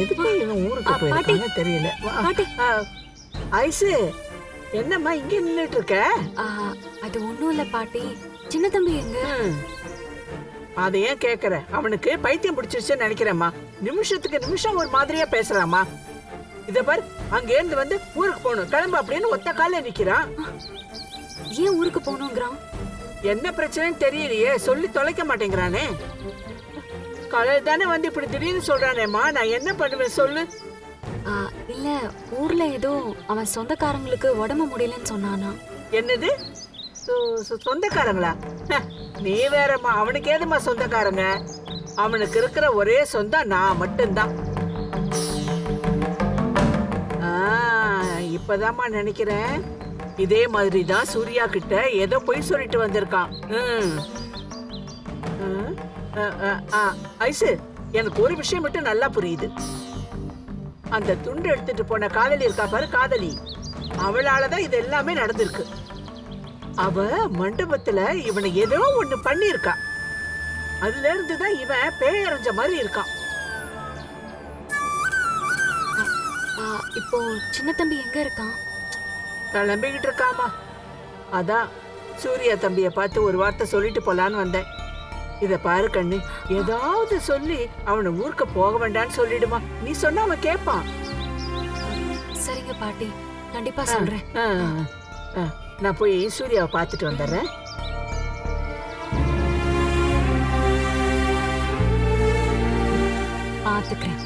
எதுக்கு இவன் ஊருக்கு போயிருக்காங்க தெரியல. ஐசு, என்னம்மா இங்க நின்னுட்டு இருக்க? அது ஒண்ணும் இல்ல பாட்டி, சின்ன தம்பி எங்க? அதை ஏன் கேக்குற? அவனுக்கு பைத்தியம் பிடிச்சிருச்சுன்னு நினைக்கிறேம்மா. நிமிஷத்துக்கு நிமிஷம் ஒரு மாதிரியா பேசுறாமா. இத பாரு, அங்க இருந்து வந்து ஊருக்கு போகணும் கிளம்பு அப்படின்னு ஒத்த கால நிக்கிறான். ஏன் ஊருக்கு போகணுங்கிறான்? என்ன பிரச்சனைன்னு தெரியலையே, சொல்லி தொலைக்க மாட்டேங்கிறானே. காலையில் தானே வந்து இப்படி திடீர்னு சொல்றானேம்மா, நான் என்ன பண்ணுவேன் சொல்லு. இல்ல, ஊர்ல ஏதோ அவன் சொந்தக்காரங்களுக்கு உடம்பு முடியலன்னு சொன்னானா. என்னது சொந்தக்காரங்களா? நீ வேறம்மா, அவனுக்கு ஏதுமா சொந்தக்காரங்க? அவனுக்கு இருக்கிற ஒரே சொந்தம் நான் மட்டும்தான். இப்பதாம்மா நினைக்கிறேன், இதே மாதிரி தான் சூர்யா கிட்ட ஏதோ பொய் சொல்லிட்டு வந்திருக்கான். ஐசு, எனக்கு ஒரு விஷயம் மட்டும் நல்லா புரியுது. அந்த துண்டு எடுத்துட்டு போன காதலி இருக்கா பாரு, காதலி, அவளாலதான் இது எல்லாமே நடந்திருக்கு. அவ மண்டபத்துல இவனை ஏதோ ஒண்ணு பண்ணிருக்கா. அதுல இருந்துதான் இவன் பேயறிஞ்ச மாதிரி இருக்கான். இப்போ சின்ன தம்பி எங்க இருக்கான்? கிளம்பிக்கிட்டு இருக்காமா. அதான் சூர்யா தம்பியை பார்த்து ஒரு வார்த்தை சொல்லிட்டு போலான்னு வந்தேன். இத பாரு கண்ணு, ஏதாவது சொல்லி அவனை ஊருக்கு போக வேண்டான்னு சொல்லிடுமா. நீ சொன்னா அவன் கேட்பான். சரிங்க பாட்டி, கண்டிப்பா சொல்றேன். நான் போய் சூர்யாவை பார்த்துட்டு வந்துடுறேன். பாத்துக்கிறேன்.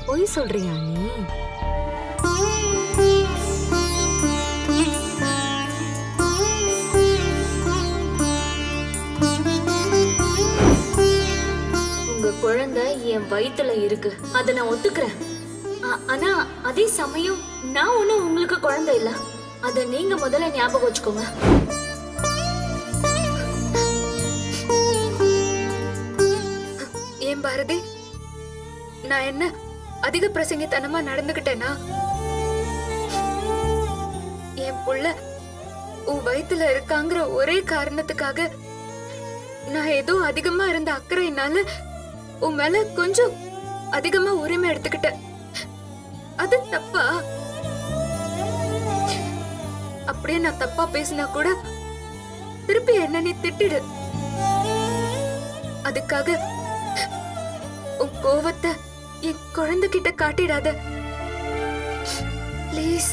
பொய் சொல்றியா நீ? உங்க குழந்தை என் வயித்துல இருக்கு, அத நான் ஒத்துக்கிறேன். ஆனா அதே சமயம் நான் ஒண்ணும் உங்களுக்கு குழந்தை இல்ல, அத நீங்க முதல்ல ஞாபகம் வச்சுக்கோங்க. ஏன் பாரதி, நான் என்ன அதிக பிரசங்கித்தனமா நடந்துகிட்டேனா? என் புள்ள உன் வயித்துல இருக்காங்கிற ஒரே காரணத்துக்காக நான் ஏதோ அதிகமா இருந்த அக்கறையினால உன் மேல கொஞ்சம் அதிகமா உரிமை எடுத்துக்கிட்டேன். அது தப்பா? அப்படியே நான் தப்பா பேசினா கூட திருப்பி என்ன நீ திட்டிடு. அதுக்காக உன் கோவத்தை என் குழந்தைகிட்ட காட்டிடாத ப்ளீஸ்.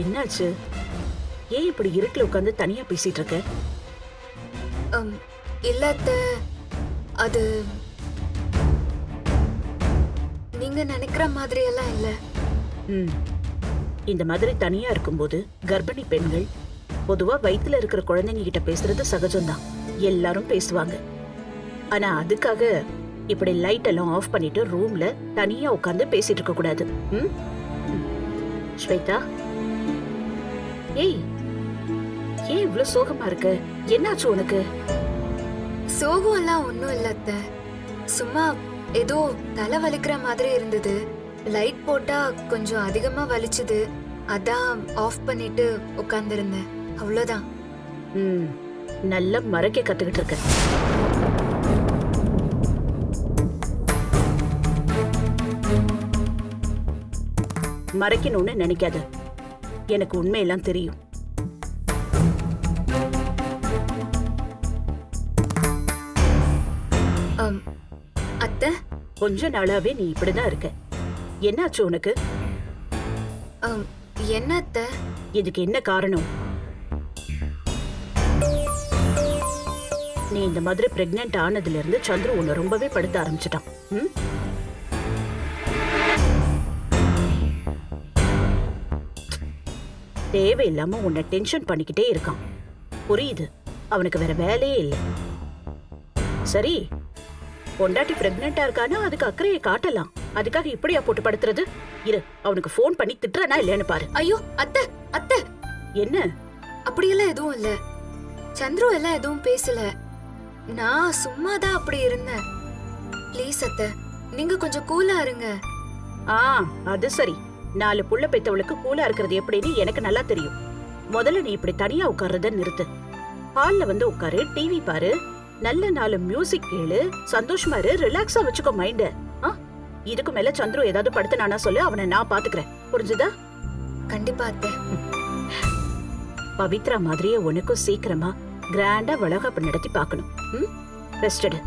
என்னாச்சு? ஏன் இப்படி இருட்டில் உட்காந்து தனியா பேசிட்டு இருக்க? இல்ல அத்தை, அது நீங்க நினைக்கிற மாதிரி எல்லாம் இல்ல. இந்த மாதிரி தனியா இருக்கும்போது கர்ப்பிணி பெண்கள் பொதுவா வயித்துல இருக்கிற குழந்தைங்க கிட்ட பேசுறது சகஜம்தான், எல்லாரும் பேசுவாங்க. ஆனா அதுக்காக இப்படி லைட் எல்லாம் ஆஃப் பண்ணிட்டு ரூம்ல தனியா உட்காந்து பேசிட்டு இருக்க கூடாது. ஸ்வேதா, ஏய், ஏன் இவ்வளவு சோகமா இருக்க? என்னாச்சு உனக்கு? சோகம் எல்லாம் ஒண்ணும் இல்ல அத்தை, சும்மா ஏதோ தலை வலிக்கிற மாதிரி இருந்தது. லைட் போட்டா கொஞ்சம் அதிகமா வலிச்சுது, அதான் ஆஃப் பண்ணிட்டு உட்கார்ந்திருந்தேன், அவ்வளவுதான். நல்லா மறைக்க கத்துக்கிட்டு இருக்க. மறைக்கணும்னு நினைக்காத, எனக்கு உண்மையெல்லாம் தெரியும். அத்தை, கொஞ்ச நாளாவே நீ இப்படிதான் இருக்க. என்னாச்சு உனக்கு? என்ன அத்தை? இதுக்கு என்ன காரணம்? நீ இந்த மாதிரி பிரெக்னென்ட் ஆனதுல இருந்து சந்துரு உன்னை ரொம்பவே படுத்த ஆரம்பிச்சிட்டான். தேவையில்லாம உன்னை டென்ஷன் பண்ணிக்கிட்டே இருக்கான். புரியுது, அவனுக்கு வேற வேலையே இல்லை. சரி, பொண்டாட்டி பிரெக்னெண்டா இருக்கானா அதுக்கு அக்கறையை காட்டலாம், அதுக்காக இப்படியா போட்டு படுத்துறது? இரு, அவனுக்கு போன் பண்ணி திட்டுறனா இல்லையான்னு பாரு. ஐயோ அத்தை, அத்தை, என்ன? அப்படியெல்லாம் எதுவும் இல்ல, சந்துரு எல்லாம் எதுவும் பேசல, நான் சும்மாதான் அப்படி இருந்தேன். ப்ளீஸ் அத்தை, நீங்க கொஞ்சம் கூலா இருங்க. அது சரி, 4 புள்ள பெத்தவளுக்கு கூலா இருக்கிறது எப்படின்னு எனக்கு நல்லா தெரியும். முதல்ல நீ இப்படி தனியா உட்கார்றத நிறுத்து. ஹால்ல வந்து உட்காரு, டிவி பாரு, நல்ல 4 மியூசிக் கேளு, சந்தோஷமா இரு, ரிலாக்ஸா வச்சுக்கோ மைண்ட. இதுக்கு மேல சந்துரு ஏதாவது படுத்துனானா சொல்லு, அவனை நான் பாத்துக்கிறேன், புரிஞ்சுதா? கண்டிப்பா அத்தை. பவித்ரா மாதிரியே உனக்கும் சீக்கிரமா கிராண்டா வளகாப்பு நடத்தி பார்க்கணும். ரெஸ்ட் எடு.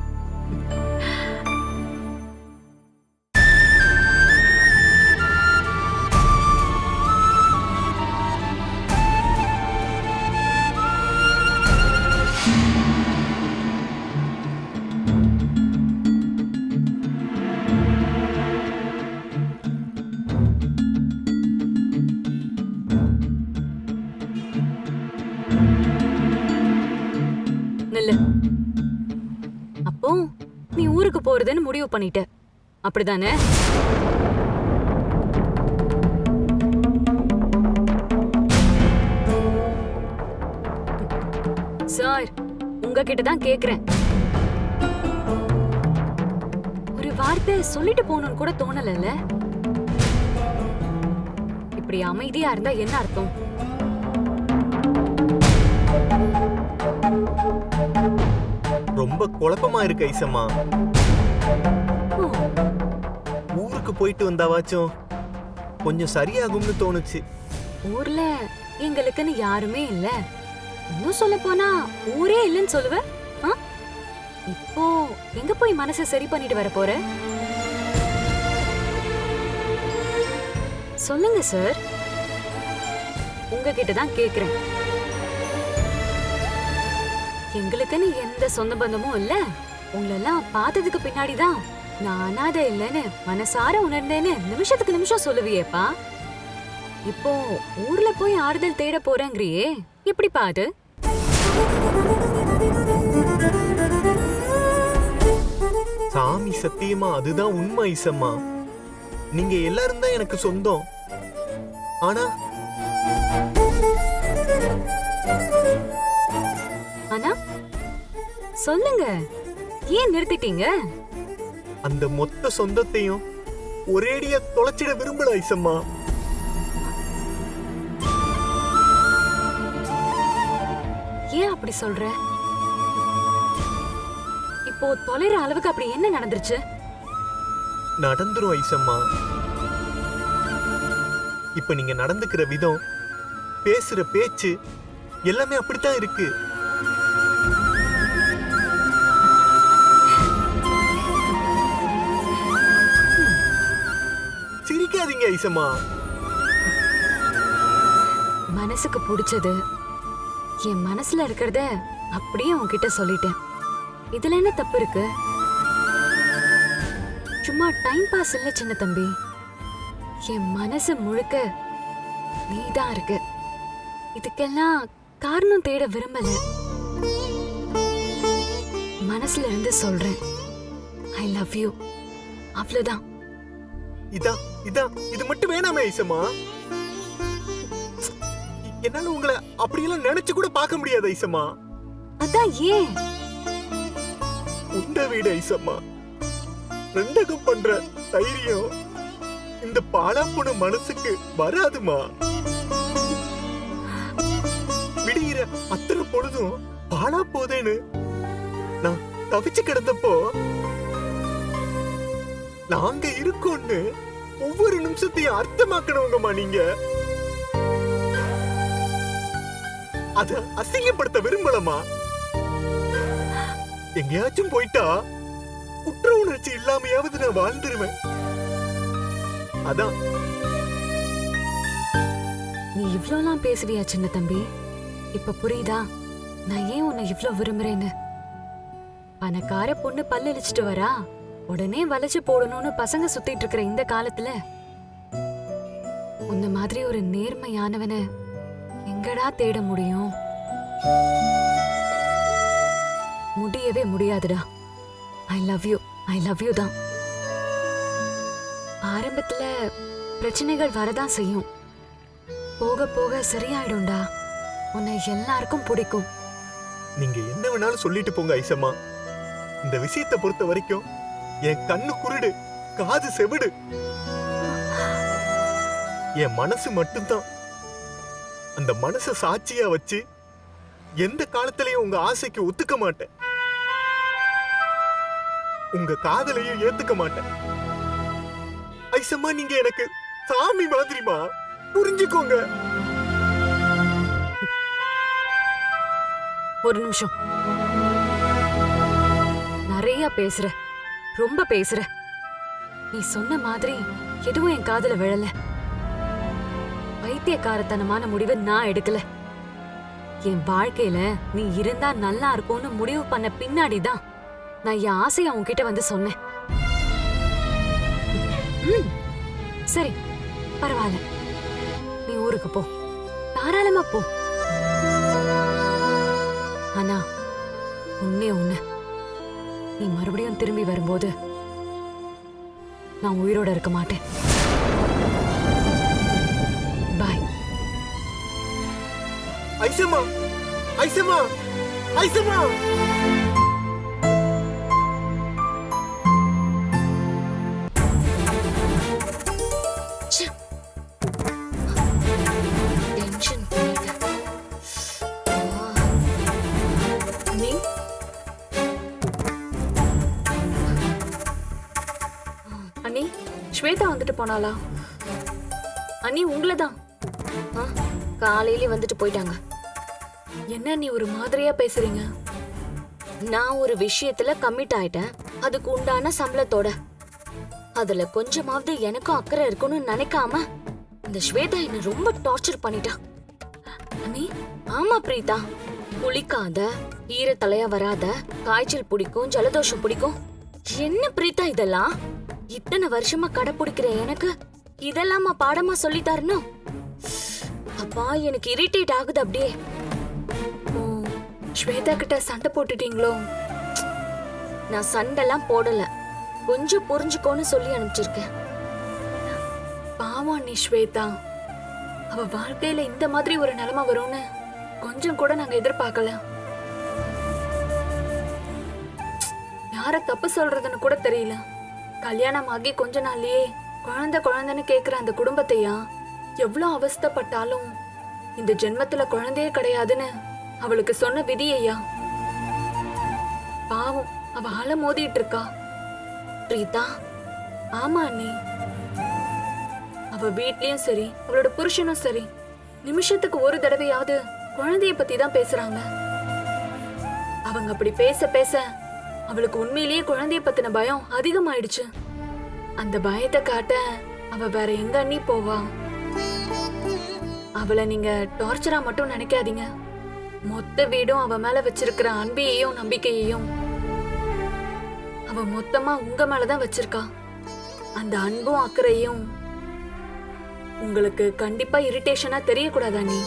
போறதுன்னு முடிவு பண்ணிட்ட அப்படிதானே? சார், உங்ககிட்ட தான் கேக்குறேன். ஒரு வார்த்தை சொல்லிட்டு போகணும்னு கூட தோணலல்ல? இப்படி அமைதியா இருந்தா என்ன அர்த்தம்? ரொம்ப குழப்பமா இருக்கு ஐசம்மா. ஊருக்கு போயிட்டு வந்தாவாச்சும் கொஞ்சம் சரியாகும்னு தோணுச்சு. ஊர்ல எங்களுக்குன்னு யாருமே இல்ல. இன்னும் சொல்ல போனா ஊரே இல்லைன்னு சொல்லுவ. இப்போ எங்க போய் மனசை சரி பண்ணிட்டு வர போற? சொல்லுங்க சார், உங்ககிட்ட தான் கேக்குறேன். எங்களுக்குன்னு எந்த சொந்த பந்தமும் இல்ல. உங்களெல்லாம் பார்த்ததுக்கு பின்னாடிதான் நான் அனாதை இல்லைன்னு மனசார உணர்ந்தேன்னு நிமிஷத்துக்கு நிமிஷம் சொல்லுவியேப்பா. இப்போ ஊர்ல போய் ஆறுதல் தேட போறேங்கிறியே, எப்படி பாது? சாமி சத்தியமா அதுதான் உண்மை ஐசம்மா. நீங்க எல்லாரும் தான் எனக்கு சொந்தம். ஆனா ஆனா சொல்லுங்க, ஏன் நிறுத்திட்டீங்க? அந்த மொத்த சொந்தத்தையும் ஒரேடியா தொலைச்சிட விரும்பல ஐசம்மா. ஏன் அப்படி சொல்ற? இப்போ தொலைற அளவுக்கு அப்படி என்ன நடந்துருச்சு? நடந்துரும் ஐசம்மா. இப்ப நீங்க நடந்துக்கிற விதம், பேசுற பேச்சு எல்லாமே அப்படித்தான் இருக்கு. சிரிக்காதீங்க ஐசம்மா. மனசுக்கு பிடிச்சது என் மனசுல இருக்கிறத அப்படியே உன்கிட்ட சொல்லிட்டேன். இதுல என்ன தப்பு இருக்கு? சும்மா டைம் பாஸ் இல்ல சின்ன தம்பி. என் மனசு முழுக்க நீதான் இருக்கு. இதுக்கெல்லாம் காரணம் தேட விரும்பல. மனசுல இருந்து சொல்றேன், ஐ லவ் யூ. அவ்வளவுதான். இது மட்டும் வேணாமே ஐசம்மா. என்னால உங்களை அப்படியெல்லாம் நினைச்சு கூட பார்க்க முடியாது ஐசம்மா. அதான் ஏன்? உண்ட வீடு ஐசம்மா. ரெண்டகம் பண்ற தைரியம் இந்த பாழாப்போன மனசுக்கு வராதுமா. விடுகிற அத்தனை பொழுதும் பாழா போதேன்னு நான் தவிச்சு கிடந்தப்போ நாங்க இருக்கோம்னு ஒவ்வொரு நிமிஷத்தையும் அர்த்தமாக்கணுங்கம்மா. நீங்க அத அசிங்கப்படுத்த விரும்பலமா. எங்கேயாச்சும் போயிட்டா குற்ற உணர்ச்சி இல்லாமையாவது நான் வாழ்ந்துருவேன். அதான். நீ இவ்ளோலாம் பேசுவியா சின்ன தம்பி? இப்ப புரியுதா நான் ஏன் உன்னை இவ்ளோ விரும்புறேன்னு? பணக்கார பொண்ணு பல்லு இழிச்சிட்டு வரா, உடனே வளைச்சு போடணும்னு பசங்க சுத்திட்டு இருக்கிற இந்த காலத்துல உன்ன மாதிரி ஒரு நேர்மையானவனை எங்கடா தேட முடியும்? முடியவே முடியாதுடா. ஐ லவ் யூ தான். ஆரம்பத்துல பிரச்சனைகள் வரதான் செய்யும். போக போக சரியாயிடும்டா. உன்னை எல்லாருக்கும் பிடிக்கும். நீங்க என்ன வேணாலும் சொல்லிட்டு போங்க ஐசம்மா. இந்த விஷயத்தை பொறுத்த வரைக்கும் என் கண்ணு குருடு, காது செவிடு. என் மனசு மட்டும்தான். அந்த மனசை சாட்சியா வச்சு எந்த காலத்திலையும் உங்க ஆசைக்கு ஒத்துக்க மாட்டேன். உங்க காதலையும் ஏத்துக்க மாட்டேன். ஐசம்மா நீங்க எனக்கு சாமி மாதிரிமா, புரிஞ்சுக்கோங்க. ஒரு நிமிஷம். நிறைய பேசுற, ரொம்ப பேசுற. நீ சொன்ன மாதிரி எதுவும் என் காதுல விழல. பைத்தியக்காரத்தனமான முடிவை நான் எடுக்கல. என் வாழ்க்கையில நீ இருந்தா நல்லா இருக்கும்னு முடிவு பண்ண பின்னாடிதான் நான் என் ஆசையை உன்கிட்ட வந்து சொன்னேன். சரி, பரவாயில்ல. நீ ஊருக்கு போ, தாராளமா போ. ஆனா ஒண்ணே ஒண்ணு, நீ மறுபடியும் திரும்பி வரும்போது நான் உயிரோட இருக்க மாட்டேன். பாய். ஐசம்மா, ஐசம்மா, ஐசம்மா. டென்ஷன் நீ அண்ணி, ஸ்வேதா வந்துட்டு போனாளா? அண்ணி உங்களை தான். காலையிலே வந்துட்டு போயிட்டாங்க. என்ன நீ ஒரு மாதிரியா பேசுறீங்க? நான் ஒரு விஷயத்துல கமிட் ஆயிட்டேன், அதுக்கு உண்டான சம்பளத்தோட. அதுல கொஞ்சமாவது எனக்கும் அக்கறை இருக்குன்னு நினைக்காம இந்த ஸ்வேதா என்ன ரொம்ப டார்ச்சர் பண்ணிட்டா. அண்ணி, ஆமா பிரீதா, குளிக்காத, ஈரத்தலையா வராத, காய்ச்சல் பிடிக்கும், ஜலதோஷம் பிடிக்கும். என்ன பிரீதா இதெல்லாம்? இத்தனை வருஷமா கடைப்பிடிக்கிற எனக்கு இதெல்லாமா பாடமா சொல்லி தரணும்? அப்பா, எனக்கு இரிட்டேட் ஆகுது அப்படியே. ஸ்வேதா கிட்ட சண்டை போட்டுட்டீங்களோ? நான் சண்டைலாம் போடல, கொஞ்சம் புரிஞ்சுக்கோன்னு சொல்லி அனுப்பிச்சிருக்கேன். பாவம் நீ ஸ்வேதா, அவ வாழ்க்கையில இந்த மாதிரி ஒரு நிலைமை வரும்னு கொஞ்சம் கூட நாங்க எதிர்பார்க்கல. யார தப்பு சொல்றதுன்னு கூட தெரியல. கல்யாணம் ஆகி கொஞ்ச நாள்லயே குழந்தைன்னு கேக்குற அந்த குடும்பத்தையா எவ்வளவு அவஸ்தைப்பட்டாலும் இந்த ஜென்மத்துல குழந்தையே கிடையாதுன்னு அவளுக்கு சொன்ன விதியையா. பாவம், அவ ஆள மோதிட்டு இருக்கா. பிரீதா, ஆமா அண்ணி, அவ வீட்லயும் சரி அவளோட புருஷனும் சரி நிமிஷத்துக்கு ஒரு தடவையாவது குழந்தைய பத்தி தான் பேசுறாங்க. அவங்க அப்படி பேச பேச அவளுக்கு உண்மையிலேயே குழந்தைய பத்தின பயம் அதிகமாயிடுச்சு. அந்த பயத்தை காட்ட அவ வேற எங்க அண்ணி போவா? அவளை நீங்க டார்ச்சரா மட்டும் நினைக்காதீங்க. மொத்த வீடும் அவ மேல வச்சிருக்கிற அன்பையையும் நம்பிக்கையையும் அவ மொத்தமா உங்க மேலதான் வச்சிருக்கா. அந்த அன்பும் அக்கறையும் உங்களுக்கு கண்டிப்பா இரிட்டேஷனா தெரியக்கூடாதா நீ?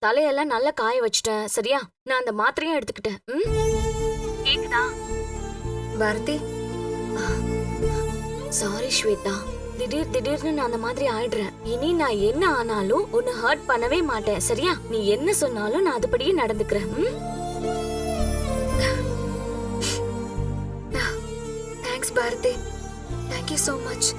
தலையெல்லாம் நல்லா காய வச்சுட்டேன், சரியா? நான் அந்த மாத்திரையும் எடுத்துக்கிட்டேன். கேக்குதா பாரதி? சாரி ஸ்வேதா, திடீர்னு நான் அந்த மாதிரி ஆயிடுறேன். இனி நான் என்ன ஆனாலும் உன்னை ஹர்ட் பண்ணவே மாட்டேன், சரியா? நீ என்ன சொன்னாலும் நான் அதுபடியே நடந்துக்கிறேன். Thanks Bharathi, thank you so much.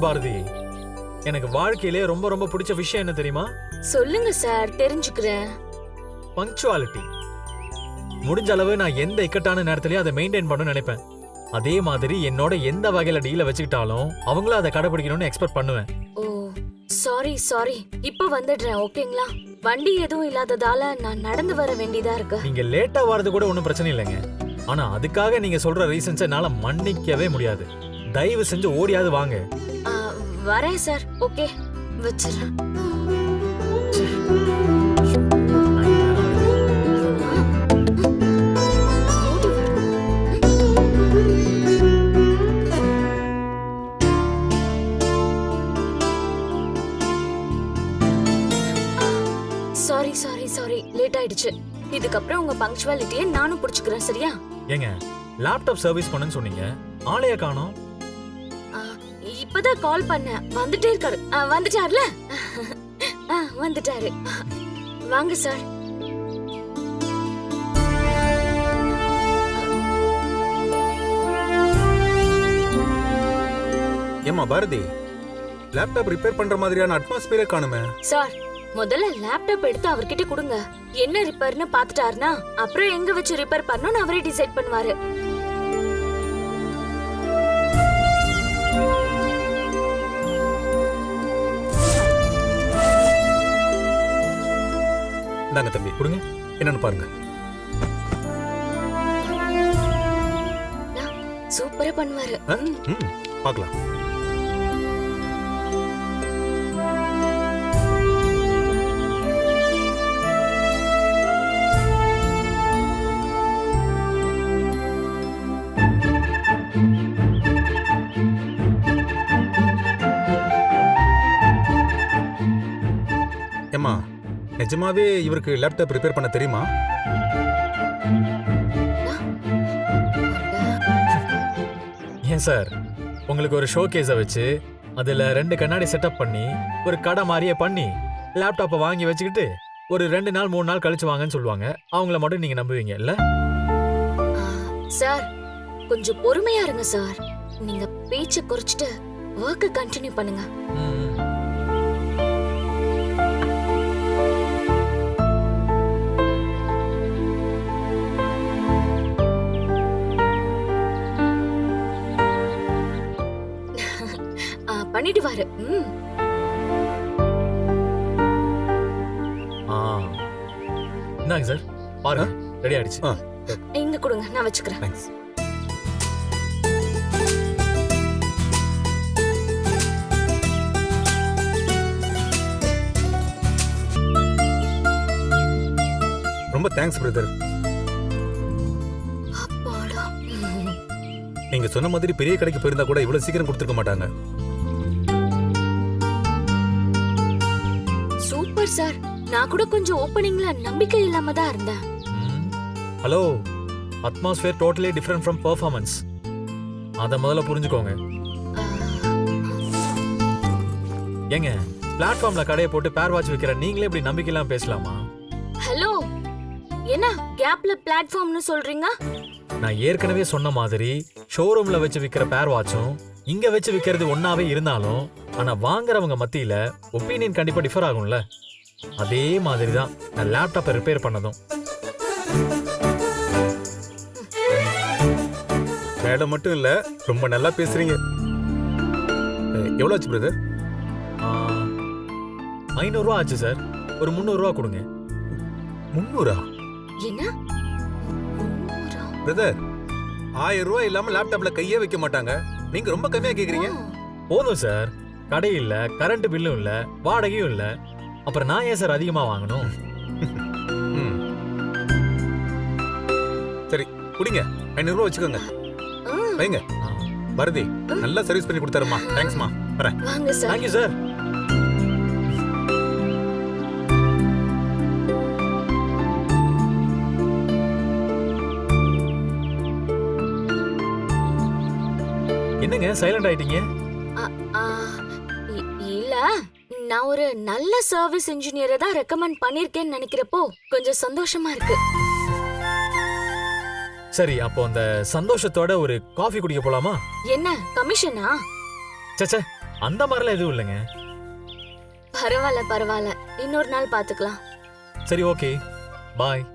Bharathi, எனக்கு வாழ்க்கையிலே ரொம்ப ரொம்ப பிடிச்ச விஷயம் என்ன தெரியுமா? சொல்லுங்க சார், தெரிஞ்சுக்கிறேன். பங்க்சுவாலிட்டி. முடிஞ்ச அளவு நான் எந்த இக்கட்டான நேரத்திலயும் அதை மெயின்டைன் பண்ணணும்னு நினைப்பேன். அதே மாதிரி என்னோட எந்த வகையில டீல வச்சுக்கிட்டாலும் அவங்களும் அதை கடைபிடிக்கணும்னு எக்ஸ்பெக்ட் பண்ணுவேன். ஓ சாரி, இப்ப வந்துடுறேன், ஓகேங்களா? வண்டி எதுவும் இல்லாததால நான் நடந்து வர வேண்டியதா இருக்கு. நீங்க லேட்டா வரது கூட ஒன்றும் பிரச்சனை இல்லைங்க. ஆனா அதுக்காக நீங்க சொல்ற ரீசன்ஸ் என்னால மன்னிக்கவே முடியாது. தயவு செஞ்சு ஓடியாவது வாங்க. வரேன் சார், ஓகே, வச்சிடுறேன். சாரி, லேட் ஆயிடுச்சு. இதுக்கப்புறம் உங்க பங்க்சுவாலிட்டியை நானும் புடிச்சுக்கிறேன், சரியா? ஏங்க, லேப்டாப் சர்வீஸ் பண்ணனும் சொன்னீங்க, ஆளைய காணோம். இப்பதான் கால் பண்ணேன், வந்துட்டே இருக்காரு. வந்துட்டார்ல? வந்துட்டாரு. வாங்க சார். ஏமா பாரதி, லேப்டாப் ரிப்பேர் பண்ற மாதிரியான அட்மாஸ்பியரே காணுமே. சார் முதல்ல லேப்டாப் எடுத்து அவர்கிட்ட கொடுங்க. என்ன ரிப்பேர்னு பாத்துட்டாருனா அப்புறம் எங்க வச்சு ரிப்பேர் பண்ணணும்னு அவரே டிசைட் பண்ணுவாரு. இந்தாங்க தம்பி, கொடுங்க, என்னன்னு பாருங்க. சூப்பரா பண்ணுவாரு. பார்க்கலாம். ஏம்மா, நிஜமாவே இவருக்கு லேப்டாப் ரிப்பேர் பண்ண தெரியுமா? ஏன் சார், உங்களுக்கு ஒரு ஷோ கேஸை வச்சு அதில் 2 கண்ணாடி செட்டப் பண்ணி ஒரு கடை மாதிரியே பண்ணி லேப்டாப்பை வாங்கி வச்சுக்கிட்டு ஒரு 2 நாள் 3 நாள் கழிச்சு வாங்கன்னு சொல்லுவாங்க. அவங்கள மட்டும் நீங்கள் நம்புவீங்க இல்லை? சார் கொஞ்சம் பொறுமையா இருங்க சார். நீங்க பேச்சை குறைச்சிட்டு ஒர்க்கை கண்டினியூ பண்ணுங்க. பண்ணிடுவாரு. இந்தாங்க சார், பாருங்க, ரெடி ஆயிடுச்சு. இங்க கொடுங்க, நான் வச்சுக்கிறேன். ரொம்ப தேங்க்ஸ் பிரதர். நீங்க சொன்ன மாதிரி பெரிய கடைக்கு போயிருந்தா கூட இவ்வளவு சீக்கிரம் கொடுத்துருக்க மாட்டாங்க. Super sir. நான் கூட கொஞ்சம் ஓப்பனிங்ல நம்பிக்கை இல்லாம தான் இருந்தேன். Hello, atmosphere totally different from performance. அத முதல்ல புரிஞ்சுக்கோங்க. ஏங்க, பிளாட்ஃபார்ம்ல கடையை போட்டு பேர் வாட்ச் விக்கிற நீங்களே இப்படி நம்பிக்கை இல்லாம பேசலாமா? ஹலோ, என்ன கேப்ல பிளாட்ஃபார்ம்னு சொல்றீங்க? நான் ஏற்கனவே சொன்ன மாதிரி ஷோரூம்ல வச்சு விக்கிற பேர் வாட்சும் இங்க வச்சு விக்கிறது ஒன்னாவே இருந்தாலும் ஆனா வாங்குறவங்க மத்தியில ஒப்பீனியன் கண்டிப்பா டிஃபர் ஆகும்ல. அதே மாதிரி தான் நான் லேப்டாப்பை ரிப்பேர் பண்ணதும். மேடம் மட்டும் இல்ல, ரொம்ப நல்லா பேசுறீங்க. எவ்வளவு ஆச்சு பிரதர்? 500 ரூபா ஆச்சு சார். ஒரு 300 ரூபா கொடுங்க. 300? என்ன பிரதர், 1000 ரூபாய் இல்லாம லேப்டாப்ல கையே வைக்க மாட்டாங்க. நீங்க ரொம்ப கம்மியா கேக்குறீங்க. போதும் சார், கடை இல்ல, கரண்ட் பில்லும் இல்ல, வாடகையும் இல்ல, அப்புறம் நான் ஏன் சார் அதிகமா வாங்கணும்? சரி குடிங்க, 500 ரூபாய் வச்சுக்கோங்க. வைங்க. பாரதி, நல்லா சர்வீஸ் பண்ணி கொடுத்தாருமா. தேங்க்ஸ்மா. வரேன். வாங்க சார். Thank you sir. என்னங்க சைலண்ட் ஆயிட்டீங்க? இல்ல, நான் ஒரு நல்ல சர்வீஸ் இன்ஜினியரை தான் ரெக்கமெண்ட் பண்ணிருக்கேன்னு நினைக்கிறப்போ கொஞ்சம் சந்தோஷமா இருக்கு. சரி, அப்போ அந்த சந்தோஷத்தோட ஒரு காஃபி குடிக்க போலாமா? என்ன கமிஷனா? சச்சே, அந்த மாதிரிலாம் எதுவும் இல்லைங்க. பரவாயில்ல பரவாயில்ல, இன்னொரு நாள் பாத்துக்கலாம். சரி, ஓகே, பாய்.